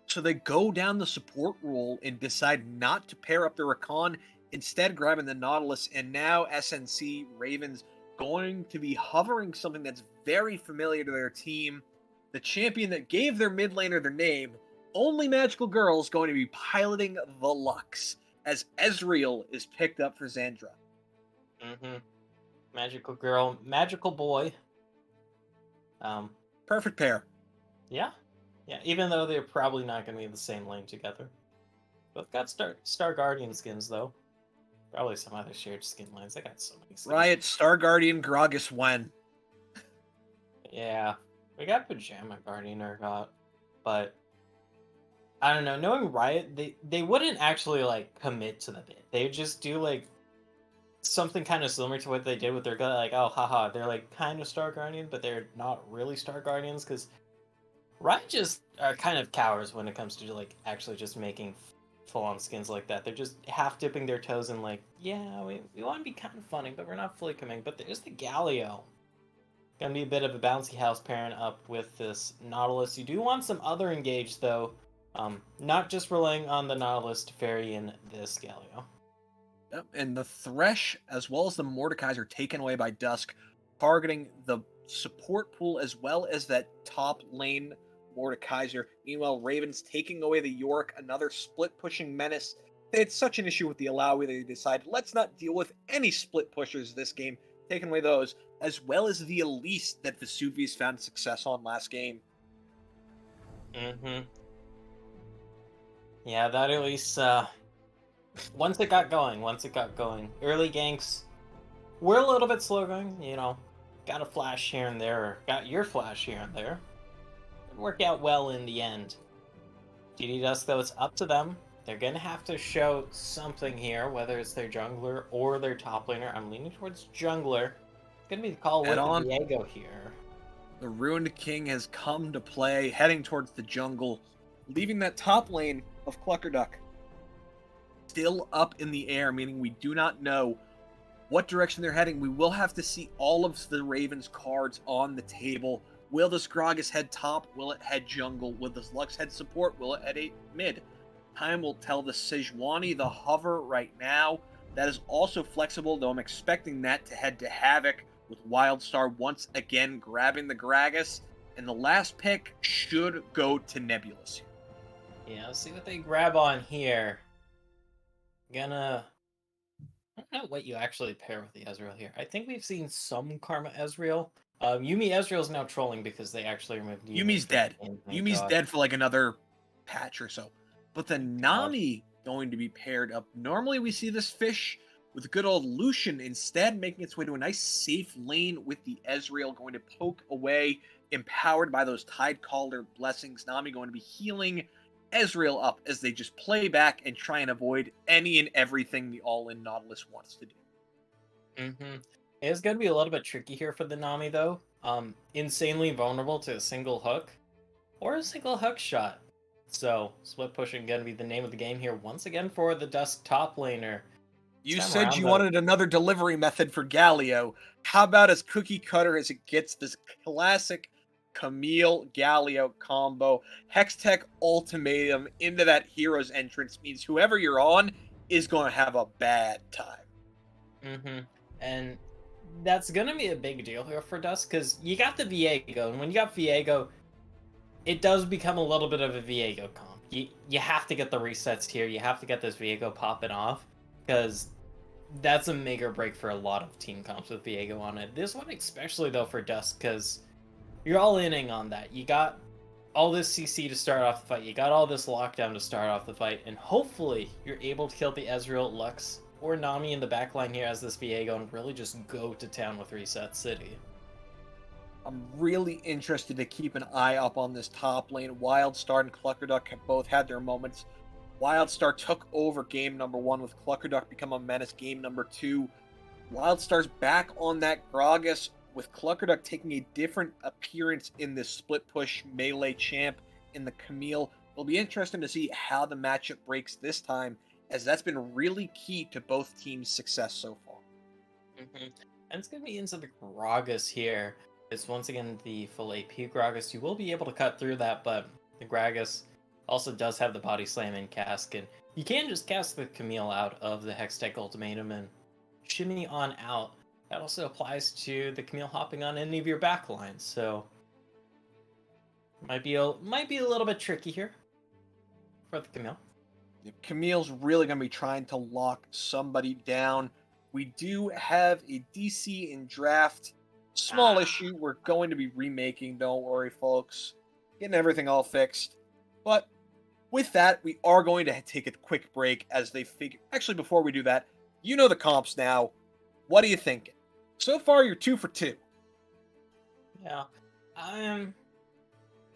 So they go down the support role and decide not to pair up the Rakan, instead grabbing the Nautilus, and now SNC Ravens going to be hovering something that's very familiar to their team. The champion that gave their mid laner their name, Only Magical Girls, going to be piloting the Lux, as Ezreal is picked up for Zandra. Magical Girl, Magical Boy. Perfect pair. Yeah. Yeah, even though they're probably not going to be in the same lane together. Both got Star Guardian skins, though. Probably some other shared skin lines. I got so many skins. Riot, Star Guardian, Gragas, when? Yeah. We got Pajama Guardian Urgot, but I don't know. Knowing Riot, they wouldn't actually like commit to the bit. They would just do like something kind of similar to what they did with their gut. Like, oh, haha, they're like kind of Star Guardian, but they're not really Star Guardians because Riot just are kind of cowards when it comes to like actually just making full-on skins like that. They're just half dipping their toes in like, yeah, we want to be kind of funny, but we're not fully committing. But there's the Galio. Gonna be a bit of a bouncy house pairing up with this Nautilus. You do want some other engage though. Not just relying on the Nautilus to ferry in this Galio. Yep, and the Thresh as well as the Mordekaiser are taken away by Dusk, targeting the support pool as well as that top lane Mordekaiser. Meanwhile, Ravens taking away the Yorick, another split pushing menace. They had such an issue with the Alawi, they decided, let's not deal with any split pushers this game, taking away those, as well as the Elise that Vesuvius found success on last game. Mm-hmm. Yeah, that Elise, once it got going. Early ganks were a little bit slow going, you know. Got a flash here and there, or got your flash here and there. Didn't work out well in the end. DD Dusk, though, it's up to them. They're going to have to show something here, whether it's their jungler or their top laner. I'm leaning towards jungler. It's going to be the call with Diego here. The Ruined King has come to play, heading towards the jungle, leaving that top lane of Cluckerduck still up in the air, meaning we do not know what direction they're heading. We will have to see all of the Ravens cards on the table. Will this Gragas head top? Will it head jungle? Will this Lux head support? Will it head mid? Time will tell. The Sejuani, the hover right now, that is also flexible, though I'm expecting that to head to Havoc with Wildstar once again grabbing the Gragas. And the last pick should go to Nebulous. Yeah, let's see what they grab on here. I don't know what you actually pair with the Ezreal here. I think we've seen some Karma Ezreal. Yuumi Ezreal's now trolling because they actually removed Yuumi's dead. Yuumi's dead for like another patch or so. But the Nami going to be paired up. Normally we see this fish with good old Lucian, instead making its way to a nice safe lane with the Ezreal, going to poke away, empowered by those Tidecaller blessings. Nami going to be healing Ezreal up as they just play back and try and avoid any and everything the all-in Nautilus wants to do. Mm-hmm. It's going to be a little bit tricky here for the Nami, though. Insanely vulnerable to a single hook or a single hook shot. So, split pushing going to be the name of the game here once again for the Dusk top laner. You said you wanted another delivery method for Galio. How about as cookie cutter as it gets, this classic Camille Galio combo? Hextech ultimatum into that hero's entrance means whoever you're on is going to have a bad time. Mm-hmm. And that's going to be a big deal here for Dusk, because you got the Viego, and when you got Viego, it does become a little bit of a Viego comp. You have to get the resets here. You have to get this Viego popping off, because that's a make or break for a lot of team comps with Viego on it. This one especially, though, for Dusk, because you're all inning on that. You got all this CC to start off the fight. You got all this lockdown to start off the fight, and hopefully you're able to kill the Ezreal, Lux, or Nami in the backline here as this Viego and really just go to town with Reset City. I'm really interested to keep an eye up on this top lane. Wildstar and Cluckerduck have both had their moments. Wildstar took over game number 1 with Cluckerduck become a menace game number 2. Wildstar's back on that Gragas with Cluckerduck taking a different appearance in this split push melee champ in the Camille. It'll be interesting to see how the matchup breaks this time, as that's been really key to both teams' success so far. Mm-hmm. And it's going to be into the Gragas here. It's once again the full AP Gragas. You will be able to cut through that, but the Gragas also does have the body slam in cask, and you can just cast the Camille out of the Hextech ultimatum and shimmy on out. That also applies to the Camille hopping on any of your backlines, so might be a little bit tricky here for the Camille. Camille's really going to be trying to lock somebody down. We do have a DC in draft Small issue we're going to be remaking, don't worry, folks. Getting everything all fixed. But with that, we are going to take a quick break as they figure. Actually, before we do that, you know the comps now. What are you thinking? So far, you're 2 for 2. Yeah. I'm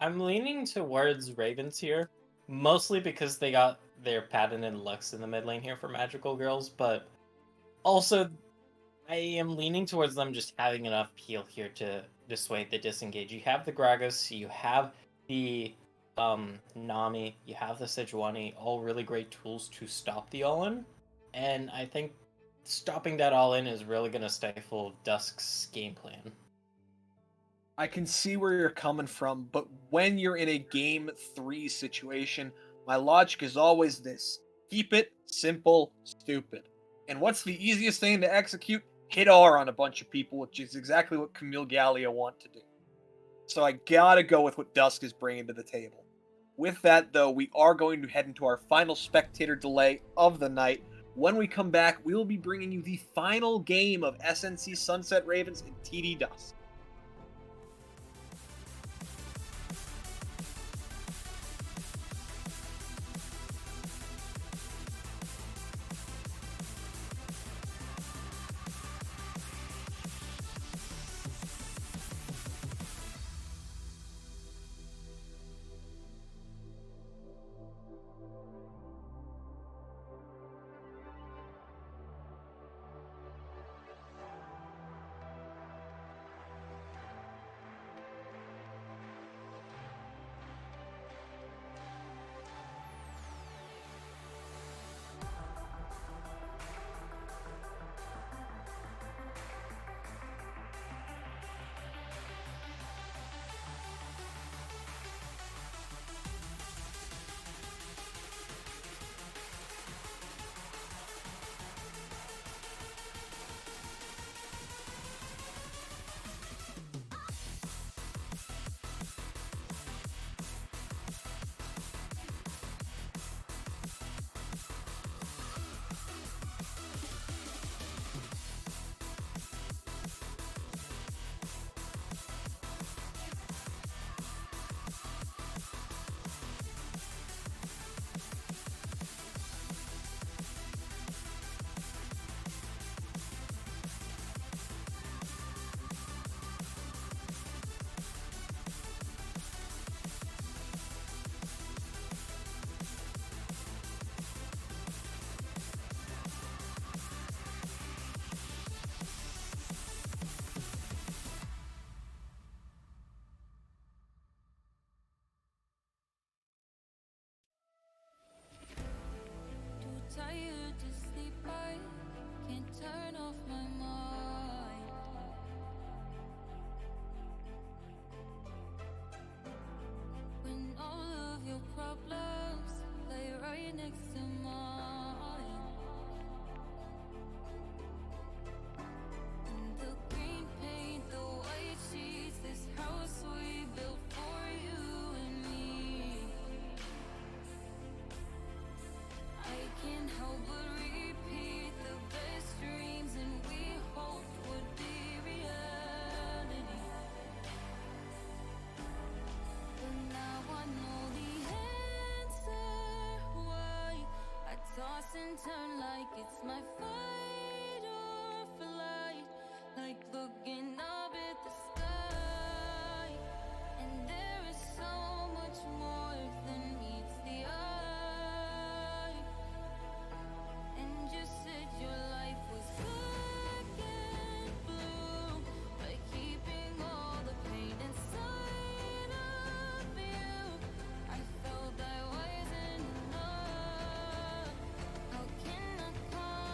leaning towards Ravens here, mostly because they got their patented Lux in the mid lane here for Magical Girls, but also I am leaning towards them just having enough peel here to dissuade the disengage. You have the Gragas, you have the Nami, you have the Sejuani, all really great tools to stop the all-in, and I think stopping that all-in is really going to stifle Dusk's game plan. I can see where you're coming from, but when you're in a game 3 situation, my logic is always this: keep it simple, stupid. And what's the easiest thing to execute? Hit R on a bunch of people, which is exactly what Camille Gallia want to do. So I gotta go with what Dusk is bringing to the table. With that, though, we are going to head into our final spectator delay of the night. When we come back, we will be bringing you the final game of SNC Sunset Ravens and TD Dusk. Too tired to sleep, I can't turn off my mind. When all of your problems lay right next to mine. And the green paint, the white sheets, this house we built for you and me. I can't help but repeat the best dreams and we hoped would be reality. But now I know the answer why I toss and turn like it's my fight or flight, like looking up at the sky. And there is so much more than meets the eye. And you said your life was black and blue by keeping all the pain inside of you. I felt I wasn't enough. How can I come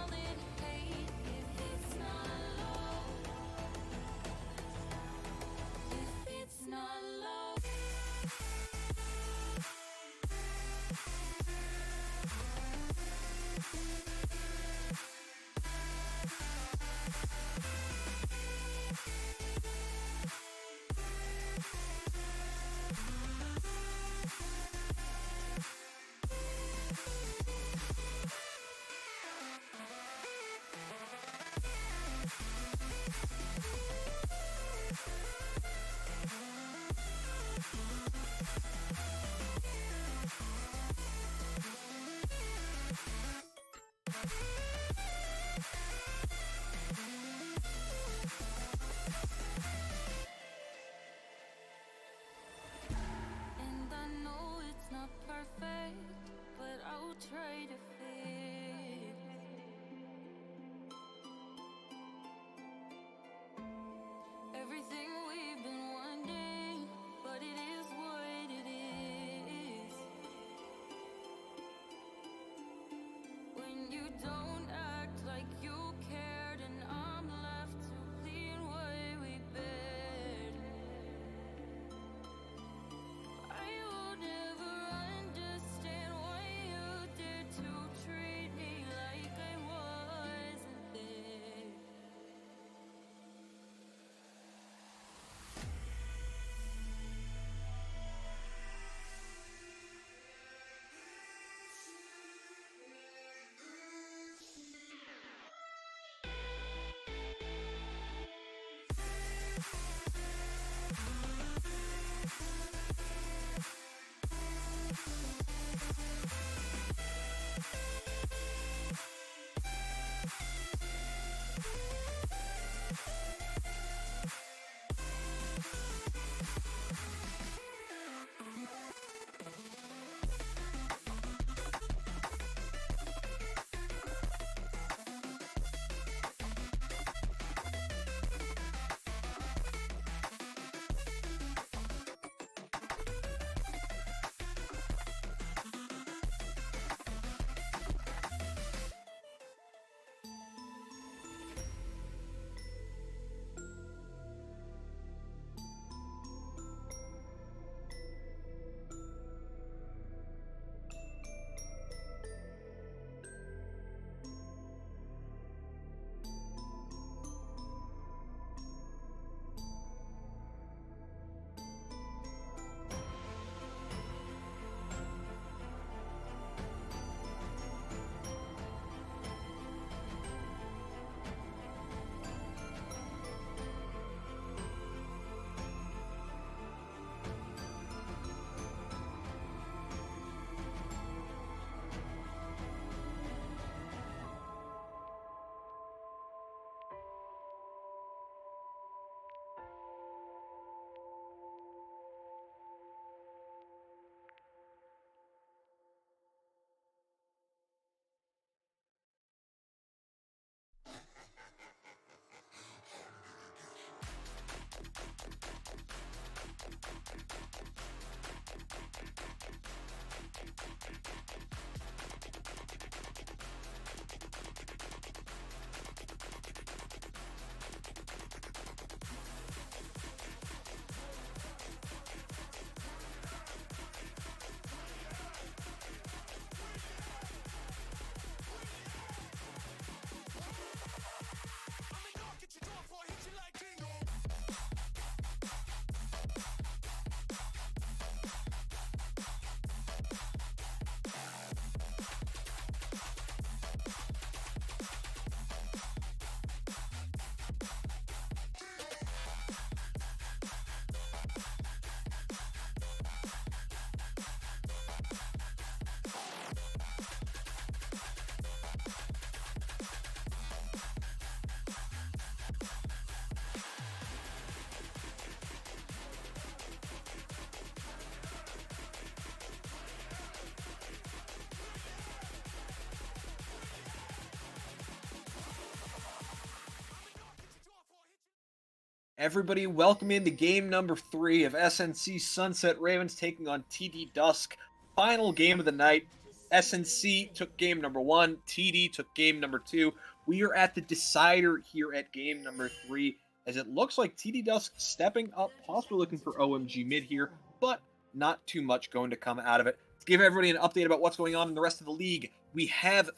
Everybody, welcome into game number 3 of SNC Sunset Ravens taking on TD Dusk. Final game of the night. SNC took game number 1. TD took game number 2. We are at the decider here at game number 3, as it looks like TD Dusk stepping up, possibly looking for OMG mid here, but not too much going to come out of it. To give everybody an update about what's going on in the rest of the league, we have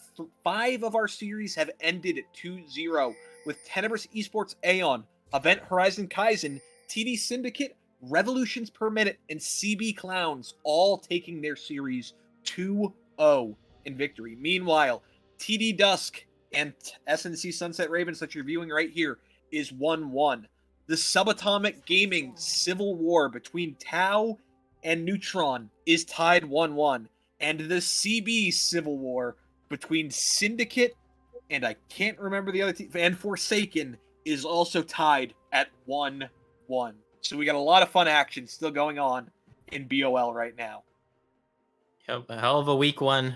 5 of our series have ended at 2-0, with Tenebris Esports Aeon, Event Horizon Kaizen, TD Syndicate, Revolutions Per Minute, and CB Clowns all taking their series 2-0 in victory. Meanwhile, TD Dusk and SNC Sunset Ravens that you're viewing right here is 1-1. The Subatomic Gaming Civil War between Tau and Neutron is tied 1-1. And the CB Civil War between Syndicate and I can't remember the other team, and Forsaken is also tied at 1-1. So we got a lot of fun action still going on in BOL right now. Yep, a hell of a week 1.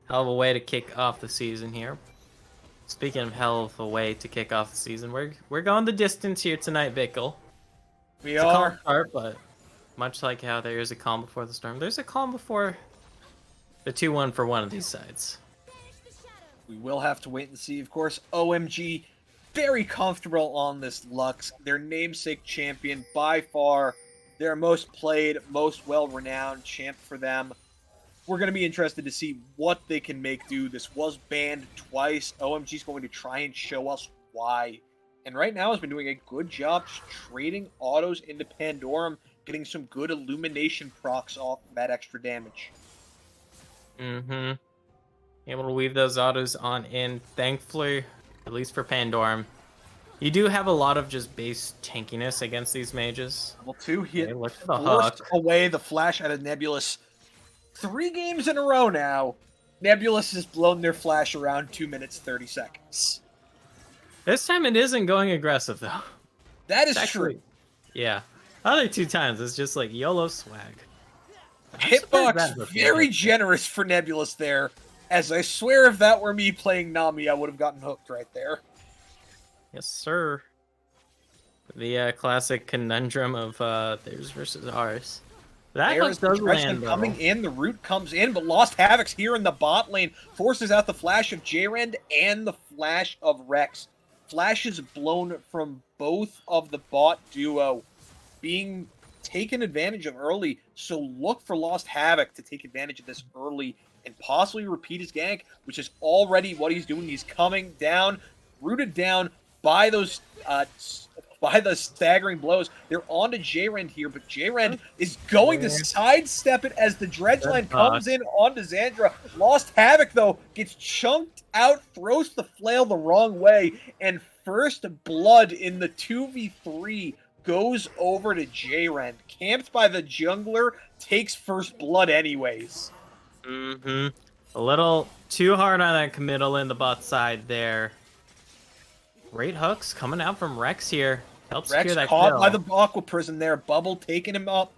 Hell of a way to kick off the season here. Speaking of hell of a way to kick off the season, we're going the distance here tonight, Bickle. We it's are. A calm start, but much like how there is a calm before the storm, there's a calm before the 2-1 for one of these sides. We will have to wait and see. Of course, OMG very comfortable on this Lux, their namesake champion, by far their most played, most well-renowned champ for them. We're going to be interested to see what they can make do. This was banned twice. OMG's going to try and show us why. And right now has been doing a good job trading autos into Pandorum, getting some good illumination procs off that extra damage. Mm-hmm. Able to weave those autos on in, thankfully, at least for Pandorum. You do have a lot of just base tankiness against these mages. Level 2, he forced away the flash out of Nebulous 3 games in a row now. Nebulous has blown their flash around 2 minutes 30 seconds. This time it isn't going aggressive though. That is true. Yeah. Other 2 times it's just like YOLO swag. Hitbox very generous for Nebulous there. As I swear if that were me playing Nami, I would have gotten hooked right there. Yes, sir. The classic conundrum of theirs versus ours. That There's does the land, coming in, the root comes in, but Lost Havoc's here in the bot lane, forces out the flash of J-Rend and the flash of Rex. Flash is blown from both of the bot duo, being taken advantage of early, so look for Lost Havoc to take advantage of this early and possibly repeat his gank, which is already what he's doing. He's coming down, rooted down by those by the staggering blows. They're on to J-Rend here, but J-Rend is going to sidestep it as the dredge line comes in onto Xandra. Lost Havoc, though, gets chunked out, throws the flail the wrong way, and first blood in the 2v3 goes over to J-Rend. Camped by the jungler, takes first blood anyways. Mm-hmm. A little too hard on that committal in the bot side there. Great hooks coming out from Rex here. Helps secure that caught kill. by the Aqua Prison there. Bubble taking him up.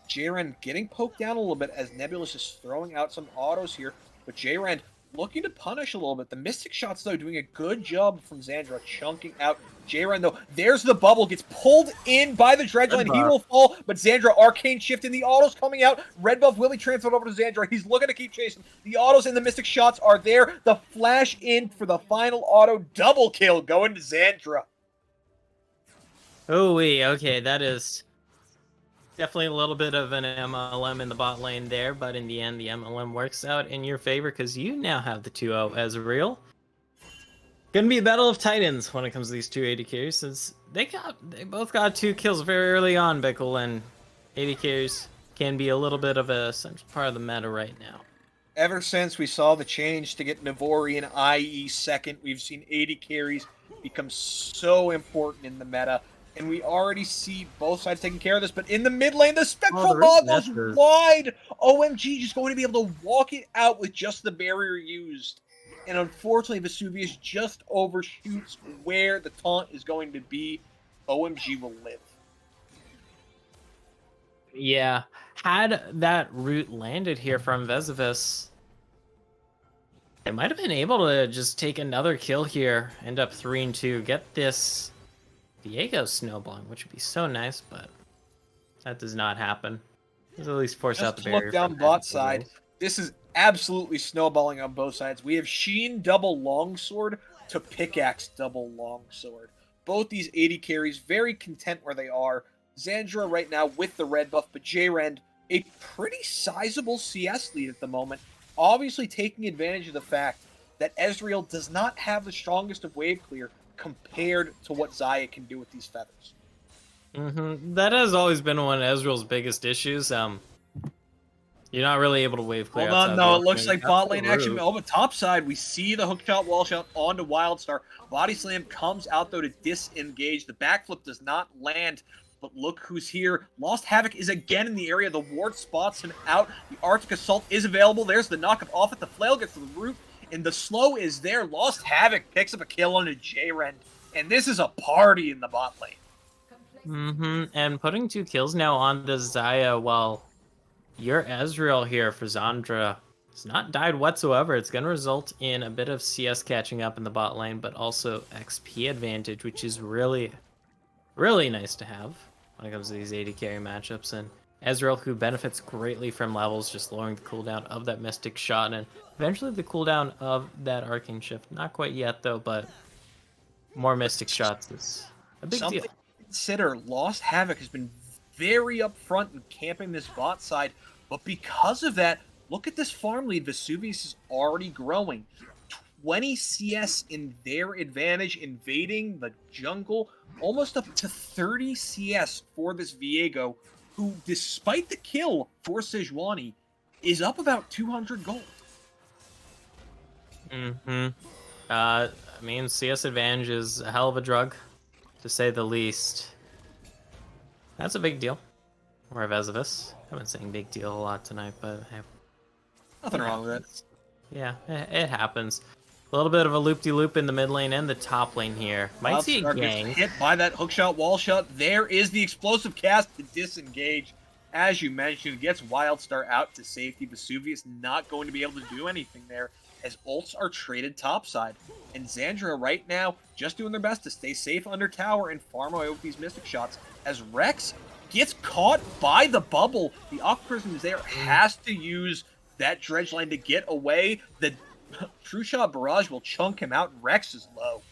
J-Rend getting poked down a little bit as Nebulous is throwing out some autos here. But J-Rend looking to punish a little bit. The Mystic Shots, though, doing a good job from Xandra, chunking out J-Rend, though. There's the bubble. Gets pulled in by the dredge line. He will fall, but Xandra, Arcane Shift, and the autos coming out. Red buff will be transferred over to Xandra. He's looking to keep chasing. The autos and the Mystic Shots are there. The flash in for the final auto. Double kill going to Xandra. Oh, okay, that is definitely a little bit of an MLM in the bot lane there, but in the end, the MLM works out in your favor because you now have the 2-0 as real. Gonna be a battle of titans when it comes to these 2 AD carries, since they both got 2 kills very early on, Bickle, and AD carries can be a little bit of a central part of the meta right now. Ever since we saw the change to get Navori and IE second, we've seen AD carries become so important in the meta. And we already see both sides taking care of this, but in the mid lane, the Spectral Maw goes wide. OMG just going to be able to walk it out with just the barrier used. And unfortunately, Vesuvius just overshoots where the taunt is going to be. OMG will live. Yeah, had that root landed here from Vesuvius, they might have been able to just take another kill here, end up 3-2, get this Viego snowballing, which would be so nice, but that does not happen. Let's at least force out Just the look barrier. down from bot Magic side. Wheels. This is absolutely snowballing on both sides. We have Sheen double longsword to pickaxe double longsword. Both these 80 carries very content where they are. Zandra right now with the red buff, but J-Rend a pretty sizable CS lead at the moment. Obviously taking advantage of the fact that Ezreal does not have the strongest of wave clear compared to what Xayah can do with these feathers. That has always been one of Ezreal's biggest issues. You're not really able to wave clear Hold on, outside no, the it looks opening. like That's bot the lane action. root. Oh, but top side, we see the hook shot, wall shot onto Wildstar. Body slam comes out, though, to disengage. The backflip does not land, but look who's here. Lost Havoc is again in the area. The ward spots him out. The Arctic Assault is available. There's the knockup off it. The flail gets to the root, and the slow is there. Lost Havoc picks up a kill on a J-Rend, and this is a party in the bot lane. And putting 2 kills now on the Xayah while your Ezreal here for Zandra has not died whatsoever. It's going to result in a bit of CS catching up in the bot lane, but also XP advantage, which is really, really nice to have when it comes to these 80 carry matchups. And Ezreal, who benefits greatly from levels, just lowering the cooldown of that Mystic Shot and eventually the cooldown of that Arcane Shift. Not quite yet, though, but more Mystic Shots is a big Something deal. to consider. Lost Havoc has been very upfront in camping this bot side, but because of that, look at this farm lead. Vesuvius is already growing. 20 CS in their advantage, invading the jungle, almost up to 30 CS for this Viego, who, despite the kill for Sejuani, is up about 200 gold. I mean, CS advantage is a hell of a drug, to say the least. That's a big deal. Or Vesuvius. I've been saying big deal a lot tonight, but Nothing wrong with it. yeah, it happens. A little bit of a loop-de-loop in the mid lane and the top lane here. Might see a Wildstar gang. gets hit by that hookshot, wall shot. There is the explosive cast to disengage. As you mentioned, gets Wildstar out to safety. Vesuvius not going to be able to do anything there as ults are traded topside. And Xandra right now just doing their best to stay safe under tower and farm away with these Mystic Shots as Rex gets caught by the bubble. The Octoprism is there, has to use that dredge line to get away. The True Shot Barrage will chunk him out, and Rex is low.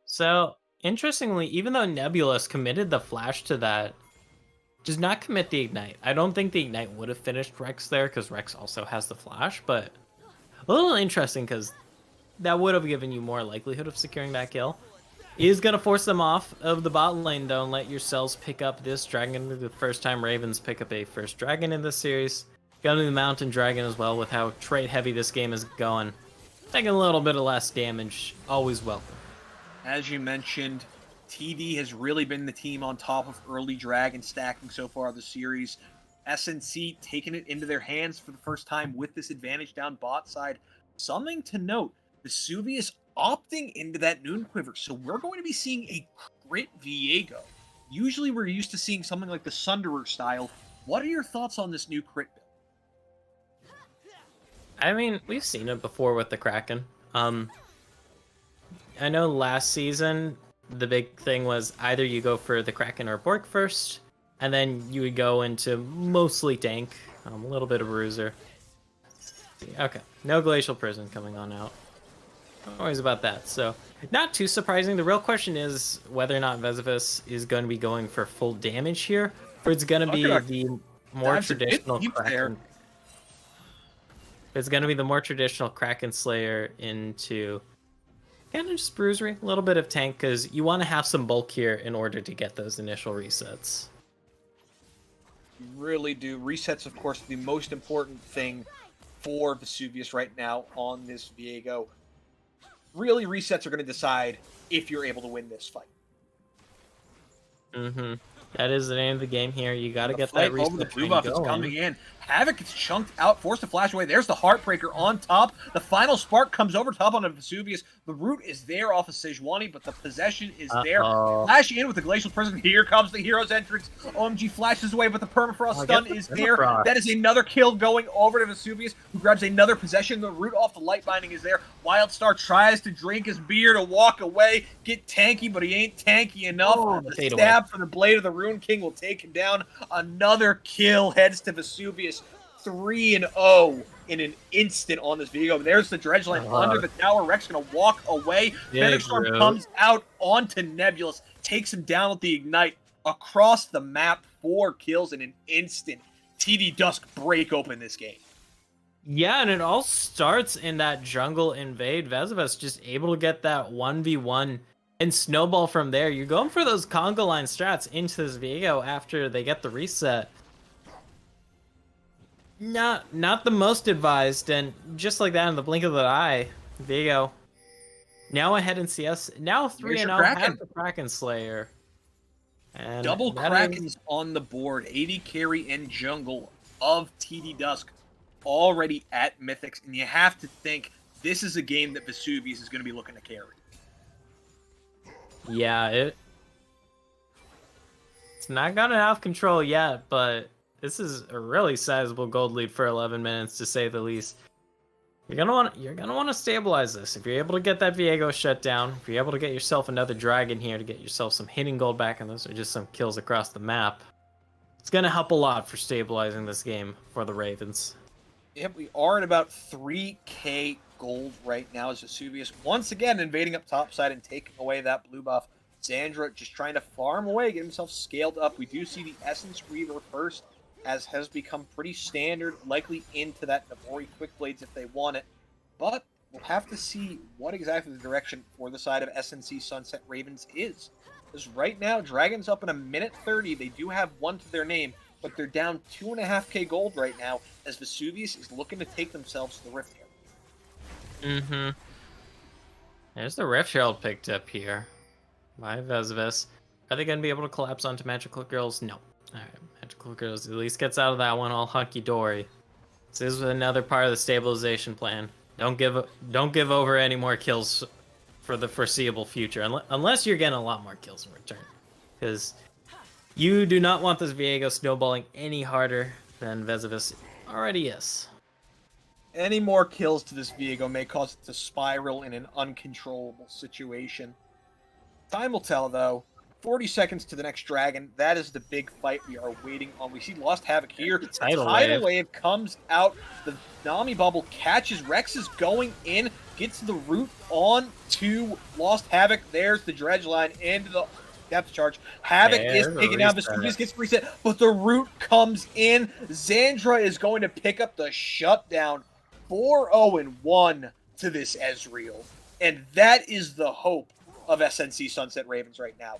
So, interestingly, even though Nebulous committed the flash to that, does not commit the ignite. I don't think the ignite would have finished Rex there because Rex also has the flash, but a little interesting because that would have given you more likelihood of securing that kill. Is going to force them off of the bot lane, though, and let yourselves pick up this dragon. The first time Ravens pick up a first dragon in this series. Going to the Mountain Dragon as well with how trait heavy this game is going. Taking a little bit of less damage, always welcome. As you mentioned, TD has really been the team on top of early dragon stacking so far this series. SNC taking it into their hands for the first time with this advantage down bot side. Something to note, Vesuvius opting into that Noon Quiver, so we're going to be seeing a crit Viego. Usually we're used to seeing something like the Sunderer style. What are your thoughts on this new crit build? I mean, we've seen it before with the Kraken. I know last season, the big thing was either you go for the Kraken or Bork first, and then you would go into mostly tank, a little bit of Bruiser. Okay, no Glacial Prison coming on out. No worries about that. So, not too surprising. The real question is whether or not Vesuvius is going to be going for full damage here, or it's going to be the more traditional Kraken. It's going to be the more traditional Kraken Slayer into kind of just Bruisery, a little bit of tank, because you want to have some bulk here in order to get those initial resets. You really do. Resets, of course, the most important thing for Vesuvius right now on this Viego. Really, resets are going to decide if you're able to win this fight. That is the name of the game here. You got to The get fight that over the reset blue train buff is going. coming in. Havoc gets chunked out, forced to flash away. There's the Heartbreaker on top. The final spark comes over top on a Vesuvius. The root is there off of Sejuani, but the possession is there. Uh-oh. Flash in with the Glacial Prison. Here comes the hero's entrance. OMG flashes away, but the Permafrost Oh, stun get the is there. Permafrost. That is another kill going over to Vesuvius, who grabs another possession. The root off the light binding is there. Wildstar tries to drink his beer to walk away, get tanky, but he ain't tanky enough. Oh, The fade away. stab from the Blade of the Rune King will take him down. Another kill heads to Vesuvius. 3-0 in an instant on this video. There's the dredge line under the tower. Rex gonna walk away. Featherstorm bro. comes out onto Nebulous, takes him down with the ignite across the map. 4 kills in an instant. TD Dusk break open this game. Yeah, and it all starts in that jungle invade. Vezavus just able to get that 1v1 and snowball from there. You're going for those conga line strats into this Viego after they get the reset. Not the most advised, and just like that in the blink of the eye, Viego now ahead in CS. Now 3-0 have the Kraken Slayer. And Double that Krakens is- on the board. 80 carry and jungle of TD Dusk already at Mythics, and you have to think this is a game that Vesuvius is going to be looking to carry. Yeah, it's not gonna have control yet, but this is a really sizable gold lead for 11 minutes, to say the least. You're gonna want to stabilize this. If you're able to get that Viego shut down, if you're able to get yourself another dragon here to get yourself some hitting gold back, and those are just some kills across the map, it's gonna help a lot for stabilizing this game for the Ravens. Yep, we are at about 3k gold right now as Vesuvius once again invading up topside and taking away that blue buff. Zandra just trying to farm away, get himself scaled up. We do see the Essence Reaver first, as has become pretty standard, likely into that Navori Quick Blades if they want it. But we'll have to see what exactly the direction for the side of SNC Sunset Ravens is. Because right now, Dragon's up in a minute 30. They do have one to their name, but they're down 2.5k gold right now, as Vesuvius is looking to take themselves to the Rift Herald. Mm-hmm. There's the Rift Herald picked up here by Vezavus. Are they going to be able to collapse onto Magical Girls? No. Alright, Magical Girls at least gets out of that one all hunky-dory. This is another part of the stabilization plan. Don't give over any more kills for the foreseeable future, unless you're getting a lot more kills in return. Because you do not want this Viego snowballing any harder than Vezavus already is. Any more kills to this Viego may cause it to spiral in an uncontrollable situation. Time will tell, though. 40 seconds to the next dragon. That is the big fight we are waiting on. We see Lost Havoc here. The Tidal wave comes out. The Nami bubble catches. Rex is going in. Gets the root on to Lost Havoc. There's the dredge line into the depth charge. Havoc is taken down. Vesuvius gets reset, but the root comes in. Zandra is going to pick up the shutdown. 4-0-1 to this Ezreal. And that is the hope of SNC Sunset Ravens right now.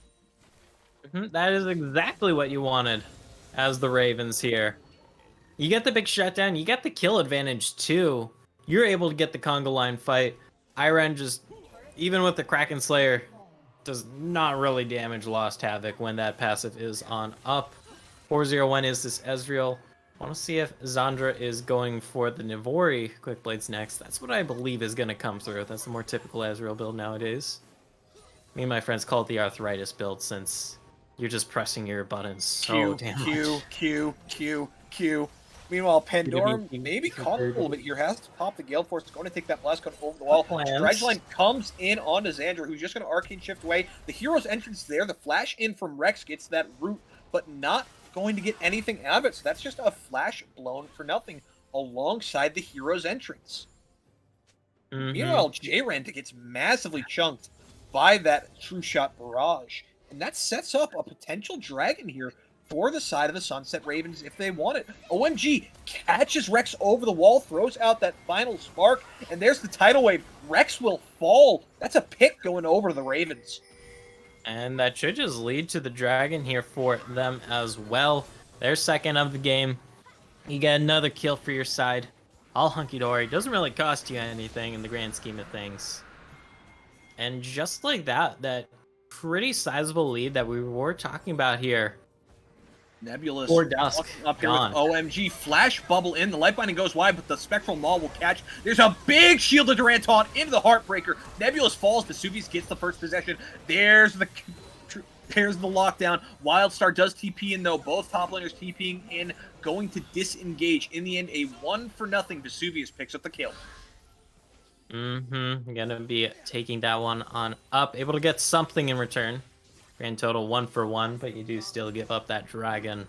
That is exactly what you wanted as the Ravens here. You get the big shutdown, you get the kill advantage too. You're able to get the conga line fight. Iran just, even with the Kraken Slayer, does not really damage Lost Havoc when that passive is on up. 4-0-1 is this Ezreal. I want to see if Zandra is going for the Navori Quick Blades next. That's what I believe is going to come through. That's the more typical Ezreal build nowadays. Me and my friends call it the arthritis build, since you're just pressing your buttons so damn much. Q. Meanwhile, Pandorum maybe caught a little bit here. Has to pop the Gale Force. It's going to take that blast code over the wall. Dredgeline comes in onto Xandra, who's just going to Arcane Shift away. The hero's entrance there. The flash in from Rex gets that root, but not going to get anything out of it. So that's just a flash blown for nothing alongside the hero's entrance. Meanwhile, J-Rent gets massively chunked by that True Shot Barrage. And that sets up a potential dragon here for the side of the Sunset Ravens if they want it. OMG catches Rex over the wall, throws out that final spark, and there's the tidal wave. Rex will fall. That's a pick going over to the Ravens. And that should just lead to the dragon here for them as well. They're second of the game. You get another kill for your side. All hunky-dory. Doesn't really cost you anything in the grand scheme of things. And just like that, that pretty sizable lead that we were talking about here Nebulous Or Dusk. walking up here Gone. with OMG. Flash bubble in. The light binding goes wide, but the Spectral Maul will catch. There's a big Shield of Durant taunt into the Heartbreaker. Nebulous falls. Vesuvius gets the first possession. There's the lockdown. Wildstar does TP in, though. Both top laners TPing in, going to disengage. In the end, a 1-0 Vesuvius picks up the kill. Gonna be taking that one on up. Able to get something in return. Grand total 1 for 1, but you do still give up that dragon.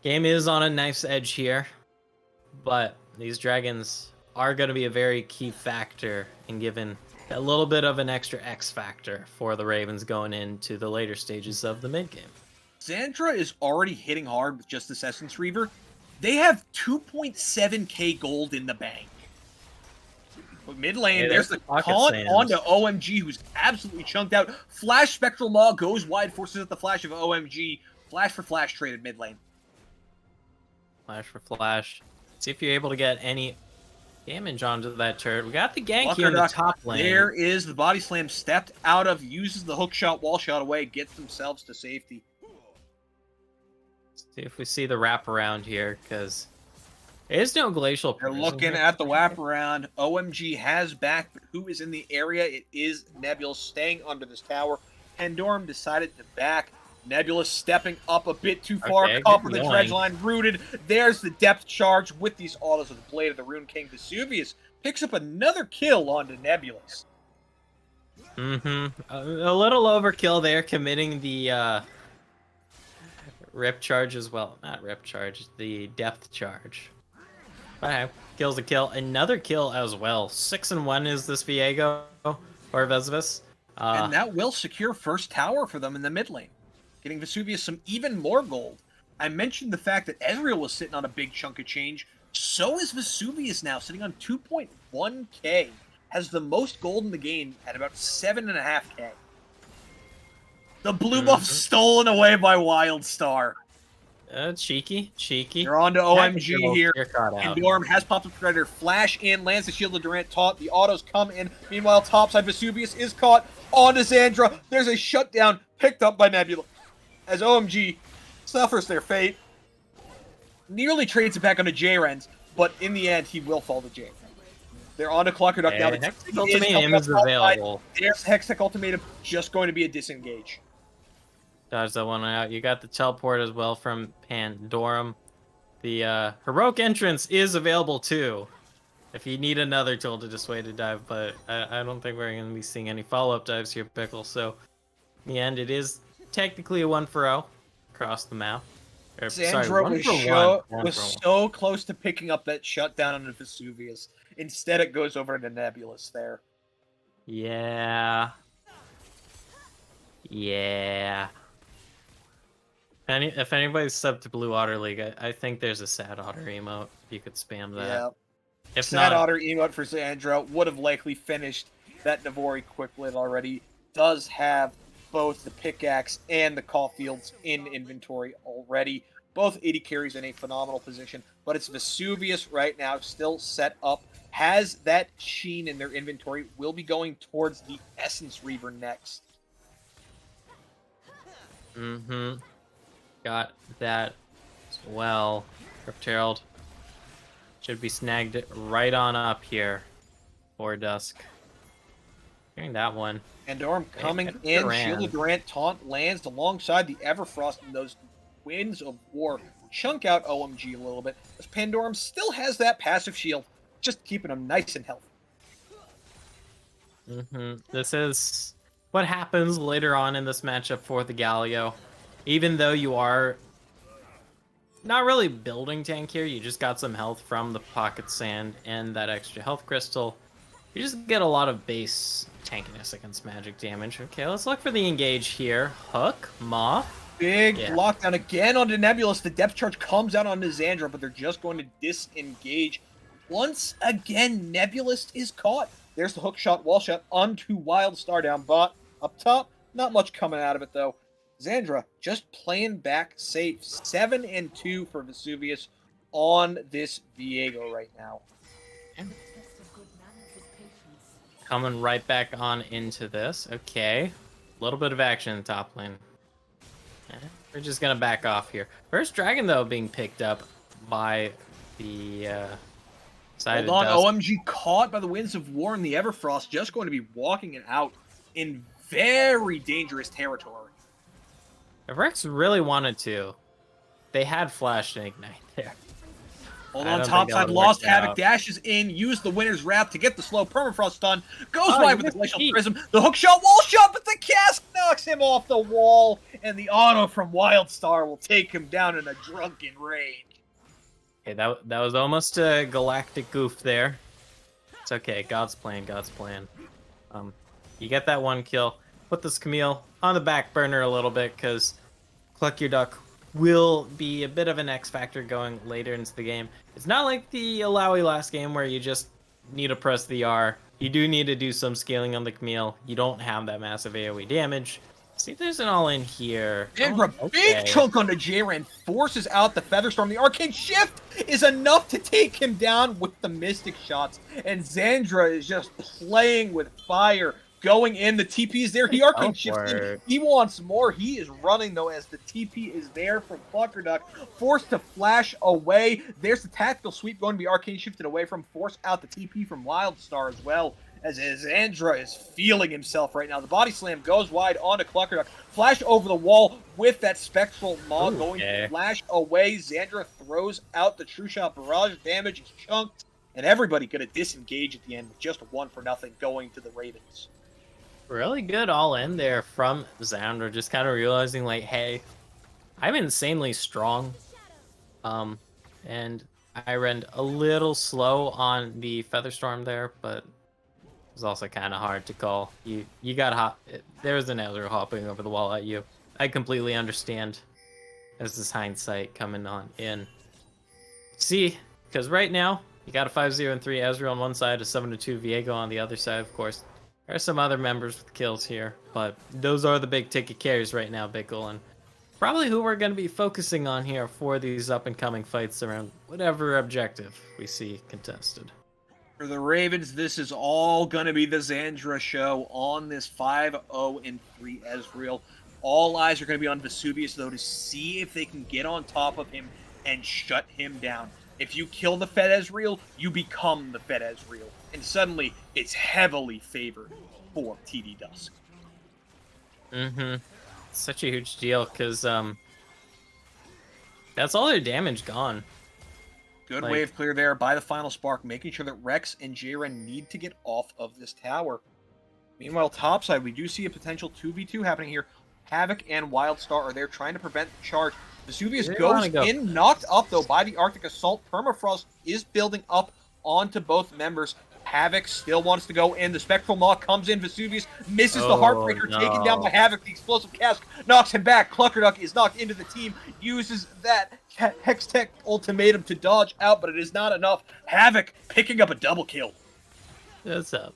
Game is on a nice edge here, but these dragons are going to be a very key factor in giving a little bit of an extra X factor for the Ravens going into the later stages of the mid game. Zandra is already hitting hard with just this Essence Reaver. They have 2.7k gold in the bank. But mid lane, Hey, there's the pocket taunt sands. onto OMG, who's absolutely chunked out. Flash Spectral Maw goes wide, forces out the flash of OMG. Flash for flash traded mid lane. Flash for flash. See if you're able to get any damage onto that turret. We got the gank here in the Duck, top lane. there is the body slam stepped out of, uses the hook shot, wall shot away, gets themselves to safety. See if we see the wraparound here, because there is no glacial. They're prison looking here. at the wraparound. OMG has back, but who is in the area? It is Nebulous staying under this tower. Pandorum decided to back. Nebulous stepping up a bit too far. Okay, Copper good the going. dredge line rooted. There's the depth charge with these autos of the Blade of the Rune King. Vesuvius picks up another kill onto Nebulous. A little overkill there, committing the rip charge as well. Not rip charge, the depth charge. Okay, kills a kill. Another kill as well. 6-1 is this Viego or Vesuvius. And that will secure first tower for them in the mid lane, getting Vesuvius some even more gold. I mentioned the fact that Ezreal was sitting on a big chunk of change. So is Vesuvius now, sitting on 2.1k. Has the most gold in the game at about 7.5k. The blue buff stolen away by Wildstar. Cheeky. They're on to OMG here. You're caught out. Pandorum has popped up Predator. Flash in, lands the Shield of Durant taunt. The autos come in. Meanwhile, topside Vesuvius is caught onto Zandra. There's a shutdown picked up by Nebula. As OMG suffers their fate. Nearly trades it back onto J-Rens, but in the end, he will fall to J. They're on to Cluckerduck now. The Hextech Ultimatum is available. There's Hextech Ultimatum, just going to be a disengage. Dodge that one out. You got the teleport as well from Pandorum. The heroic entrance is available too, if you need another tool to dissuade a dive, but I don't think we're going to be seeing any follow-up dives here, Pickle. So in the end, it is technically a 1-for-0 across the map. Or, Zandra was so close to picking up that shutdown on Vesuvius. Instead, it goes over to Nebulous there. Yeah. If anybody's subbed to Blue Otter League, I think there's a Sad Otter emote. You could spam that. Yeah. If Sad not, Otter emote for Zandra would have likely finished that Navori Quicklit already. Does have both the pickaxe and the Caulfields in inventory already. Both 80 carries in a phenomenal position, but it's Vesuvius right now, still set up, has that Sheen in their inventory, will be going towards the Essence Reaver next. Got that as well. Crypt Herald should be snagged right on up here for Dusk. Hearing that one. Pandorum coming in, Shield of Durant taunt lands alongside the Everfrost, and those Winds of War chunk out OMG a little bit, as Pandorum still has that passive shield, just keeping him nice and healthy. This is what happens later on in this matchup for the Galio. Even though you are not really building tank here, you just got some health from the Pocket Sand and that extra health crystal. You just get a lot of base tankiness against magic damage. Okay, let's look for the engage here. Hook, Moth. Big lockdown again onto Nebulous. The depth charge comes out onto Zandra, but they're just going to disengage. Once again, Nebulous is caught. There's the hook shot, wall shot onto Wildstar down bot. Up top, not much coming out of it though. Zandra just playing back safe. 7-2 for Vesuvius on this Viego right now. Coming right back on into this. Okay. A little bit of action in the top lane. We're just gonna back off here. First dragon, though, being picked up by the side Hold of on, Dusk. OMG caught by the winds of war and the Everfrost, just going to be walking it out in very dangerous territory. If Rex really wanted to, they had Flash and Ignite there. Hold I on, don't top think that side, would've Lost worked Havoc out. dashes in, use the winner's wrap to get the slow permafrost stun, goes Oh, wide you with the missed the glacial heat. prism, the hook shot, wall shot, but the cask knocks him off the wall, and the auto from Wildstar will take him down in a drunken rage. Okay, that was almost a galactic goof there. It's okay, God's plan, God's plan. You get that one kill. Put this Camille on the back burner a little bit, because Cluck Your Duck will be a bit of an X factor going later into the game. It's not like the Alawi last game where you just need to press the R. You do need to do some scaling on the Camille. You don't have that massive AoE damage. See if there's an all-in here. And Oh, a big okay. chunk onto J-Ran forces out the Featherstorm. The Arcane Shift is enough to take him down with the Mystic Shots. And Xandra is just playing with fire. Going in, the TP is there. He Arcane shifts in. He wants more. He is running, though, as the TP is there from Cluckerduck. Forced to flash away. There's the tactical sweep going to be Arcane shifted away from. Force out the TP from Wildstar as well. As Xandra is feeling himself right now. The body slam goes wide onto Cluckerduck. Flash over the wall with that Spectral Maw going to flash away. Xandra throws out the True Shot barrage. Damage is chunked. And everybody going to disengage at the end with just 1-0 going to the Ravens. Really good all in there from Xandra, just kind of realizing like, hey, I'm insanely strong. And I ran a little slow on the Featherstorm there, but it was also kind of hard to call. You got hop. There was an Ezreal hopping over the wall at you. I completely understand. As this hindsight coming on in. See, because right now you got a 5-0 and 3 Ezreal on one side, a 7-2 Viego on the other side, of course. There are some other members with kills here, but those are the big ticket carries right now, Bickle, and probably who we're going to be focusing on here for these up-and-coming fights around whatever objective we see contested. For the Ravens, this is all going to be the Xandra show on this 5-0 and 3 Ezreal. All eyes are going to be on Vesuvius, though, to see if they can get on top of him and shut him down. If you kill the Fed Ezreal, you become the Fed Ezreal. And suddenly, it's heavily favored for TD Dusk. Mm-hmm. Such a huge deal, because that's all their damage gone. Good wave clear there by the final spark, making sure that Rex and J-Ren need to get off of this tower. Meanwhile, topside, we do see a potential 2v2 happening here. Havoc and Wildstar are there trying to prevent the charge. Vesuvius goes in, knocked up, though, by the Arctic Assault. Permafrost is building up onto both members. Havoc still wants to go in. The Spectral Maw comes in. Vesuvius misses the Heartbreaker, taken down by Havoc. The Explosive Cask knocks him back. Cluckerduck is knocked into the team, uses that Hextech ultimatum to dodge out, but it is not enough. Havoc picking up a double kill. That's a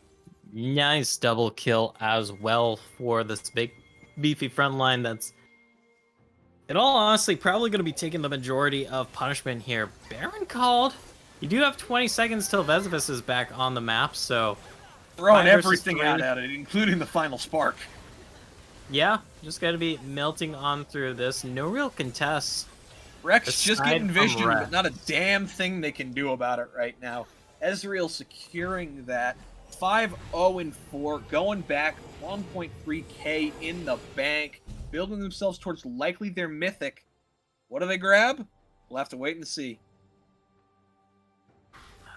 nice double kill as well for this big, beefy front line that's, in all honesty, probably going to be taking the majority of punishment here. Baron called. You do have 20 seconds till Vesuvius is back on the map, so... Throwing everything out at it, including the final spark. Yeah, just got to be melting on through this. No real contest. Rex just getting vision, but not a damn thing they can do about it right now. Ezreal securing that. 5-0 and 4, going back 1.3k in the bank, building themselves towards likely their mythic. What do they grab? We'll have to wait and see.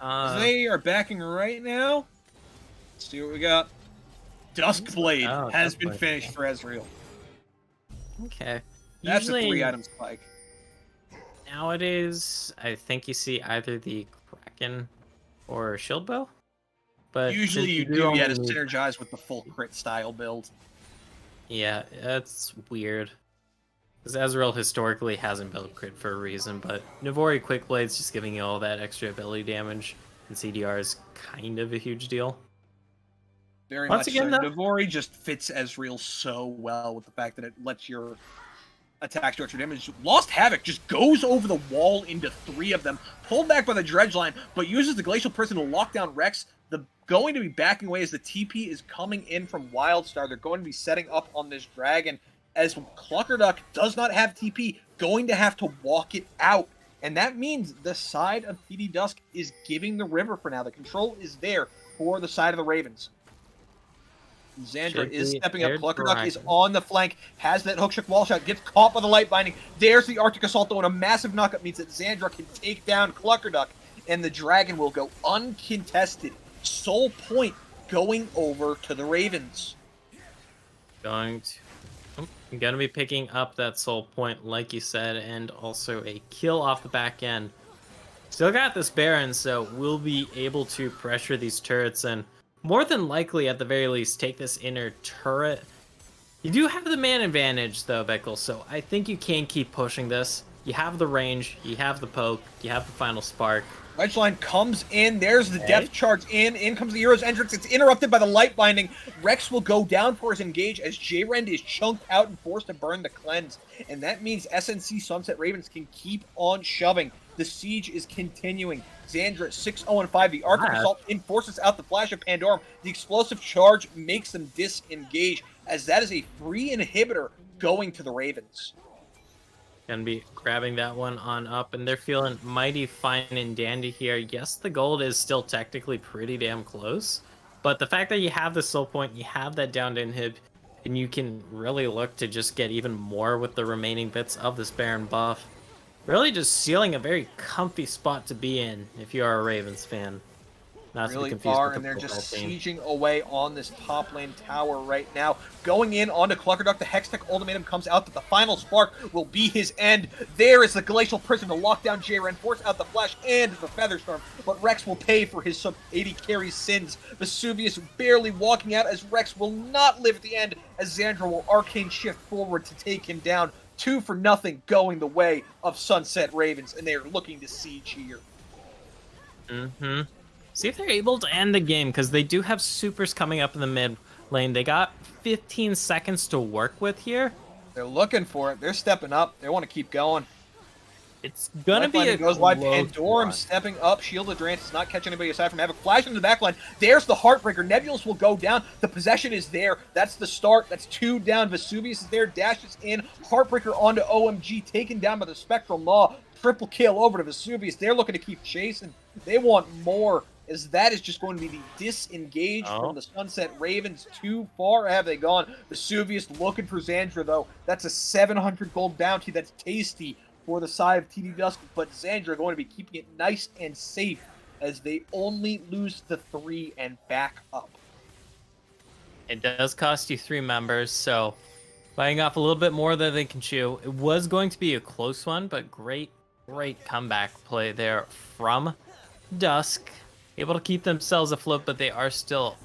They are backing right now. Let's see what we got. Duskblade has been finished for Ezreal. Okay. That's a 3-item spike. Nowadays, I think you see either the Kraken or Shield Bow. But usually you do, to synergize with the full crit style build. Yeah, that's weird. Because Ezreal historically hasn't built crit for a reason, but Navori Quickblade's just giving you all that extra ability damage, and CDR is kind of a huge deal. Very much so. Navori just fits Ezreal so well with the fact that it lets your attack do extra damage. Lost Havoc just goes over the wall into 3 of them, pulled back by the Dredge line, but uses the Glacial Prison to lock down Rex. The going to be backing away as the TP is coming in from Wildstar. They're going to be setting up on this dragon. as Cluckerduck does not have TP, going to have to walk it out. And that means the side of TD Dusk is giving the river for now. The control is there for the side of the Ravens. Zandra Should is be stepping up. their Cluckerduck is dragon. on the flank, has that hookshot wall shot, gets caught by the light binding. There's the Arctic Assault, though, and a massive knockup means that Zandra can take down Cluckerduck, and the dragon will go uncontested. Soul point going over to the Ravens. I'm gonna be picking up that soul point, like you said, and also a kill off the back end. Still got this Baron, so we'll be able to pressure these turrets and more than likely, at the very least, take this inner turret. You do have the man advantage, though, Bickle, so I think you can keep pushing this. You have the range, you have the poke, you have the final spark. Wedgeline comes in. There's the depth charge in. In comes the Hero's entrance. It's interrupted by the light binding. Rex will go down for his engage as J-Rend is chunked out and forced to burn the cleanse. And that means SNC Sunset Ravens can keep on shoving. The siege is continuing. Zandra 6-0-5. The Arctic Assault enforces out the flash of Pandorum. The explosive charge makes them disengage as that is a free inhibitor going to the Ravens. Gonna be grabbing that one on up, and they're feeling mighty fine and dandy here. Yes, the gold is still technically pretty damn close, but the fact that you have the soul point, you have that down to inhib, and you can really look to just get even more with the remaining bits of this Baron buff. Really just sealing a very comfy spot to be in if you are a Ravens fan. Not to be Really confused far, with and the they're just football team. sieging away on this top lane tower right now. Going in onto Cluckerduck, the Hextech ultimatum comes out that the final spark will be his end. There is the Glacial Prison to lock down J-Ren, force out the Flash and the Featherstorm, but Rex will pay for his sub-80 carry sins. Vesuvius barely walking out as Rex will not live at the end, as Zandra will arcane shift forward to take him down. 2-0 going the way of Sunset Ravens, and they are looking to siege here. Mm-hmm. See if they're able to end the game, because they do have supers coming up in the mid lane. They got 15 seconds to work with here. They're looking for it. They're stepping up. They want to keep going. It's gonna be a goes wide. close Pandorum one. stepping up. Shield of Durant does not catch anybody aside from Havoc. Flash into the backline. There's the Heartbreaker. Nebulous will go down. The possession is there. That's the start. That's 2 down. Vesuvius is there. Dashes in. Heartbreaker onto OMG. Taken down by the Spectral Maw. Triple kill over to Vesuvius. They're looking to keep chasing. They want more, as that is just going to be the disengage from the Sunset Ravens. Too far have they gone. Vesuvius looking for Zandra, though. That's a 700 gold bounty. That's tasty for the side of TD Dusk, but Zandra going to be keeping it nice and safe as they only lose the 3 and back up. It does cost you 3 members, so biting off a little bit more than they can chew. It was going to be a close one, but great comeback play there from Dusk. Able to keep themselves afloat, but they are still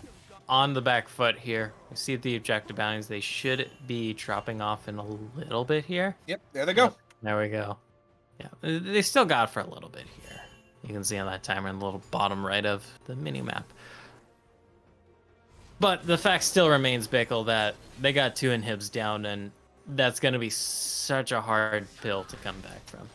on the back foot here. We see the objective bounties. They should be dropping off in a little bit here. Yep, there they go. Yep, there we go. Yeah, they still got it for a little bit here. You can see on that timer in the little bottom right of the mini-map. But the fact still remains, Bickle, that they got 2 inhibs down, and that's going to be such a hard pill to come back from.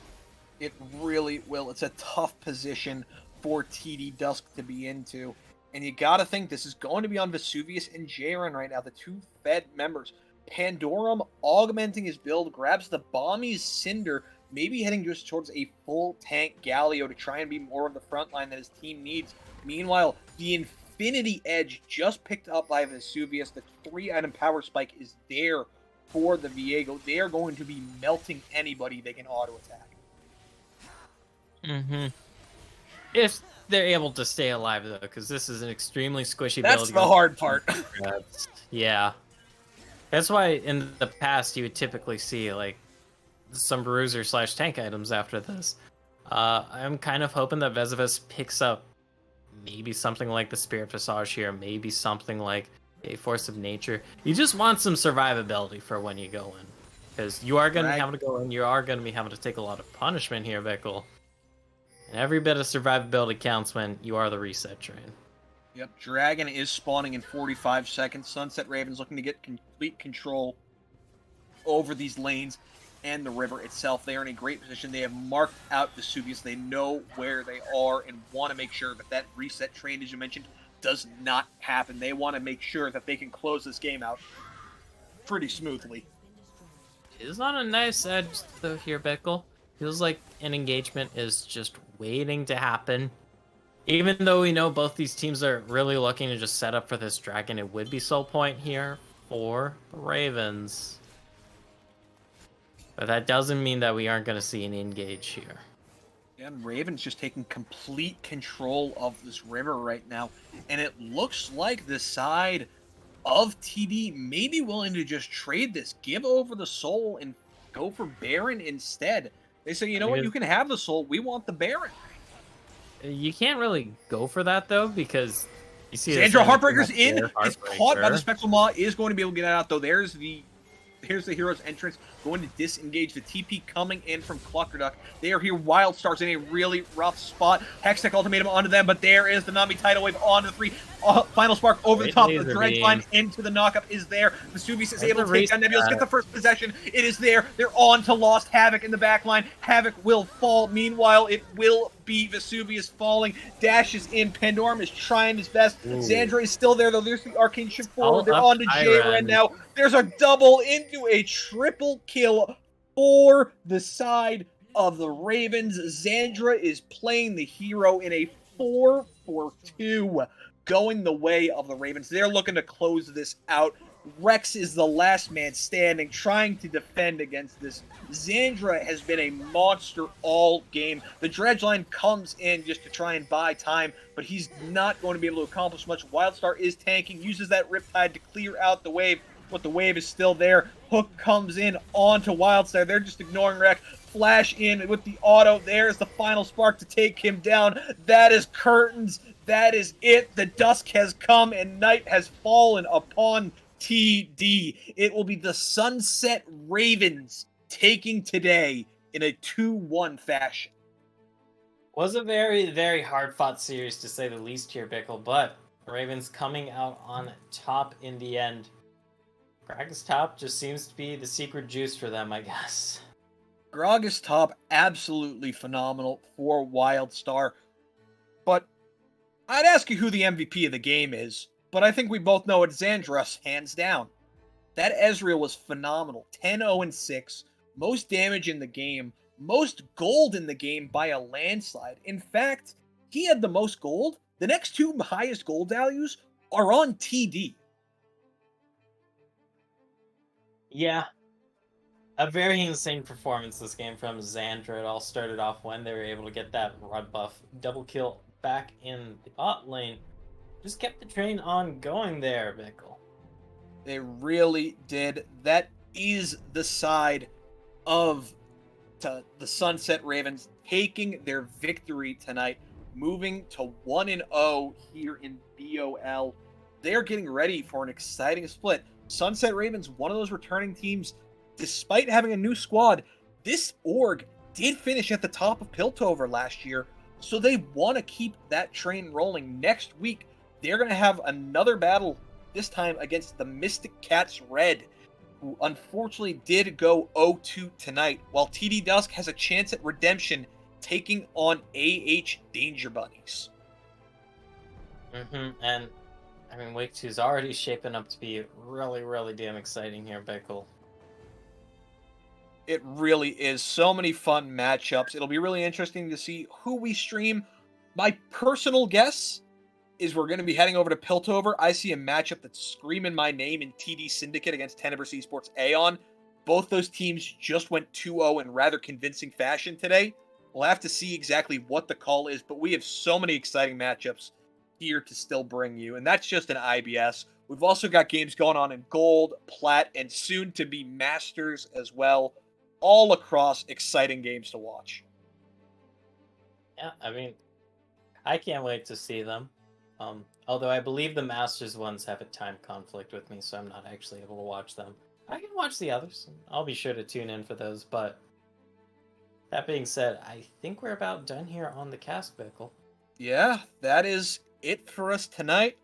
It really will. It's a tough position for TD Dusk to be into. And you got to think this is going to be on Vesuvius and Jaren right now, the 2 Fed members. Pandorum augmenting his build, grabs the Bommy's Cinder, maybe heading just towards a full tank Galio to try and be more of the front line that his team needs. Meanwhile, the Infinity Edge just picked up by Vesuvius. The 3-item power spike is there for the Viego. They are going to be melting anybody they can auto-attack. Mm-hmm. If they're able to stay alive, though, because this is an extremely squishy build. That's the hard part. Yeah. That's why in the past you would typically see, like, some bruiser/tank items after this. I'm kind of hoping that Vesivus picks up maybe something like the Spirit Visage here, maybe something like a Force of Nature. You just want some survivability for when you go in, because you are going to have to go in, you are going to be having to take a lot of punishment here, Vickle. And every bit of survivability counts when you are the reset train. Yep, Dragon is spawning in 45 seconds. Sunset Ravens looking to get complete control over these lanes and the river itself. They are in a great position. They have marked out Vesuvius. They know where they are and want to make sure that that reset train, as you mentioned, does not happen. They want to make sure that they can close this game out pretty smoothly. is on a nice edge though here, Bickle. Feels like an engagement is just waiting to happen. Even though we know both these teams are really looking to just set up for this dragon, it would be soul point here for the Ravens. But that doesn't mean that we aren't going to see an engage here. And Ravens just taking complete control of this river right now. And it looks like the side of TD may be willing to just trade this, give over the soul, and go for Baron instead. They say, you know what, you can have the soul, we want the Baron. You can't really go for that, though, because you see Sandra Heartbreaker's in, is Heartbreaker. caught by the Spectral Maw, is going to be able to get out, though. Here's the hero's entrance, going to disengage the TP coming in from Cluckerduck. They are here. Wildstar's in a really rough spot. Hextech Ultimatum onto them, but there is the Nami Tidal Wave onto the 3. Final Spark over the top of the Dredge line into the knockup is there. Vesuvius is able to take down Nebulous, get the first possession. It is there. They're on to Lost Havoc in the back line. Havoc will fall. Meanwhile, it will be Vesuvius falling. Dash is in. Pandorum is trying his best. Xandra is still there, though. There's the Arcane Shift forward. They're on to J-Ren now. There's a double into a triple kill for the side of the Ravens. Xandra is playing the hero in a 4-for-2, going the way of the Ravens. They're looking to close this out. Rex is the last man standing, trying to defend against this. Xandra has been a monster all game. The Dredge line comes in just to try and buy time, but he's not going to be able to accomplish much. Wildstar is tanking, uses that Riptide to clear out the wave, but the wave is still there. Hook comes in onto Wildstar. They're just ignoring Rex. Flash in with the auto. There's the final spark to take him down. That is curtains. That is it. The dusk has come and night has fallen upon TD. It will be the Sunset Ravens taking today in a 2-1 fashion. Was a very, very hard-fought series, to say the least here, Bickle, but Ravens coming out on top in the end. Gragas top just seems to be the secret juice for them, I guess. Gragas top, absolutely phenomenal for Wildstar. But I'd ask you who the MVP of the game is, but I think we both know it's Xandra, hands down. That Ezreal was phenomenal. 10-0-6, most damage in the game, most gold in the game by a landslide. In fact, he had the most gold. The next two highest gold values are on TD. Yeah. A very insane performance this game from Xandra. It all started off when they were able to get that Rud buff double kill back in the bot lane. Just kept the train on going there, Bickle. They really did. That is the side of the Sunset Ravens taking their victory tonight, moving to 1-0 here in BOL. They're getting ready for an exciting split. Sunset Ravens, one of those returning teams. Despite having a new squad, this org did finish at the top of Piltover last year, so they want to keep that train rolling. Next week, they're going to have another battle, this time against the Mystic Cats Red, who unfortunately did go 0-2 tonight, while TD Dusk has a chance at redemption, taking on AH Danger Bunnies. And, I mean, Wake 2 is already shaping up to be really, really damn exciting here, Bickle. It really is. So many fun matchups. It'll be really interesting to see who we stream. My personal guess is we're going to be heading over to Piltover. I see a matchup that's screaming my name in TD Syndicate against Tenebris Esports Aeon. Both those teams just went 2-0 in rather convincing fashion today. We'll have to see exactly what the call is, but we have so many exciting matchups here to still bring you, and that's just an IBS. We've also got games going on in Gold, Plat, and soon to be Masters as well. All across exciting games to watch. Yeah, I mean, I can't wait to see them. Although I believe the Masters ones have a time conflict with me, so I'm not actually able to watch them. I can watch the others. I'll be sure to tune in for those, but that being said, I think we're about done here on the cast, Bickle. Yeah, that is it for us tonight.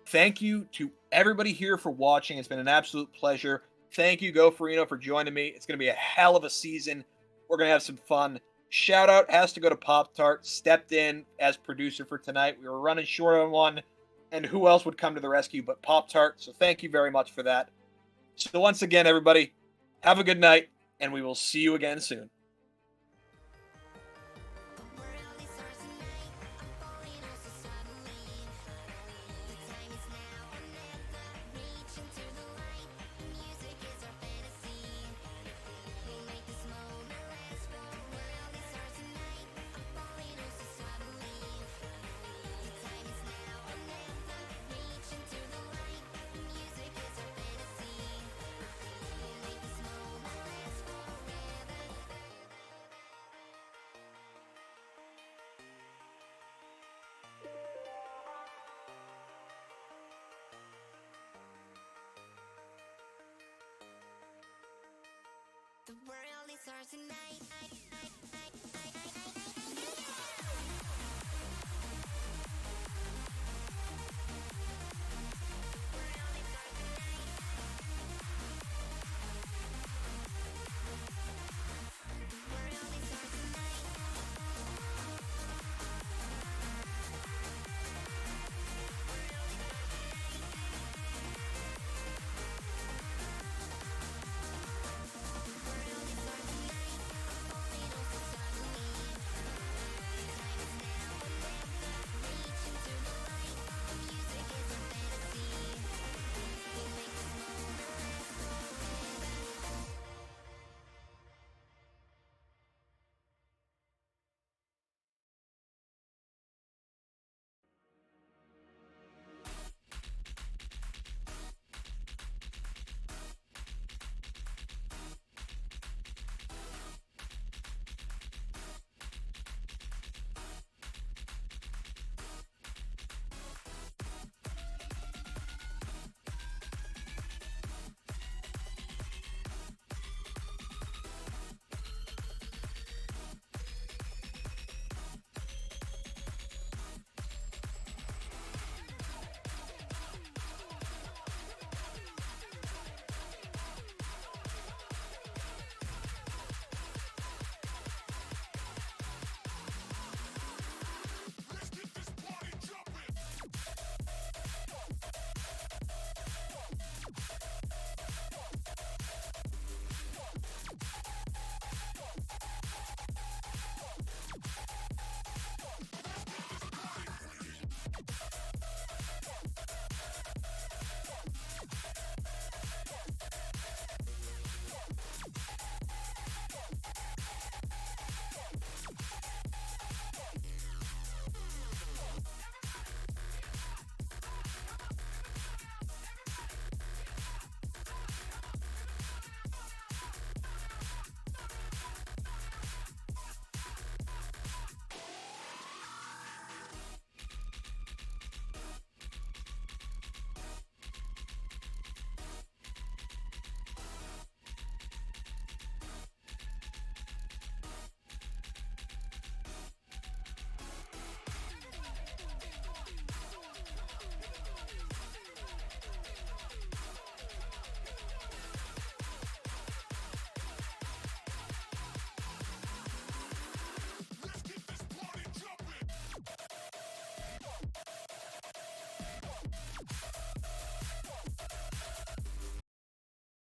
Thank you to everybody here for watching. It's been an absolute pleasure. Thank you, GoForino, for joining me. It's going to be a hell of a season. We're going to have some fun. Shout out has to go to Pop Tart. Stepped in as producer for tonight. We were running short on one, and who else would come to the rescue but Pop Tart? So thank you very much for that. So once again, everybody, Have a good night, and we will see you again soon. The world is ours tonight.